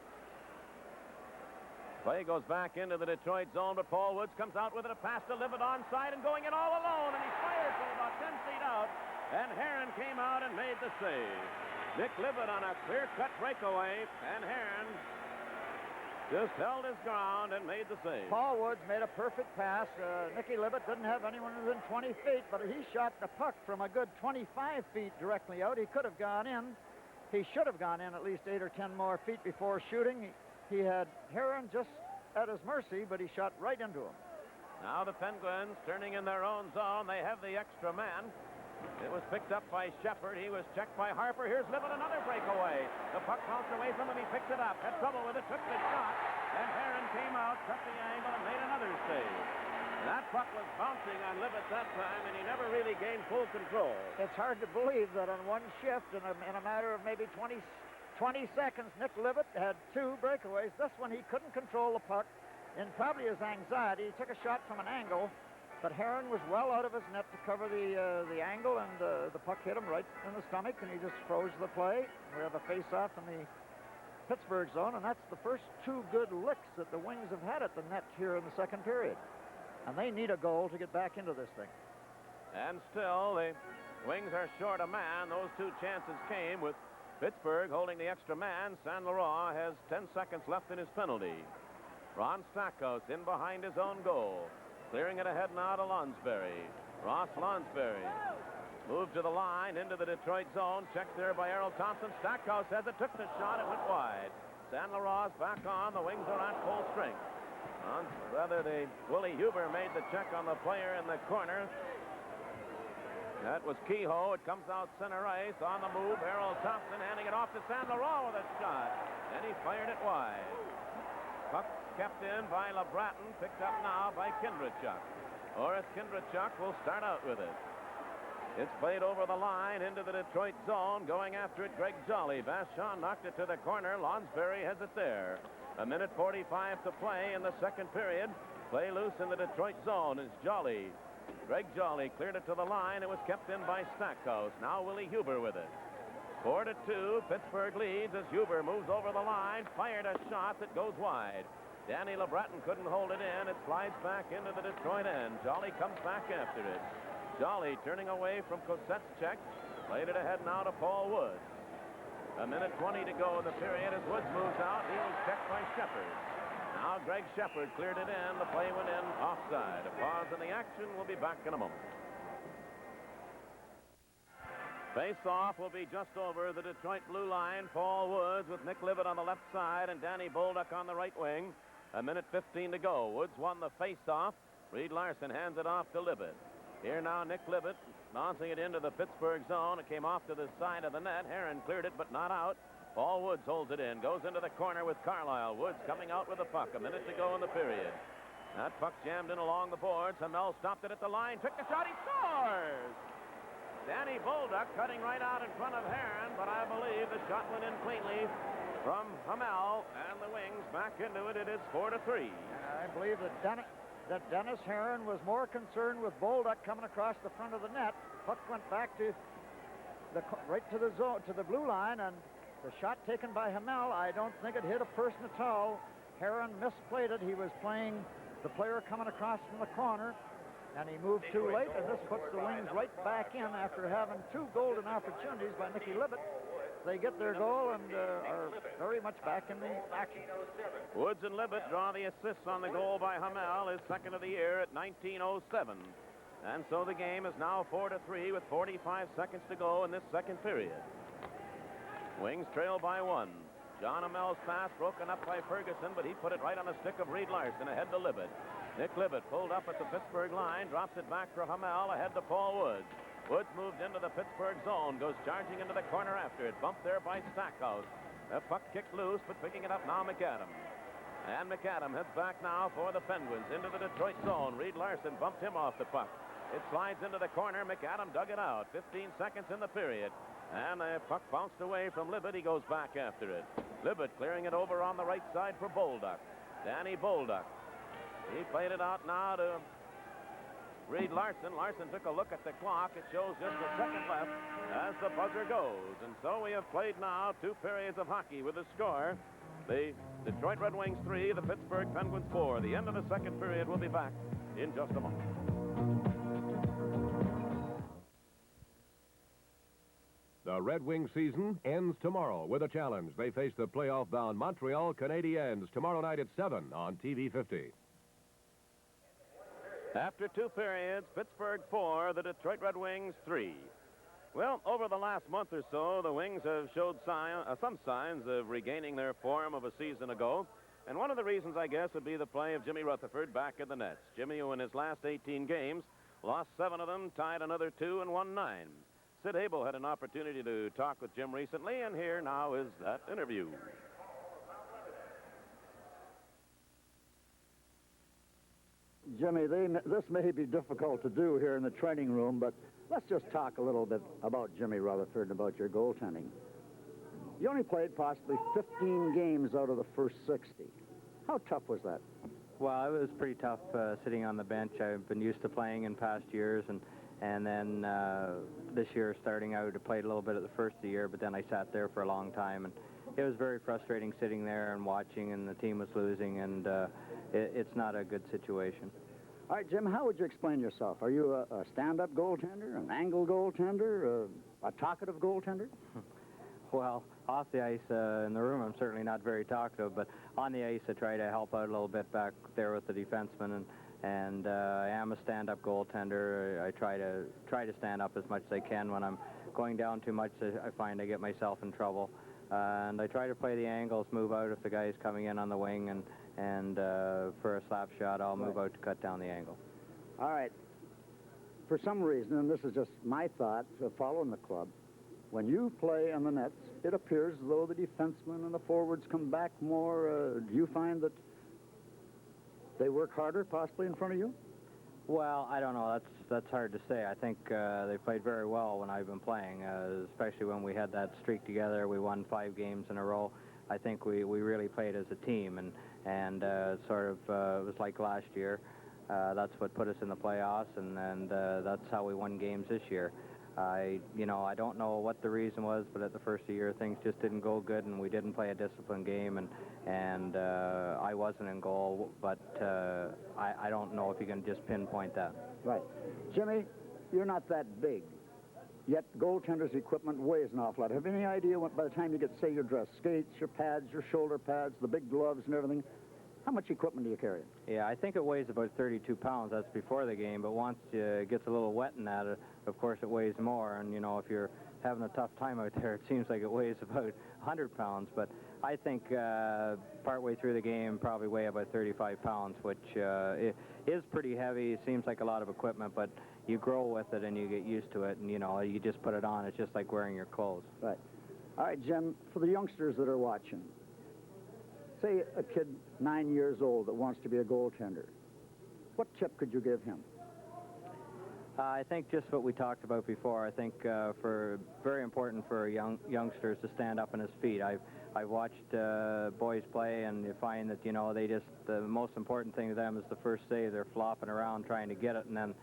Play goes back into the Detroit zone, but Paul Woods comes out with it, a pass to Livet onside and going in all alone, and he fires from about 10 feet out, and Heron came out and made the save. Nick Livet on a clear-cut breakaway, and Heron just held his ground and made the save. Paul Woods made a perfect pass. Nicky Livet didn't have anyone within 20 feet, but he shot the puck from a good 25 feet directly out. He could have gone in. He should have gone in at least 8 or 10 more feet before shooting. He had Heron just at his mercy, but he shot right into him. Now the Penguins turning in their own zone. They have the extra man. It was picked up by Shepard. He was checked by Harper. Here's Livet, another breakaway. The puck bounced away from him. He picked it up. Had trouble with it. Took the shot. And Heron came out, cut the angle, and made another save. That puck was bouncing on Livet that time, and he never really gained full control. It's hard to believe that on one shift, in a matter of maybe 20 seconds, Nick Livet had 2 breakaways. This one, he couldn't control the puck. In probably his anxiety, he took a shot from an angle. But Heron was well out of his net to cover the angle, and the puck hit him right in the stomach, and he just froze the play. We have a face-off in the Pittsburgh zone, and that's the first 2 good licks that the Wings have had at the net here in the second period. And they need a goal to get back into this thing. And still, the Wings are short a man. Those 2 chances came with Pittsburgh holding the extra man. Saint Laurent has 10 seconds left in his penalty. Ron Stakos in behind his own goal. Clearing it ahead now to Lonsberry. Ross Lonsberry moved to the line into the Detroit zone. Checked there by Errol Thompson. Stackhouse has it. Took the shot. It went wide. Saint Laurent's back on. The Wings are on full strength. Willie Huber made the check on the player in the corner. That was Kehoe. It comes out center ice on the move. Errol Thompson handing it off to Saint Laurent with a shot. And he fired it wide. Puck kept in by LeBratton, picked up now by Kindrachuk. Horace Kindrachuk will start out with it. It's played over the line into the Detroit zone. Going after it, Greg Jolly. Vachon knocked it to the corner. Lonsberry has it there. 1:45 to play in the second period. Play loose in the Detroit zone is Jolly. Greg Jolly cleared it to the line. It was kept in by Stackhouse. Now Willie Huber with it. 4-2. Pittsburgh leads as Huber moves over the line. Fired a shot that goes wide. Danny LeBratton couldn't hold it in. It slides back into the Detroit end. Jolly comes back after it. Jolly turning away from Cossette's check. Played it ahead now to Paul Woods. 1:20 to go in the period as Woods moves out. He was checked by Shepard. Now Greg Shepard cleared it in. The play went in offside. A pause in the action. We'll be back in a moment. Face-off will be just over the Detroit blue line. Paul Woods with Nick Livet on the left side and Danny Bolduc on the right wing. 1:15 to go. Woods won the face-off. Reed Larson hands it off to Livet. Here now Nick Livet bouncing it into the Pittsburgh zone. It came off to the side of the net. Heron cleared it, but not out. Paul Woods holds it in. Goes into the corner with Carlisle. Woods coming out with the puck. 1 minute to go in the period. That puck jammed in along the boards. Hamel stopped it at the line. Took the shot. He scores! Danny Bolduc cutting right out in front of Heron, but I believe the shot went in cleanly from Hamel, and the Wings back into it. It is 4-3. I believe that Dennis Heron was more concerned with Bolduc coming across the front of the net. Puck went back to right to the zone, to the blue line, and the shot taken by Hamel, I don't think it hit a person at all. Heron misplayed it. He was playing the player coming across from the corner. And he moved too late, and this puts the Wings right back in after having 2 golden opportunities by Nicky Libet. They get their goal and are very much back in the action. Woods and Libet draw the assists on the goal by Hamel, his second of the year at 19:07. And so the game is now 4-3 with 45 seconds to go in this second period. Wings trail by 1. John Hamel's pass broken up by Ferguson, but he put it right on the stick of Reed Larson ahead to Libet. Nick Libet pulled up at the Pittsburgh line, drops it back for Hamel ahead to Paul Woods. Woods moved into the Pittsburgh zone, goes charging into the corner after it. Bumped there by Stackhouse. The puck kicked loose, but picking it up now McAdam. And McAdam heads back now for the Penguins into the Detroit zone. Reed Larson bumped him off the puck. It slides into the corner. McAdam dug it out. 15 seconds in the period. And the puck bounced away from Libet. He goes back after it. Libet clearing it over on the right side for Bolduc. Danny Bolduc. He played it out now to Reed Larson. Larson took a look at the clock. It shows just a second left as the buzzer goes. And so we have played now 2 periods of hockey with a score. The Detroit Red Wings 3, the Pittsburgh Penguins 4. The end of the second period. We'll be back in just a moment. The Red Wings season ends tomorrow with a challenge. They face the playoff-bound Montreal Canadiens tomorrow night at 7 on TV 50. After 2 periods, Pittsburgh 4, the Detroit Red Wings 3. Well, over the last month or so, the Wings have showed some signs of regaining their form of a season ago. And one of the reasons, I guess, would be the play of Jimmy Rutherford back in the nets. Jimmy, who in his last 18 games, lost 7 of them, tied another 2, and won 9. Sid Abel had an opportunity to talk with Jim recently, and here now is that interview. Jimmy, this may be difficult to do here in the training room, but let's just talk a little bit about Jimmy Rutherford and about your goaltending. You only played possibly 15 games out of the first 60. How tough was that? Well, it was pretty tough sitting on the bench. I've been used to playing in past years, and then this year starting out, I played a little bit at the first of the year, but then I sat there for a long time, and it was very frustrating sitting there and watching, and the team was losing, and it's not a good situation. All right, Jim, how would you explain yourself? Are you a stand-up goaltender, an angle goaltender, a talkative goaltender? Well, off the ice, in the room, I'm certainly not very talkative, but on the ice, I try to help out a little bit back there with the defenseman, and I am a stand-up goaltender. I try to stand up as much as I can. When I'm going down too much, I find I get myself in trouble. And I try to play the angles, move out if the guy's coming in on the wing, and for a slap shot, I'll move out to cut down the angle. All right. For some reason, and this is just my thought following the club, when you play on the nets, it appears as though the defensemen and the forwards come back more. Do you find that they work harder, possibly, in front of you? Well, I don't know. That's hard to say. I think they played very well when I've been playing, especially when we had that streak together. We won 5 games in a row. I think we really played as a team, and sort of it was like last year. That's what put us in the playoffs, and that's how we won games this year. I don't know what the reason was, but at the first of the year, things just didn't go good, and we didn't play a disciplined game, and I wasn't in goal, but I don't know if you can just pinpoint that. Right. Jimmy, you're not that big, yet goaltender's equipment weighs an awful lot. Have you any idea by the time you get, say, your dress skates, your pads, your shoulder pads, the big gloves and everything, how much equipment do you carry? Yeah, I think it weighs about 32 pounds. That's before the game, but once it gets a little wet in that, of course, it weighs more. And, if you're having a tough time out there, it seems like it weighs about 100 pounds. But I think partway through the game, probably weigh about 35 pounds, which it is pretty heavy. It seems like a lot of equipment, but you grow with it and you get used to it. And, you just put it on. It's just like wearing your clothes. Right. All right, Jim, for the youngsters that are watching, say a kid 9 years old that wants to be a goaltender, what tip could you give him? I think just what we talked about before. I think very important for youngsters to stand up on his feet. I've watched boys play, and you find that the most important thing to them is the first save. They're flopping around trying to get it, and then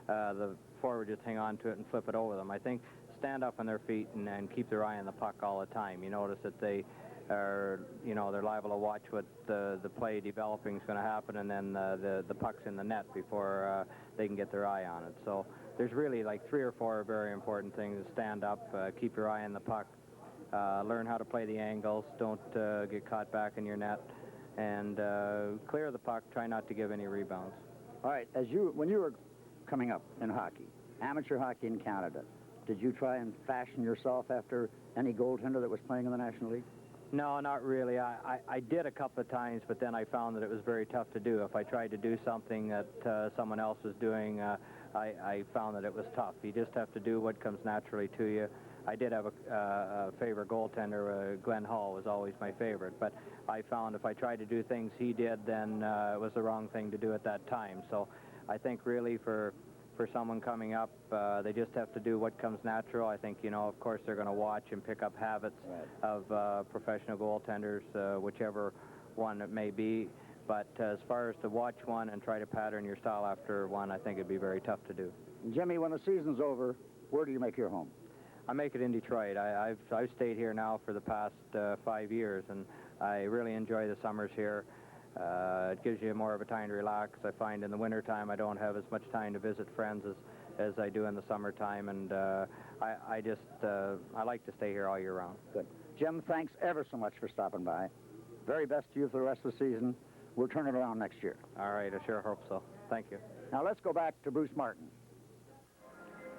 the forward just hang on to it and flip it over them. I think stand up on their feet and keep their eye on the puck all the time. You notice that they are, they're liable to watch what the play developing is going to happen, and then the puck's in the net before they can get their eye on it. So there's really like 3 or 4 very important things. Stand up, keep your eye on the puck, learn how to play the angles, don't get caught back in your net, and clear the puck, try not to give any rebounds. All right, when you were coming up in hockey, amateur hockey in Canada, did you try and fashion yourself after any goaltender that was playing in the National League? No, not really. I did a couple of times, but then I found that it was very tough to do. If I tried to do something that someone else was doing, I found that it was tough. You just have to do what comes naturally to you. I did have a favorite goaltender. Glenn Hall was always my favorite, but I found if I tried to do things he did, then it was the wrong thing to do at that time. So I think really for someone coming up, they just have to do what comes natural. I think, of course, they're going to watch and pick up habits of professional goaltenders, whichever one it may be. But as far as to watch one and try to pattern your style after one, I think it'd be very tough to do. Jimmy, when the season's over, where do you make your home? I make it in Detroit. I've stayed here now for the past 5 years, and I really enjoy the summers here. It gives you more of a time to relax. I find in the wintertime I don't have as much time to visit friends as I do in the summertime, and I like to stay here all year round. Good. Jim, thanks ever so much for stopping by. Very best to you for the rest of the season. We'll turn it around next year. All right, I sure hope so. Thank you. Now let's go back to Bruce Martin.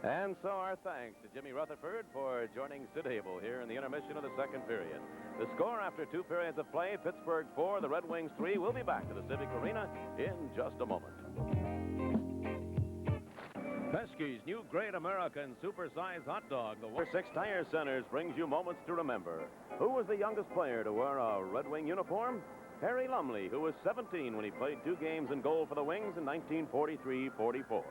And so our thanks to Jimmy Rutherford for joining Sid Abel here in the intermission of the second period. The score after 2 periods of play, Pittsburgh 4, the Red Wings 3. We'll be back to the Civic Arena in just a moment. Pesky's new Great American Supersize Hot Dog, the 6 Tire Centers, brings you moments to remember. Who was the youngest player to wear a Red Wing uniform? Harry Lumley, who was 17 when he played 2 games in goal for the Wings in 1943-44.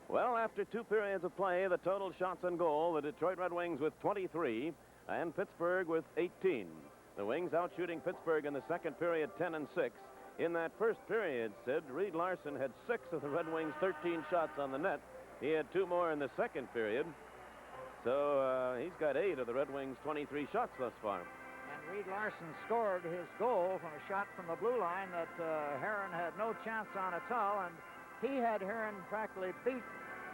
Well, after 2 periods of play, the total shots on goal, the Detroit Red Wings with 23 and Pittsburgh with 18. The Wings out shooting Pittsburgh in the second period 10-6. In that first period, Sid, Reed Larson had 6 of the Red Wings' 13 shots on the net. He had 2 more in the second period. So he's got 8 of the Red Wings' 23 shots thus far. And Reed Larson scored his goal from a shot from the blue line that Heron had no chance on at all, and he had Heron practically beat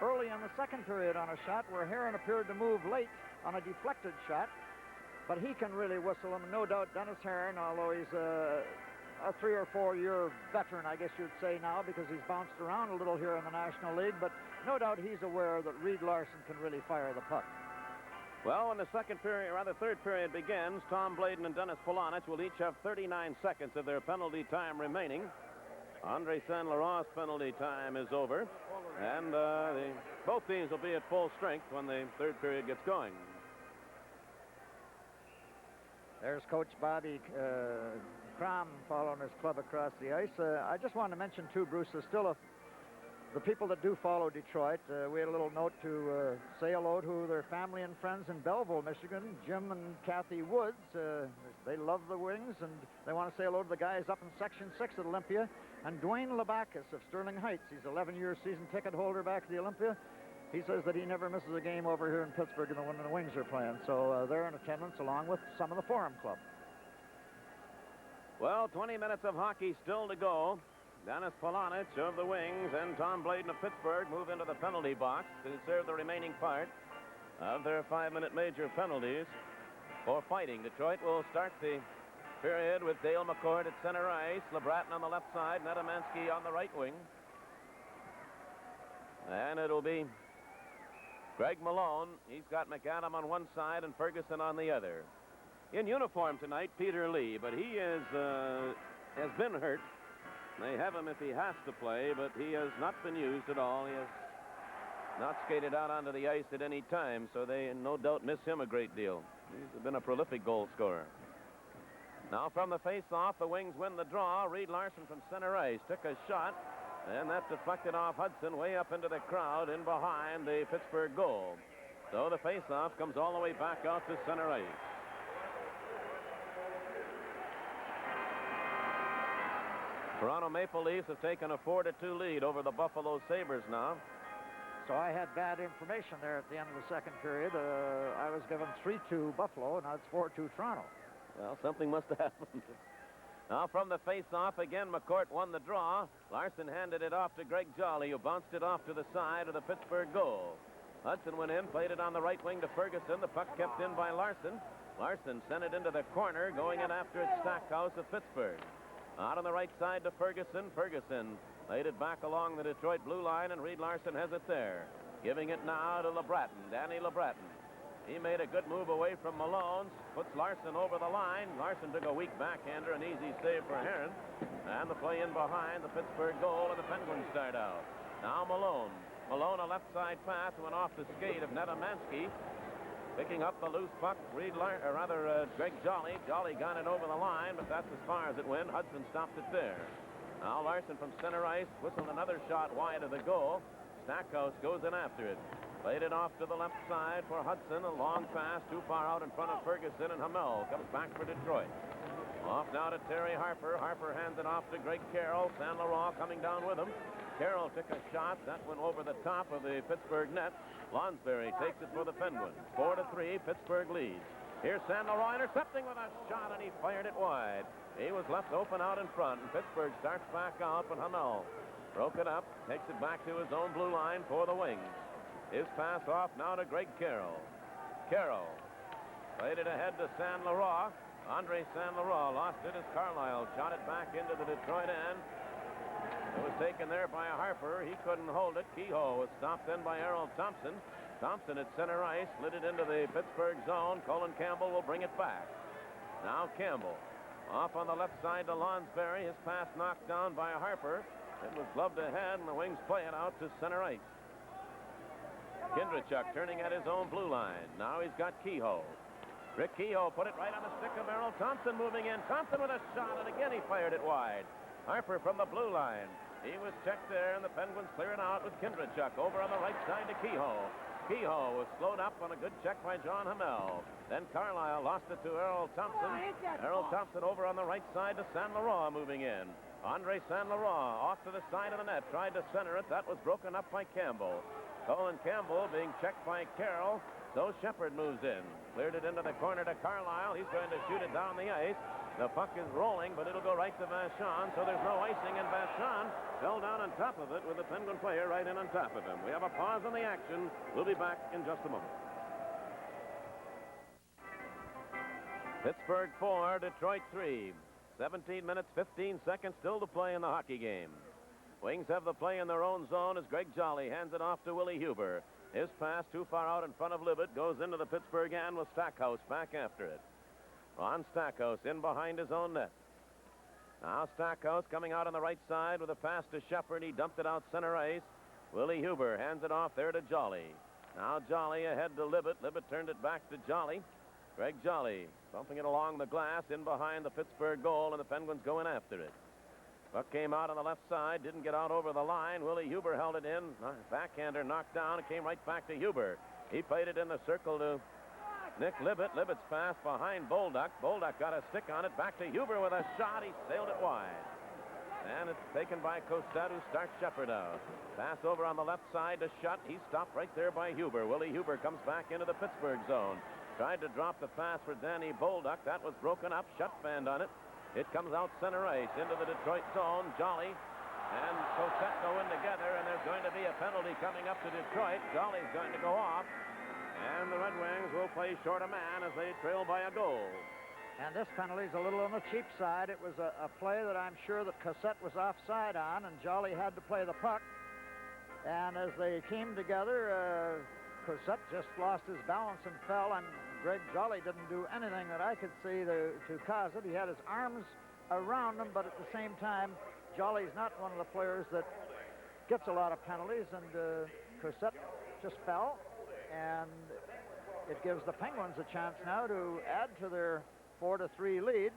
early in the second period on a shot where Heron appeared to move late on a deflected shot. But he can really whistle him. No doubt Dennis Heron, although he's a 3 or 4 year veteran, I guess you'd say now, because he's bounced around a little here in the National League, but no doubt he's aware that Reed Larson can really fire the puck. Well, when the third period begins, Tom Bladen and Dennis Polonich will each have 39 seconds of their penalty time remaining. Andre Saint-Laurent's penalty time is over, and both teams will be at full strength when the third period gets going. There's Coach Bobby Crom following his club across the ice. I just wanted to mention, too, Bruce, there's still the people that do follow Detroit. We had a little note to say hello to their family and friends in Belleville, Michigan, Jim and Kathy Woods. They love the Wings, and they want to say hello to the guys up in Section 6 at Olympia. And Dwayne Labakis of Sterling Heights, he's an 11-year season ticket holder back at the Olympia. He says that he never misses a game over here in Pittsburgh when the Wings are playing. So they're in attendance along with some of the Forum Club. Well, 20 minutes of hockey still to go. Dennis Polonich of the Wings and Tom Bladen of Pittsburgh move into the penalty box to serve the remaining part of their 5-minute major penalties for fighting. Detroit will start the period with Dale McCord at center ice, LeBratton on the left side, Nedemansky on the right wing. And it'll be Greg Malone. He's got McAdam on one side and Ferguson on the other. In uniform tonight, Peter Lee, but he has been hurt. They have him if he has to play, but he has not been used at all. He has not skated out onto the ice at any time, so they no doubt miss him a great deal. He's been a prolific goal scorer. Now from the face-off, the Wings win the draw. Reed Larson from center ice took a shot, and that deflected off Hudson way up into the crowd in behind the Pittsburgh goal. So the face-off comes all the way back out to center ice. Toronto Maple Leafs have taken a 4-2 lead over the Buffalo Sabres now. So I had bad information there at the end of the second period. I was given 3-2 Buffalo, and now it's 4-2 Toronto. Well, something must have happened. Now from the face-off, again, McCourt won the draw. Larson handed it off to Greg Jolly, who bounced it off to the side of the Pittsburgh goal. Hudson went in, played it on the right wing to Ferguson. The puck kept in by Larson. Larson sent it into the corner, going in after it Stackhouse of Pittsburgh. Out on the right side to Ferguson. Ferguson laid it back along the Detroit blue line, and Reed Larson has it there. Giving it now to LeBratton, Danny LeBratton. He made a good move away from Malone, puts Larson over the line. Larson took a weak backhander, an easy save for Heron. And the play in behind the Pittsburgh goal, and the Penguins start out. Now Malone. Malone, a left side pass, went off the skate of Netamansky. Picking up the loose puck, Greg Jolly. Jolly got it over the line, but that's as far as it went. Hudson stopped it there. Now Larson from center ice whistled another shot wide of the goal. Stackhouse goes in after it. Played it off to the left side for Hudson. A long pass too far out in front of Ferguson, and Hamel comes back for Detroit. Off now to Terry Harper. Harper hands it off to Greg Carroll. Saint Laurent coming down with him. Carroll took a shot. That went over the top of the Pittsburgh net. Lonsberry takes it for the Penguins. 4-3, Pittsburgh leads. Here's Saint Laurent intercepting with a shot, and he fired it wide. He was left open out in front, and Pittsburgh starts back out, but Hamel broke it up, takes it back to his own blue line for the Wings. His pass off now to Greg Carroll. Carroll played it ahead to Saint Laurent. Andre Saint Laurent lost it as Carlisle shot it back into the Detroit end. It was taken there by Harper. He couldn't hold it. Kehoe was stopped then by Errol Thompson. Thompson at center ice slid it into the Pittsburgh zone. Colin Campbell will bring it back. Now Campbell off on the left side to Lonsberry. His pass knocked down by Harper. It was gloved ahead, and the Wings play it out to center ice. Kindrachuk turning at his own blue line. Now he's got Kehoe. Rick Kehoe put it right on the stick of Errol Thompson moving in. Thompson with a shot, and again he fired it wide. Harper from the blue line. He was checked there, and the Penguins clear it out with Kindrachuk over on the right side to Kehoe. Kehoe was slowed up on a good check by John Hamel. Then Carlisle lost it to Errol Thompson. Errol Thompson over on the right side to Saint Laurent moving in. Andre Saint Laurent off to the side of the net, tried to center it. That was broken up by Campbell. Colin Campbell being checked by Carroll. So Shepard moves in. Cleared it into the corner to Carlisle. He's going to shoot it down the ice. The puck is rolling, but it'll go right to Vachon, so there's no icing, and Vachon fell down on top of it with the Penguin player right in on top of him. We have a pause in the action. We'll be back in just a moment. Pittsburgh 4, Detroit 3. 17 minutes, 15 seconds still to play in the hockey game. Wings have the play in their own zone as Greg Jolly hands it off to Willie Huber. His pass too far out in front of Libet goes into the Pittsburgh end with Stackhouse back after it. Ron Stackhouse in behind his own net. Now Stackhouse coming out on the right side with a pass to Shepard. He dumped it out center ice. Willie Huber hands it off there to Jolly. Now Jolly ahead to Libet. Libet turned it back to Jolly. Greg Jolly bumping it along the glass in behind the Pittsburgh goal, and the Penguins going after it. Puck came out on the left side, didn't get out over the line. Willie Huber held it in. Backhander knocked down. It came right back to Huber. He played it in the circle to Nick Libet. Libet's pass behind Bolduc. Bolduc got a stick on it. Back to Huber with a shot. He sailed it wide. And it's taken by Cosette, who starts Shepard out. Pass over on the left side to Shutt. He stopped right there by Huber. Willie Huber comes back into the Pittsburgh zone. Tried to drop the pass for Danny Bolduc. That was broken up. Shutt fanned on it. It comes out center ice into the Detroit zone. Jolly and Cosette go in together, and there's going to be a penalty coming up to Detroit. Jolly's going to go off, and the Red Wings will play short a man as they trail by a goal. And this penalty is a little on the cheap side. It was a play that I'm sure that Cosette was offside on, and Jolly had to play the puck. And as they came together, Cosette just lost his balance and fell, and Greg Jolly didn't do anything that I could see to cause it. He had his arms around him, but at the same time, Jolly's not one of the players that gets a lot of penalties, and Cosette just fell, and it gives the Penguins a chance now to add to their 4-3 lead.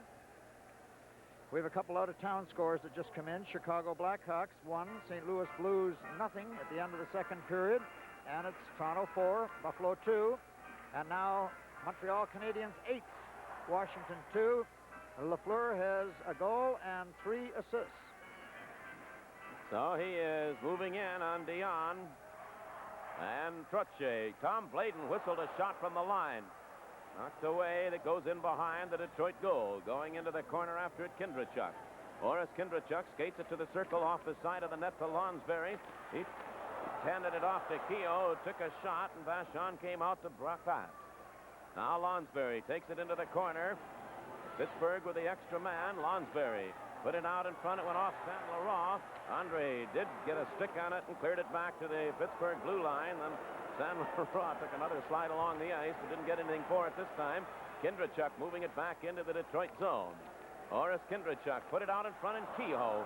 We have a couple out-of-town scores that just come in. Chicago Blackhawks 1, St. Louis Blues nothing at the end of the second period, and it's Toronto 4, Buffalo 2, and now Montreal Canadiens 8, Washington 2. Lafleur has a goal and 3 assists. So he is moving in on Dion. And Trottier. Tom Bladen whistled a shot from the line. Knocked away. That goes in behind the Detroit goal. Going into the corner after it, Kindrachuk. Boris Kindrachuk skates it to the circle off the side of the net to Lonsberry. He handed it off to Keogh, who took a shot, and Vachon came out to pass. Now Lonsberry takes it into the corner. Pittsburgh with the extra man. Lonsberry put it out in front. It went off Saint Laurent. Andre did get a stick on it and cleared it back to the Pittsburgh blue line. Then Saint Laurent took another slide along the ice, but didn't get anything for it this time. Kindrachuk moving it back into the Detroit zone. Boris Kindrachuk put it out in front, and Kehoe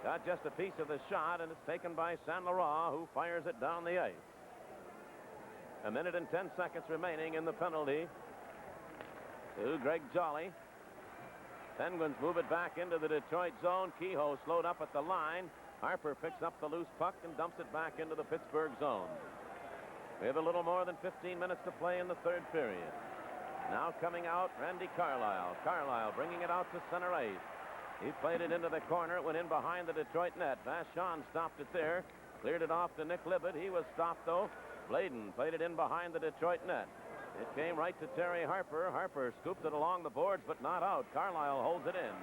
got just a piece of the shot, and it's taken by Saint Laurent, who fires it down the ice. A minute and 10 seconds remaining in the penalty to Greg Jolly. Penguins move it back into the Detroit zone. Kehoe slowed up at the line. Harper picks up the loose puck and dumps it back into the Pittsburgh zone. We have a little more than 15 minutes to play in the third period. Now coming out, Randy Carlyle. Carlyle bringing it out to center ice. He played it into the corner. It went in behind the Detroit net. Vachon stopped it there. Cleared it off to Nick Libet. He was stopped, though. Bladen played it in behind the Detroit net. It came right to Terry Harper. Harper scooped it along the boards, but not out. Carlyle holds it in.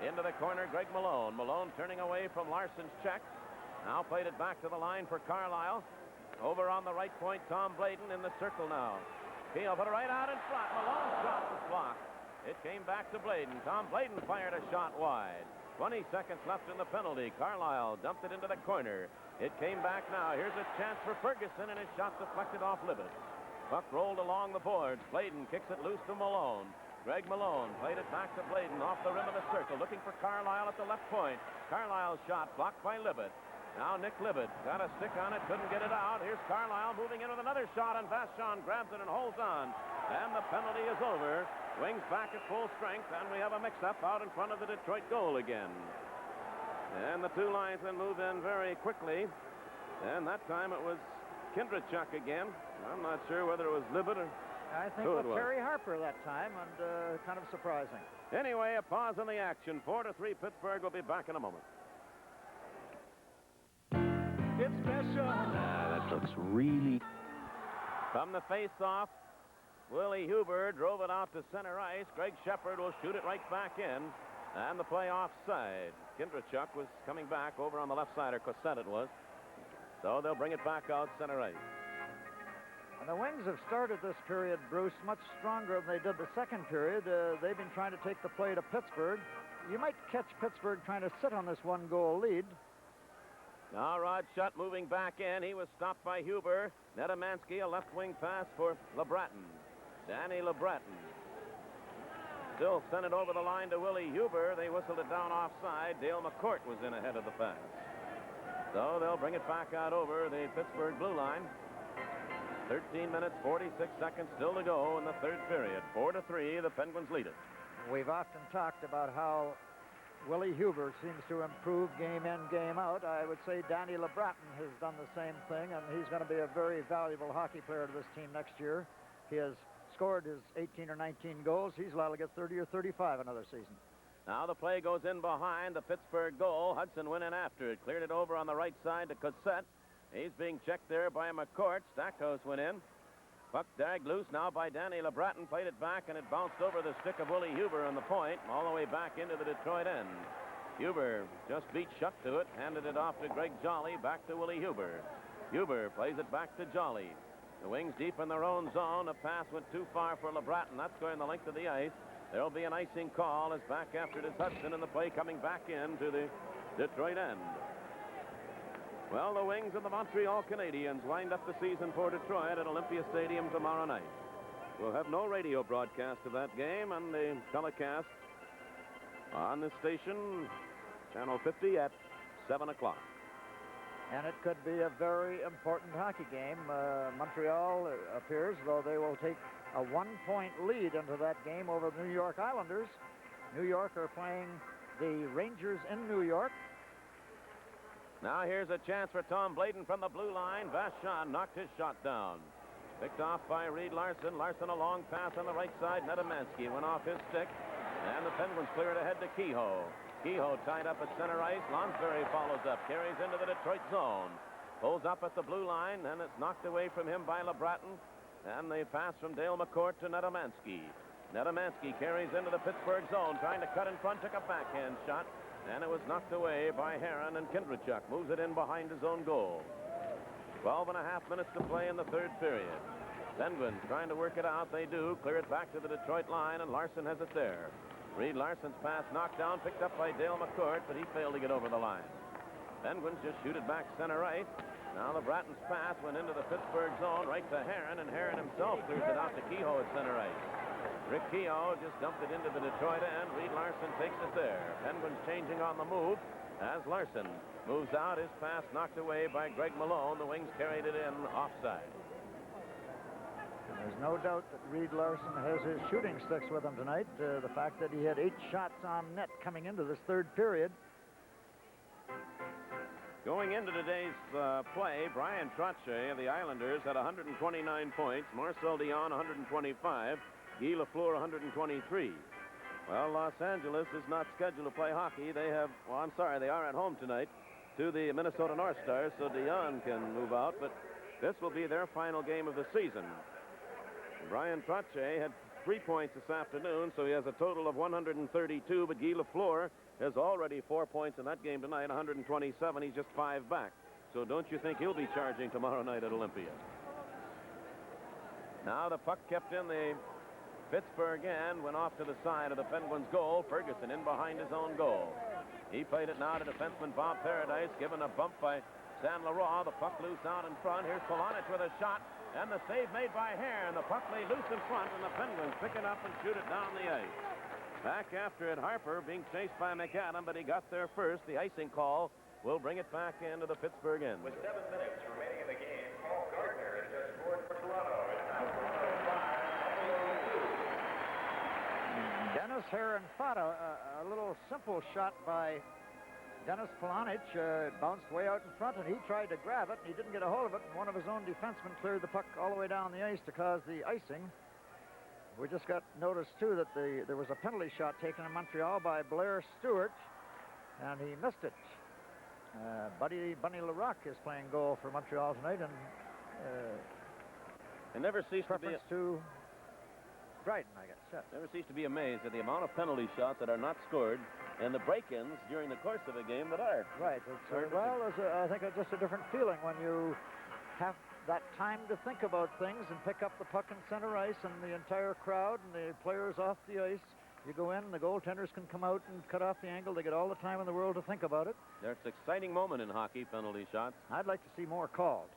Into the corner, Greg Malone. Malone turning away from Larson's check. Now played it back to the line for Carlyle. Over on the right point, Tom Bladen in the circle now. Keogh put it right out in front. Malone's shot was blocked. It came back to Bladen. Tom Bladen fired a shot wide. 20 seconds left in the penalty. Carlyle dumped it into the corner. It came back now. Here's a chance for Ferguson, and his shot deflected off Libet. Puck rolled along the boards. Bladen kicks it loose to Malone. Greg Malone played it back to Bladen off the rim of the circle, looking for Carlyle at the left point. Carlyle's shot blocked by Libet. Now Nick Libet got a stick on it, couldn't get it out. Here's Carlyle moving in with another shot, and Vachon grabs it and holds on. And the penalty is over. Wings back at full strength, and we have a mix-up out in front of the Detroit goal again. And the two linesmen move in very quickly. And that time it was Kindrachuk again. I'm not sure whether it was Libet or I think who it was Terry Harper that time, and kind of surprising. Anyway, a pause in the action. 4-3, Pittsburgh will be back in a moment. It's special. That looks really... From the face-off, Willie Huber drove it out to center ice. Greg Shepard will shoot it right back in. And the play offside. Kindrachuk was coming back over on the left side, or Cossette it was. So they'll bring it back out center ice. And the Wings have started this period, Bruce, much stronger than they did the second period. They've been trying to take the play to Pittsburgh. You might catch Pittsburgh trying to sit on this one-goal lead. Now Rod Schutt moving back in. He was stopped by Huber. Nedemansky, a left wing pass for LeBratton. Danny LeBratton still sent it over the line to Willie Huber. They whistled it down offside. Dale McCourt was in ahead of the pass. So they'll bring it back out over the Pittsburgh blue line. 13 minutes, 46 seconds still to go in the third period. 4-3, the Penguins lead it. We've often talked about how Willie Huber seems to improve game in, game out. I would say Danny LeBratton has done the same thing, and he's going to be a very valuable hockey player to this team next year. He has scored his 18 or 19 goals. He's liable to get 30 or 35 another season. Now the play goes in behind the Pittsburgh goal. Hudson went in after it. Cleared it over on the right side to Cossette. He's being checked there by McCourt. Stackhouse went in. Puck dagged loose now by Danny LeBratton. Played it back, and it bounced over the stick of Willie Huber on the point, all the way back into the Detroit end. Huber just beat Schutt to it, handed it off to Greg Jolly, back to Willie Huber. Huber plays it back to Jolly. The Wings deep in their own zone. A pass went too far for LeBratton. That's going the length of the ice. There'll be an icing call as back after it is Hudson, and the play coming back into the Detroit end. Well, the Wings and the Montreal Canadiens wind up the season for Detroit at Olympia Stadium tomorrow night. We'll have no radio broadcast of that game, and the telecast on this station, Channel 50, at 7 o'clock. And it could be a very important hockey game. Montreal appears, though they will take a 1-point lead into that game over the New York Islanders. New York are playing the Rangers in New York. Now here's a chance for Tom Bladen from the blue line. Vachon knocked his shot down. Picked off by Reed Larson. Larson a long pass on the right side. Nedemansky went off his stick. And the Penguins clear it ahead to Kehoe. Kehoe tied up at center ice. Lonsberry follows up. Carries into the Detroit zone. Pulls up at the blue line, and it's knocked away from him by LeBratton. And they pass from Dale McCourt to Nedomansky. Nedomansky carries into the Pittsburgh zone, trying to cut in front, took a backhand shot, and it was knocked away by Heron, and Kindrachuk moves it in behind his own goal. 12 and a half minutes to play in the third period. Penguins trying to work it out. They do. Clear it back to the Detroit line, and Larson has it there. Reed Larson's pass knocked down, picked up by Dale McCourt, but he failed to get over the line. Penguins just shoot it back center right. Now LeBratton's pass went into the Pittsburgh zone right to Heron, and Heron himself clears it out to Kehoe at center right. Rick Kehoe just dumped it into the Detroit end. Reed Larson takes it there. Penguins changing on the move as Larson moves out. His pass knocked away by Greg Malone. The Wings carried it in offside. And there's no doubt that Reed Larson has his shooting sticks with him tonight. The fact that he had 8 shots on net coming into this third period. Going into today's play, Brian Trottier of the Islanders had 129 points. Marcel Dion, 125. Guy Lafleur, 123. Well, Los Angeles is not scheduled to play hockey. They have, well, I'm sorry, they are at home tonight to the Minnesota North Stars, so Dion can move out, but this will be their final game of the season. Brian Trottier had 3 points this afternoon, so he has a total of 132, but Guy Lafleur has already 4 points in that game tonight, 127. He's just 5 back. So don't you think he'll be charging tomorrow night at Olympia? Now the puck kept in the Pittsburgh end, went off to the side of the Penguins' goal. Ferguson in behind his own goal. He played it now to defenseman Bob Paradise, given a bump by San Laurent. The puck loose out in front. Here's Polonich with a shot, and the save made by Heron. The puck lay loose in front, and the Penguins pick it up and shoot it down the ice. Back after it, Harper being chased by McAdam, but he got there first. The icing call will bring it back into the Pittsburgh end. With 7 minutes remaining in the game, Paul Gardner has just scored for Toronto. It's now 5-2. Dennis Heron fought a little simple shot by Dennis Polonich. Bounced way out in front, and he tried to grab it, and he didn't get a hold of it. And one of his own defensemen cleared the puck all the way down the ice to cause the icing. We just got notice, too, that there was a penalty shot taken in Montreal by Blair Stewart, and he missed it. Bunny Larocque is playing goal for Montreal tonight, and it never ceased to be to Dryden, I guess. Yes. Never ceased to be amazed at the amount of penalty shots that are not scored and the break-ins during the course of a game that are. Right. I think it's just a different feeling when you have that time to think about things and pick up the puck in center ice, and the entire crowd and the players off the ice. You go in, the goaltenders can come out and cut off the angle. They get all the time in the world to think about it. There's an exciting moment in hockey, penalty shots. I'd like to see more called.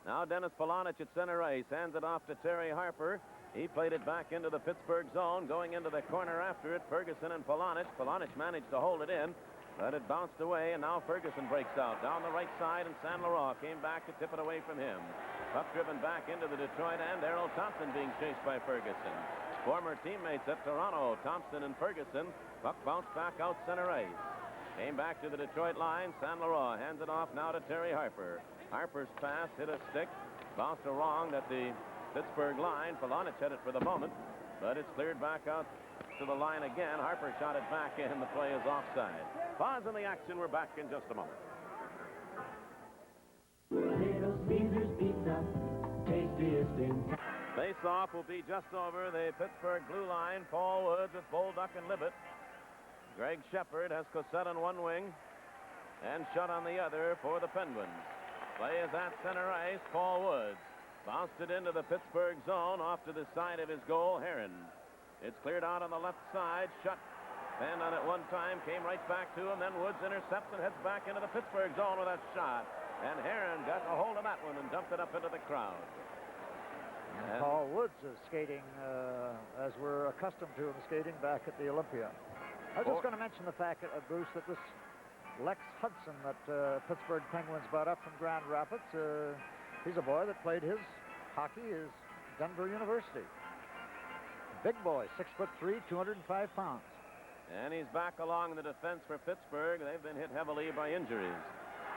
Now Dennis Polonich at center ice, hands it off to Terry Harper. He played it back into the Pittsburgh zone, going into the corner after it. Ferguson and Polonich. Polonich managed to hold it in, but it bounced away, and now Ferguson breaks out down the right side, and San Laurent came back to tip it away from him. Puck driven back into the Detroit end. Errol Thompson being chased by Ferguson. Former teammates at Toronto, Thompson and Ferguson. Puck bounced back out center ice. Came back to the Detroit line. San Laurent hands it off now to Terry Harper. Harper's pass hit a stick, bounced wrong at the Pittsburgh line. Polonich had it for the moment, but it's cleared back out to the line again. Harper shot it back in. The play is offside. Pause in the action. We're back in just a moment. Little Caesar's Pizza, tastiest in town. Face-off will be just over the Pittsburgh blue line. Paul Woods with Bolduc and Libet. Greg Shepard has Cossette on one wing and Shutt on the other for the Penguins. Play is at center ice. Paul Woods bounced it into the Pittsburgh zone off to the side of his goal, Heron. It's cleared out on the left side. Shutt fanned on it one time, came right back to him. Then Woods intercepts and heads back into the Pittsburgh zone with a shot. And Heron got a hold of that one and dumped it up into the crowd. And Paul Woods is skating as we're accustomed to him skating back at the Olympia. I was just going to mention the fact, Bruce, that this Lex Hudson that Pittsburgh Penguins brought up from Grand Rapids, he's a boy that played his hockey at Denver University. Big boy, 6'3", 205 pounds. And he's back along the defense for Pittsburgh. They've been hit heavily by injuries.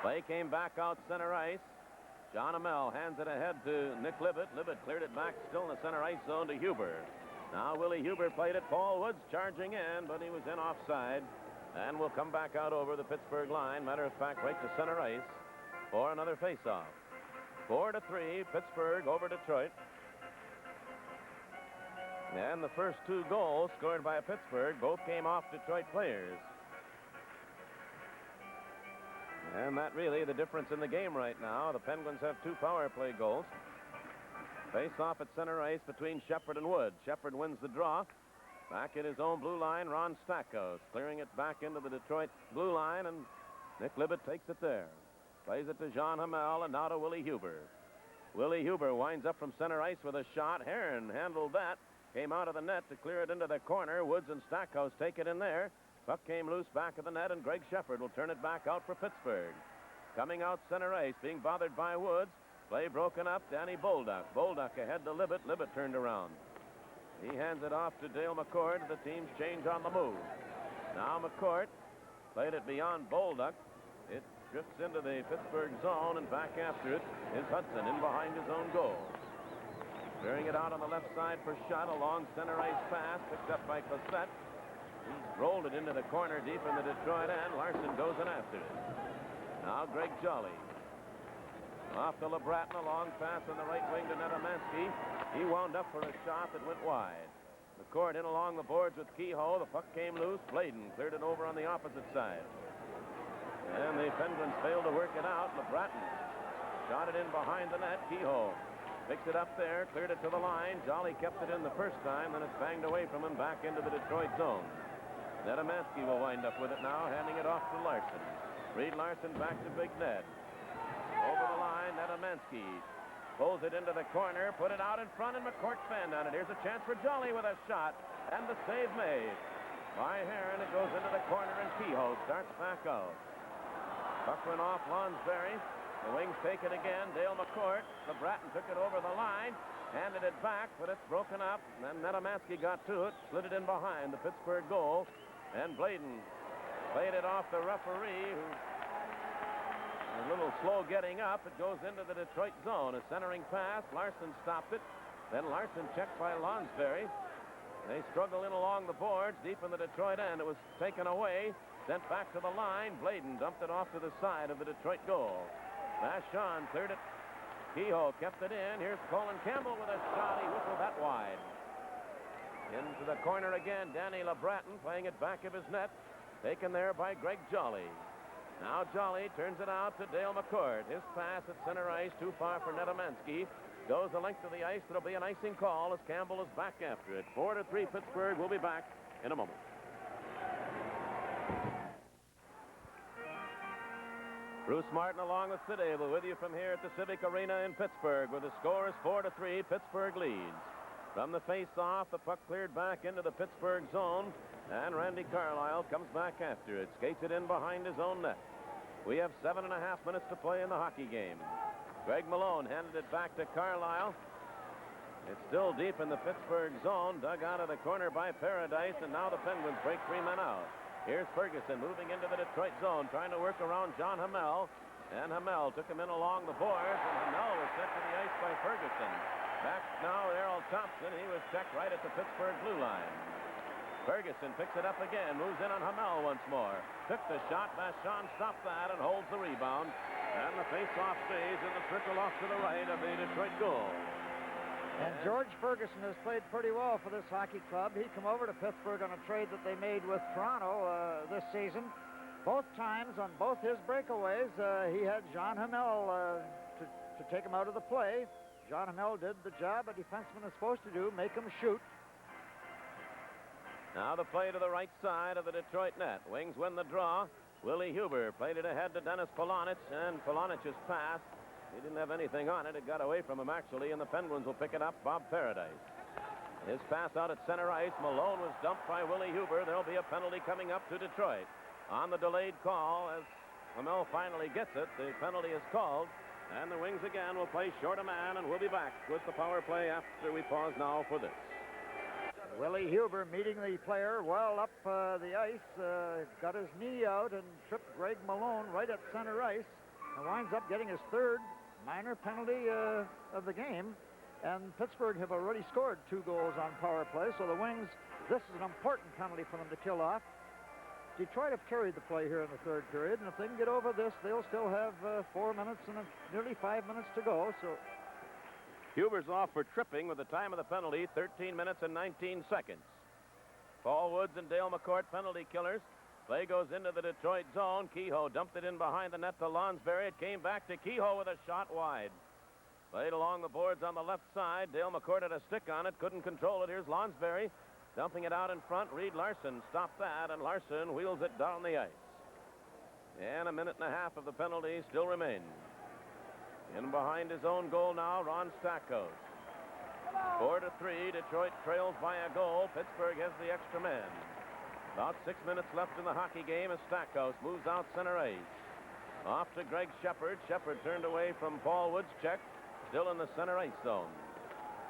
Play came back out center ice. John Amell hands it ahead to Nick Libet. Libet cleared it back still in the center ice zone to Huber. Now Willie Huber played it. Paul Woods charging in, but he was in offside. And will come back out over the Pittsburgh line. Matter of fact, right to center ice. for another faceoff. 4-3, Pittsburgh over Detroit. And the first 2 goals scored by Pittsburgh both came off Detroit players. And that really the difference in the game right now. The Penguins have 2 power play goals. Face off at center ice between Shepard and Wood. Shepard wins the draw. Back at his own blue line, Ron Stackhouse clearing it back into the Detroit blue line, and Nick Libet takes it there. Plays it to Jean Hamel and now to Willie Huber. Willie Huber winds up from center ice with a shot. Heron handled that. Came out of the net to clear it into the corner. Woods and Stackhouse take it in there. Puck came loose back of the net, and Greg Shepard will turn it back out for Pittsburgh. Coming out center ice, being bothered by Woods. Play broken up. Danny Bolduc. Bolduc ahead to Libet. Libet turned around. He hands it off to Dale McCourt. The teams change on the move. Now McCourt played it beyond Bolduc. It drifts into the Pittsburgh zone, and back after it is Hudson in behind his own goal. Clearing it out on the left side for Shutt. A long center ice pass picked up by Cossette. He rolled it into the corner deep in the Detroit end. Larson goes in after it. Now Greg Jolly. Off to LeBratton, a long pass on the right wing to Netamansky. He wound up for a shot that went wide. McCourt in along the boards with Kehoe. The puck came loose. Bladen cleared it over on the opposite side. And the Penguins failed to work it out. LeBratton shot it in behind the net. Kehoe picks it up there, cleared it to the line. Jolly kept it in the first time, then it's banged away from him back into the Detroit zone. Netamansky will wind up with it now, handing it off to Larson. Reed Larson back to Big Ned. Over the line, Netamansky pulls it into the corner, put it out in front, and McCourt fanned on it. Here's a chance for Jolly with a shot, and the save made by Heron. It goes into the corner, and Kehoe starts back out. Puck went off Lonsberry. The Wings take it again. Dale McCourt. LeBratton took it over the line, handed it back, but it's broken up. And then Netamansky got to it, slid it in behind the Pittsburgh goal, and Bladen played it off the referee, who a little slow getting up. It goes into the Detroit zone. A centering pass. Larson stopped it. Then Larson checked by Lonsberry. They struggle in along the boards deep in the Detroit end. It was taken away, sent back to the line. Bladen dumped it off to the side of the Detroit goal. Vachon cleared it. Kehoe kept it in. Here's Colin Campbell with a shot. He whistled that wide. Into the corner again. Danny LeBratton playing it back of his net. Taken there by Greg Jolly. Now Jolly turns it out to Dale McCourt. His pass at center ice, too far for Netamansky. Goes the length of the ice. There'll be an icing call as Campbell is back after it. 4-3 Pittsburgh. We'll be back in a moment. Bruce Martin along with Sid Abel with you from here at the Civic Arena in Pittsburgh, where the score is 4-3. Pittsburgh leads. From the face-off, the puck cleared back into the Pittsburgh zone, and Randy Carlyle comes back after it. Skates it in behind his own net. We have 7.5 minutes to play in the hockey game. Greg Malone handed it back to Carlyle. It's still deep in the Pittsburgh zone, dug out of the corner by Paradise, and now the Penguins break 3 men out. Here's Ferguson moving into the Detroit zone, trying to work around John Hamel. And Hamel took him in along the boards, and Hamel was sent to the ice by Ferguson. Back now, Errol Thompson. He was checked right at the Pittsburgh blue line. Ferguson picks it up again, moves in on Hamel once more. Took the shot. Vachon stopped that and holds the rebound. And the face-off stays in the circle off to the right of the Detroit goal. And George Ferguson has played pretty well for this hockey club. He came over to Pittsburgh on a trade that they made with Toronto this season. Both times on both his breakaways, he had John Hamel to take him out of the play. John Hamel did the job a defenseman is supposed to do, make him shoot. Now the play to the right side of the Detroit net. Wings win the draw. Willie Huber played it ahead to Dennis Polonich, and Polonich's pass, he didn't have anything on it. It got away from him, actually, and the Penguins will pick it up. Bob Paradise. His pass out at center ice. Malone was dumped by Willie Huber. There'll be a penalty coming up to Detroit. On the delayed call, as Hamel finally gets it, the penalty is called, and the Wings again will play short a man, and we'll be back with the power play after we pause now for this. Willie Huber meeting the player well up the ice, got his knee out and tripped Greg Malone right at center ice, and winds up getting his third minor penalty of the game. And Pittsburgh have already scored 2 goals on power play, so the Wings, this is an important penalty for them to kill off. Detroit have carried the play here in the third period, and if they can get over this, they'll still have 4 minutes and nearly 5 minutes to go. So Huber's off for tripping with the time of the penalty, 13 minutes and 19 seconds. Paul Woods and Dale McCourt, penalty killers. Play goes into the Detroit zone. Kehoe dumped it in behind the net to Lonsberry. It came back to Kehoe with a shot wide. Played along the boards on the left side. Dale McCourt had a stick on it, couldn't control it. Here's Lonsberry dumping it out in front. Reed Larson stopped that, and Larson wheels it down the ice. And a minute and a half of the penalty still remains. In behind his own goal now, Ron Stackhouse. 4-3, Detroit trails by a goal. Pittsburgh has the extra man. About 6 minutes left in the hockey game as Stackhouse moves out center ice. Off to Greg Shepard. Shepard turned away from Paul Woods' check, still in the center ice zone.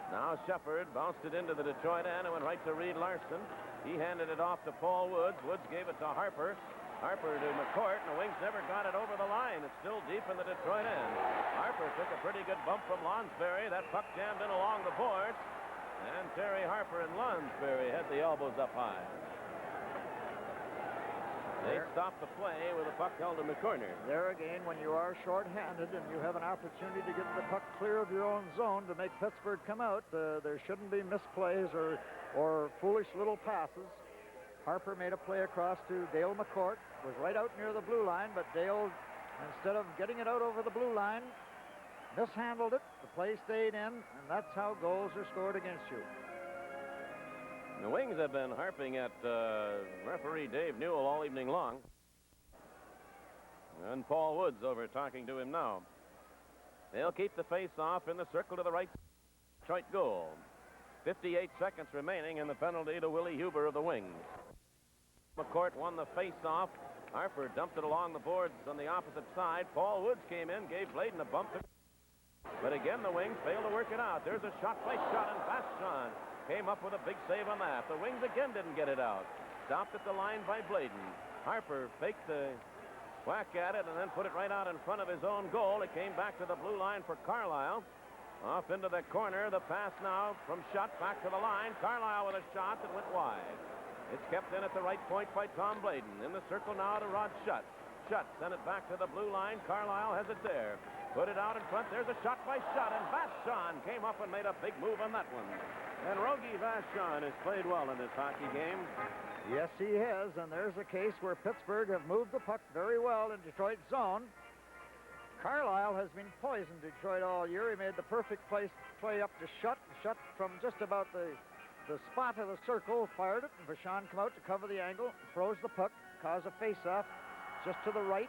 Now Shepard bounced it into the Detroit end and went right to Reed Larson. He handed it off to Paul Woods. Woods gave it to Harper. Harper to McCourt, and the Wings never got it over the line. It's still deep in the Detroit end. Harper took a pretty good bump from Lonsberry. That puck jammed in along the boards, and Terry Harper and Lonsberry had the elbows up high. They stopped the play with the puck held in the corner. there again, when you are short-handed and you have an opportunity to get the puck clear of your own zone to make Pittsburgh come out, there shouldn't be misplays or foolish little passes. Harper made a play across to Dale McCourt. Was right out near the blue line, but Dale, instead of getting it out over the blue line, mishandled it. The play stayed in, and that's how goals are scored against you. The Wings have been harping at referee Dave Newell all evening long. And Paul Woods over talking to him now. They'll keep the face-off in the circle to the right. Detroit goal. 58 seconds remaining in the penalty to Willie Huber of the Wings. McCourt won the face-off. Harper dumped it along the boards on the opposite side. Paul Woods came in, gave Bladen a bump. But again, the Wings failed to work it out. There's a shot by Schott, and Vachon came up with a big save on that. The Wings again didn't get it out. Stopped at the line by Bladen. Harper faked the whack at it and then put it right out in front of his own goal. It came back to the blue line for Carlisle. Off into the corner. The pass now from Schott back to the line. Carlisle with a shot that went wide. It's kept in at the right point by Tom Bladen. In the circle now to Rod Schott. Schott sent it back to the blue line. Carlisle has it there. Put it out in front. There's a shot by Schott, and Vachon came up and made a big move on that one. And Rogie Vachon has played well in this hockey game. Yes, he has, and there's a case where Pittsburgh have moved the puck very well in Detroit's zone. Carlisle has been poisoned Detroit all year. He made the perfect play up to Schott. Schott from just about the spot of the circle fired it, and Vachon come out to cover the angle, throws the puck, caused a face-off just to the right,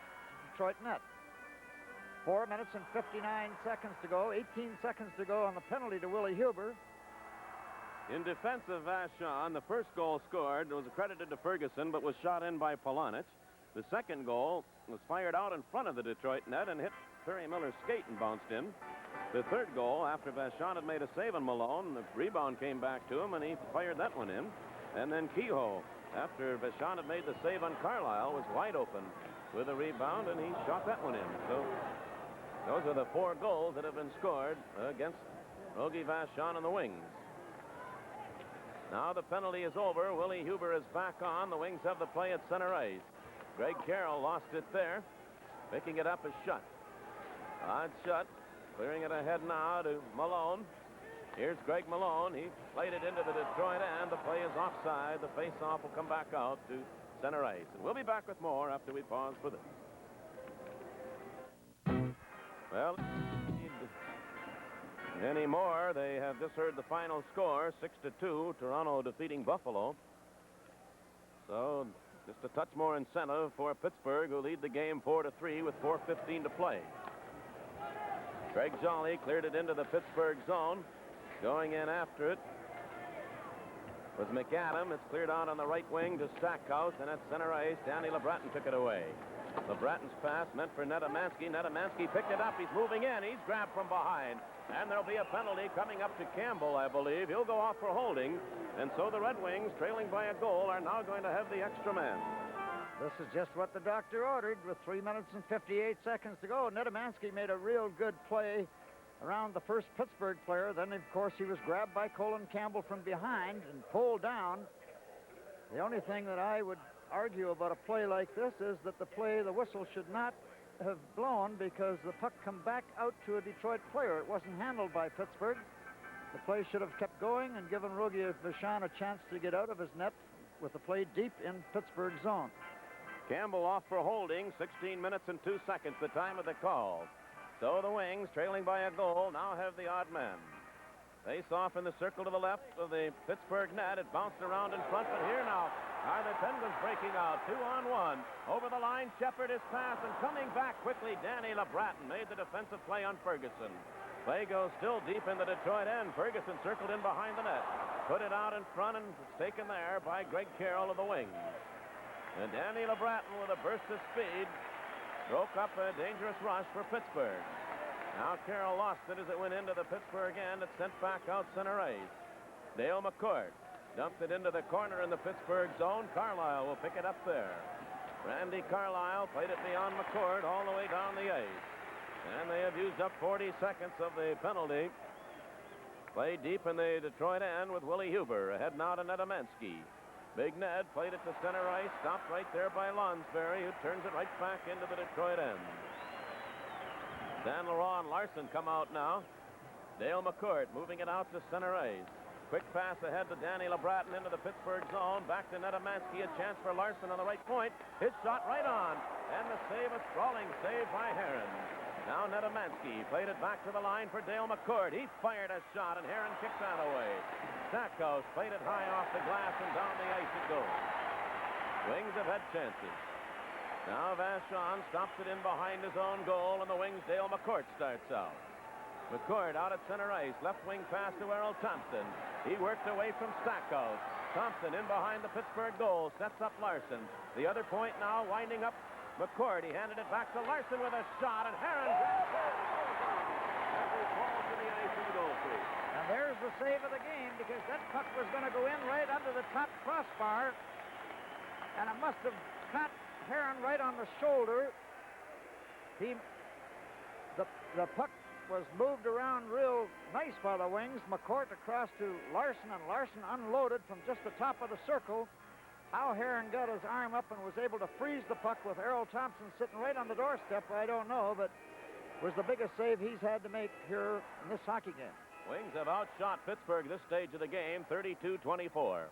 Detroit net. 4 minutes and 59 seconds to go, 18 seconds to go on the penalty to Willie Huber. In defense of Vachon, the first goal scored was accredited to Ferguson, but was shot in by Polonich. The second goal was fired out in front of the Detroit net and hit Terry Miller's skate and bounced in. The third goal, after Vachon had made a save on Malone, the rebound came back to him, and he fired that one in. And then Kehoe, after Vachon had made the save on Carlisle, was wide open with a rebound, and he shot that one in. So those are the 4 goals that have been scored against Rogie Vachon and the Wings. Now the penalty is over. Willie Huber is back on. The Wings have the play at center ice. Greg Carroll lost it there. Picking it up is Schott. Odd Schott. Clearing it ahead now to Malone. Here's Greg Malone. He played it into the Detroit end. The play is offside. The face-off will come back out to center ice. And we'll be back with more after we pause for this. Well, anymore, they have just heard the final score, 6-2, Toronto defeating Buffalo. So just a touch more incentive for Pittsburgh, who lead the game 4-3 with 4:15 to play. Greg Jolly cleared it into the Pittsburgh zone. Going in after it was McAdam. It's cleared out on the right wing to Stackhouse, and at center ice, Danny LeBratton took it away. LeBratton's pass meant for Netamansky. Netamansky picked it up. He's moving in. He's grabbed from behind. And there'll be a penalty coming up to Campbell, I believe. He'll go off for holding. And so the Red Wings, trailing by a goal, are now going to have the extra man. This is just what the doctor ordered with 3 minutes and 58 seconds to go. Netamansky made a real good play around the first Pittsburgh player. Then, of course, he was grabbed by Colin Campbell from behind and pulled down. The only thing that I would argue about a play like this is that the whistle should not have blown because the puck come back out to a Detroit player. It wasn't handled by Pittsburgh. The play should have kept going and given Rogie Vachon a chance to get out of his net with the play deep in Pittsburgh's zone. Campbell off for holding. 16 minutes and 2 seconds, the time of the call. So the Wings, trailing by a goal, now have the odd man. Face off in the circle to the left of the Pittsburgh net. It bounced around in front, but here now are the Penguins breaking out. 2-on-1. Over the line, Shepard is passed, and coming back quickly, Danny LeBratton made the defensive play on Ferguson. Play goes still deep in the Detroit end. Ferguson circled in behind the net. Put it out in front, and it's taken there by Greg Carroll of the Wings. And Danny LeBratton, with a burst of speed, broke up a dangerous rush for Pittsburgh. Now Carroll lost it as it went into the Pittsburgh end. It's sent back out center ice. Dale McCourt dumped it into the corner in the Pittsburgh zone. Carlisle will pick it up there. Randy Carlisle played it beyond McCourt all the way down the ice. And they have used up 40 seconds of the penalty. Played deep in the Detroit end with Willie Huber. Ahead now to Nedemansky. Big Ned played it to center ice. Stopped right there by Lonsberry, who turns it right back into the Detroit end. Dan Leroy and Larson come out now. Dale McCourt moving it out to center ice. Quick pass ahead to Danny LeBratton into the Pittsburgh zone. Back to Nedemansky. A chance for Larson on the right point. His shot right on. And the save, a sprawling save by Heron. Now Nedemansky played it back to the line for Dale McCourt. He fired a shot, and Heron kicked that away. Stackhouse played it high off the glass, and down the ice it goes. Wings have had chances. Now Vachon stops it in behind his own goal, and the Wings' Dale McCourt starts out. McCourt out at center ice. Left wing pass to Errol Thompson. He worked away from Stackhouse. Thompson in behind the Pittsburgh goal. Sets up Larson. The other point now winding up McCourt. He handed it back to Larson with a shot, and Heron grabs it. As he falls to the ice in the goal crease. And there's the save of the game, because that puck was going to go in right under the top crossbar, and it must have caught Heron right on the shoulder. The puck was moved around real nice by the Wings. McCourt across to Larson, and Larson unloaded from just the top of the circle. How Heron got his arm up and was able to freeze the puck with Errol Thompson sitting right on the doorstep, I don't know, but was the biggest save he's had to make here in this hockey game. Wings have outshot Pittsburgh this stage of the game, 32-24.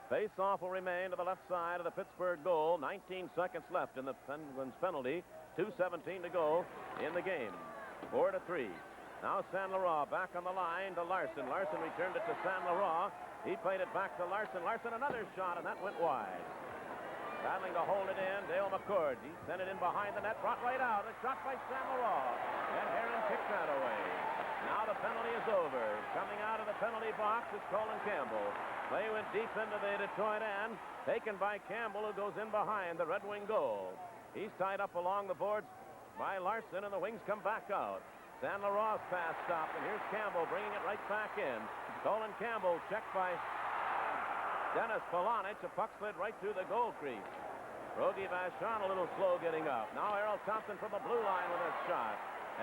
Face-off will remain to the left side of the Pittsburgh goal. 19 seconds left in the Penguins penalty. 2:17 to go in the game. 4-3. Now San Laurent back on the line to Larson. Larson returned it to San Laurent. He played it back to Larson. Larson, another shot, and that went wide. Battling to hold it in, Dale McCourt. He sent it in behind the net, brought right out. A shot by San Laurent. And Heron kicked that away. Now the penalty is over. Coming out of the penalty box is Colin Campbell. Play went deep into the Detroit end. Taken by Campbell, who goes in behind the Red Wing goal. He's tied up along the boards by Larson, and the Wings come back out. San Laurent's pass stopped, and here's Campbell bringing it right back in. Colin Campbell checked by Dennis Polonich. A puck slid right through the goal crease. Rogie Vachon a little slow getting up. Now Errol Thompson from the blue line with a shot,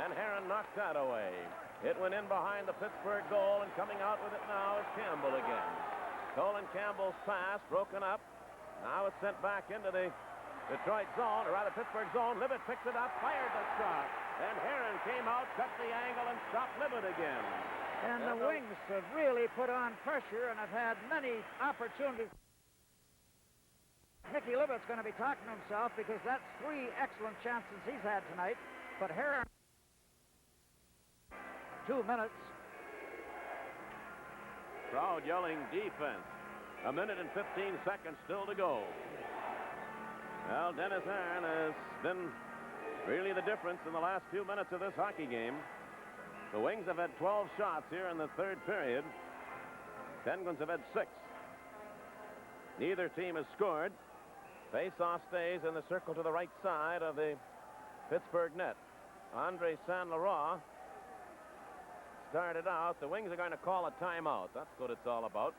and Heron knocked that away. It went in behind the Pittsburgh goal, and coming out with it now is Campbell again. Colin Campbell's pass broken up. Now it's sent back into the Detroit zone, or rather Pittsburgh zone. Libet picks it up, fired the shot, and Heron came out, cut the angle, and stopped Libet again. And the Wings have really put on pressure and have had many opportunities. Nicky Libet's going to be talking to himself, because that's 3 excellent chances he's had tonight. But Heron, 2 minutes. Crowd yelling defense. 1 minute and 15 seconds still to go. Well, Dennis Heron has been really the difference in the last few minutes of this hockey game. The Wings have had 12 shots here in the third period. Penguins have had 6. Neither team has scored. Face-off stays in the circle to the right side of the Pittsburgh net. Andre San Laurent started out. The Wings are going to call a timeout. That's what it's all about.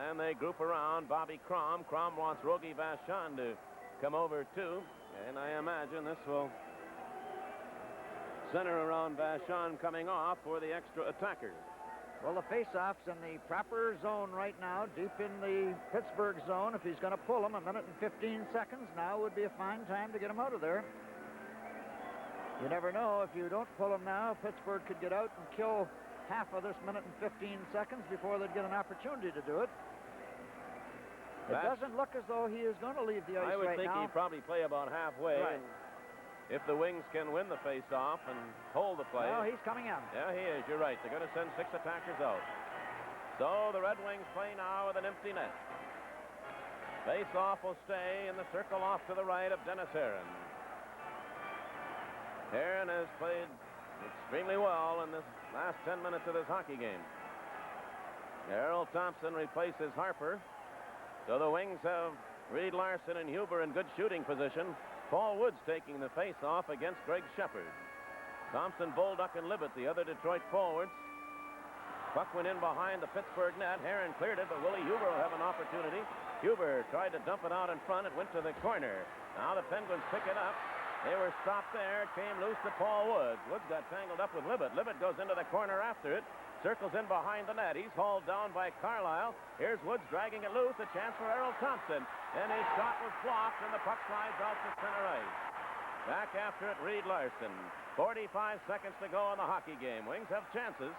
And they group around Bobby Crom. Crom wants Rogie Vachon to come over too. And I imagine this will center around Vachon coming off for the extra attacker. Well, the face-off's in the proper zone right now, deep in the Pittsburgh zone. If he's going to pull him, 1 minute and 15 seconds now would be a fine time to get him out of there. You never know. If you don't pull him now, Pittsburgh could get out and kill half of this 1 minute and 15 seconds before they'd get an opportunity to do it. It doesn't look as though he is going to leave the ice right now. I would think he'd probably play about halfway. Right. If the Wings can win the face-off and hold the play. Well, he's coming in. Yeah, he is. You're right. They're going to send 6 attackers out. So the Red Wings play now with an empty net. Face-off will stay in the circle off to the right of Dennis Aaron. Aaron has played extremely well in this last 10 minutes of this hockey game. Errol Thompson replaces Harper. So the Wings have Reed Larson and Huber in good shooting position. Paul Woods taking the face-off against Greg Shepard. Thompson, Bolduc, and Libet, the other Detroit forwards. Puck went in behind the Pittsburgh net. Heron cleared it, but Willie Huber will have an opportunity. Huber tried to dump it out in front. It went to the corner. Now the Penguins pick it up. They were stopped there. It came loose to Paul Woods. Woods got tangled up with Libet. Libet goes into the corner after it. Circles in behind the net. He's hauled down by Carlisle. Here's Woods dragging it loose. A chance for Errol Thompson. And his shot was blocked, and the puck slides out to center ice. Back after it, Reed Larson. 45 seconds to go in the hockey game. Wings have chances.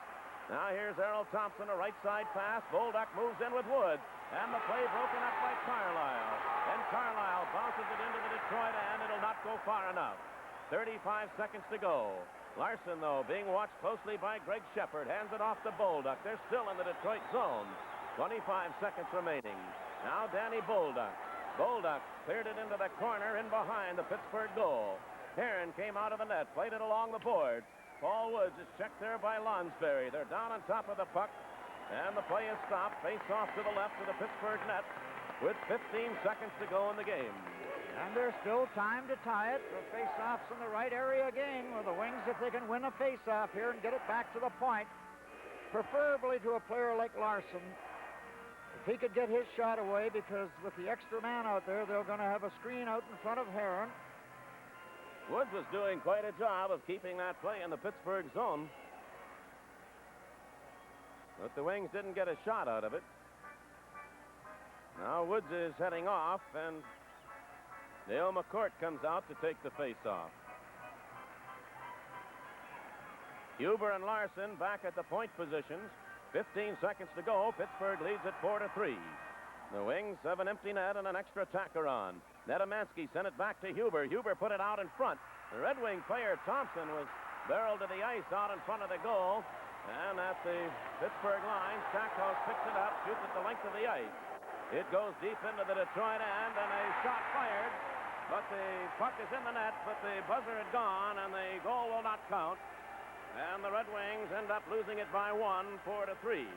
Now here's Errol Thompson, a right side pass. Bolduc moves in with Woods. And the play broken up by Carlisle. And Carlisle bounces it into the Detroit end. It'll not go far enough. 35 seconds to go. Larson, though, being watched closely by Greg Shepard, hands it off to Bolduc. They're still in the Detroit zone. 25 seconds remaining. Now Danny Bolduc. Bolduc cleared it into the corner in behind the Pittsburgh goal. Heron came out of the net, played it along the boards. Paul Woods is checked there by Lonsberry. They're down on top of the puck, and the play is stopped. Face off to the left of the Pittsburgh net with 15 seconds to go in the game. And there's still time to tie it for face-offs in the right area again, where the Wings, if they can win a face-off here and get it back to the point, preferably to a player like Larson, if he could get his shot away, because with the extra man out there, they're going to have a screen out in front of Heron. Woods was doing quite a job of keeping that play in the Pittsburgh zone. But the Wings didn't get a shot out of it. Now Woods is heading off, and Dale McCourt comes out to take the face-off. Huber and Larson back at the point positions. 15 seconds to go. Pittsburgh leads it 4-3. The Wings have an empty net and an extra attacker on. Nedemansky sent it back to Huber. Huber put it out in front. The Red Wing player Thompson was barreled to the ice out in front of the goal. And at the Pittsburgh line, Stackhouse picks it up, shoots it the length of the ice. It goes deep into the Detroit end, and a shot fired. But the puck is in the net, but the buzzer had gone, and the goal will not count. And the Red Wings end up losing it by 1, 4-3.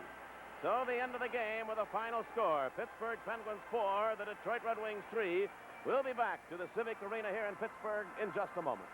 So the end of the game with a final score. Pittsburgh Penguins 4, the Detroit Red Wings 3. We'll be back to the Civic Arena here in Pittsburgh in just a moment.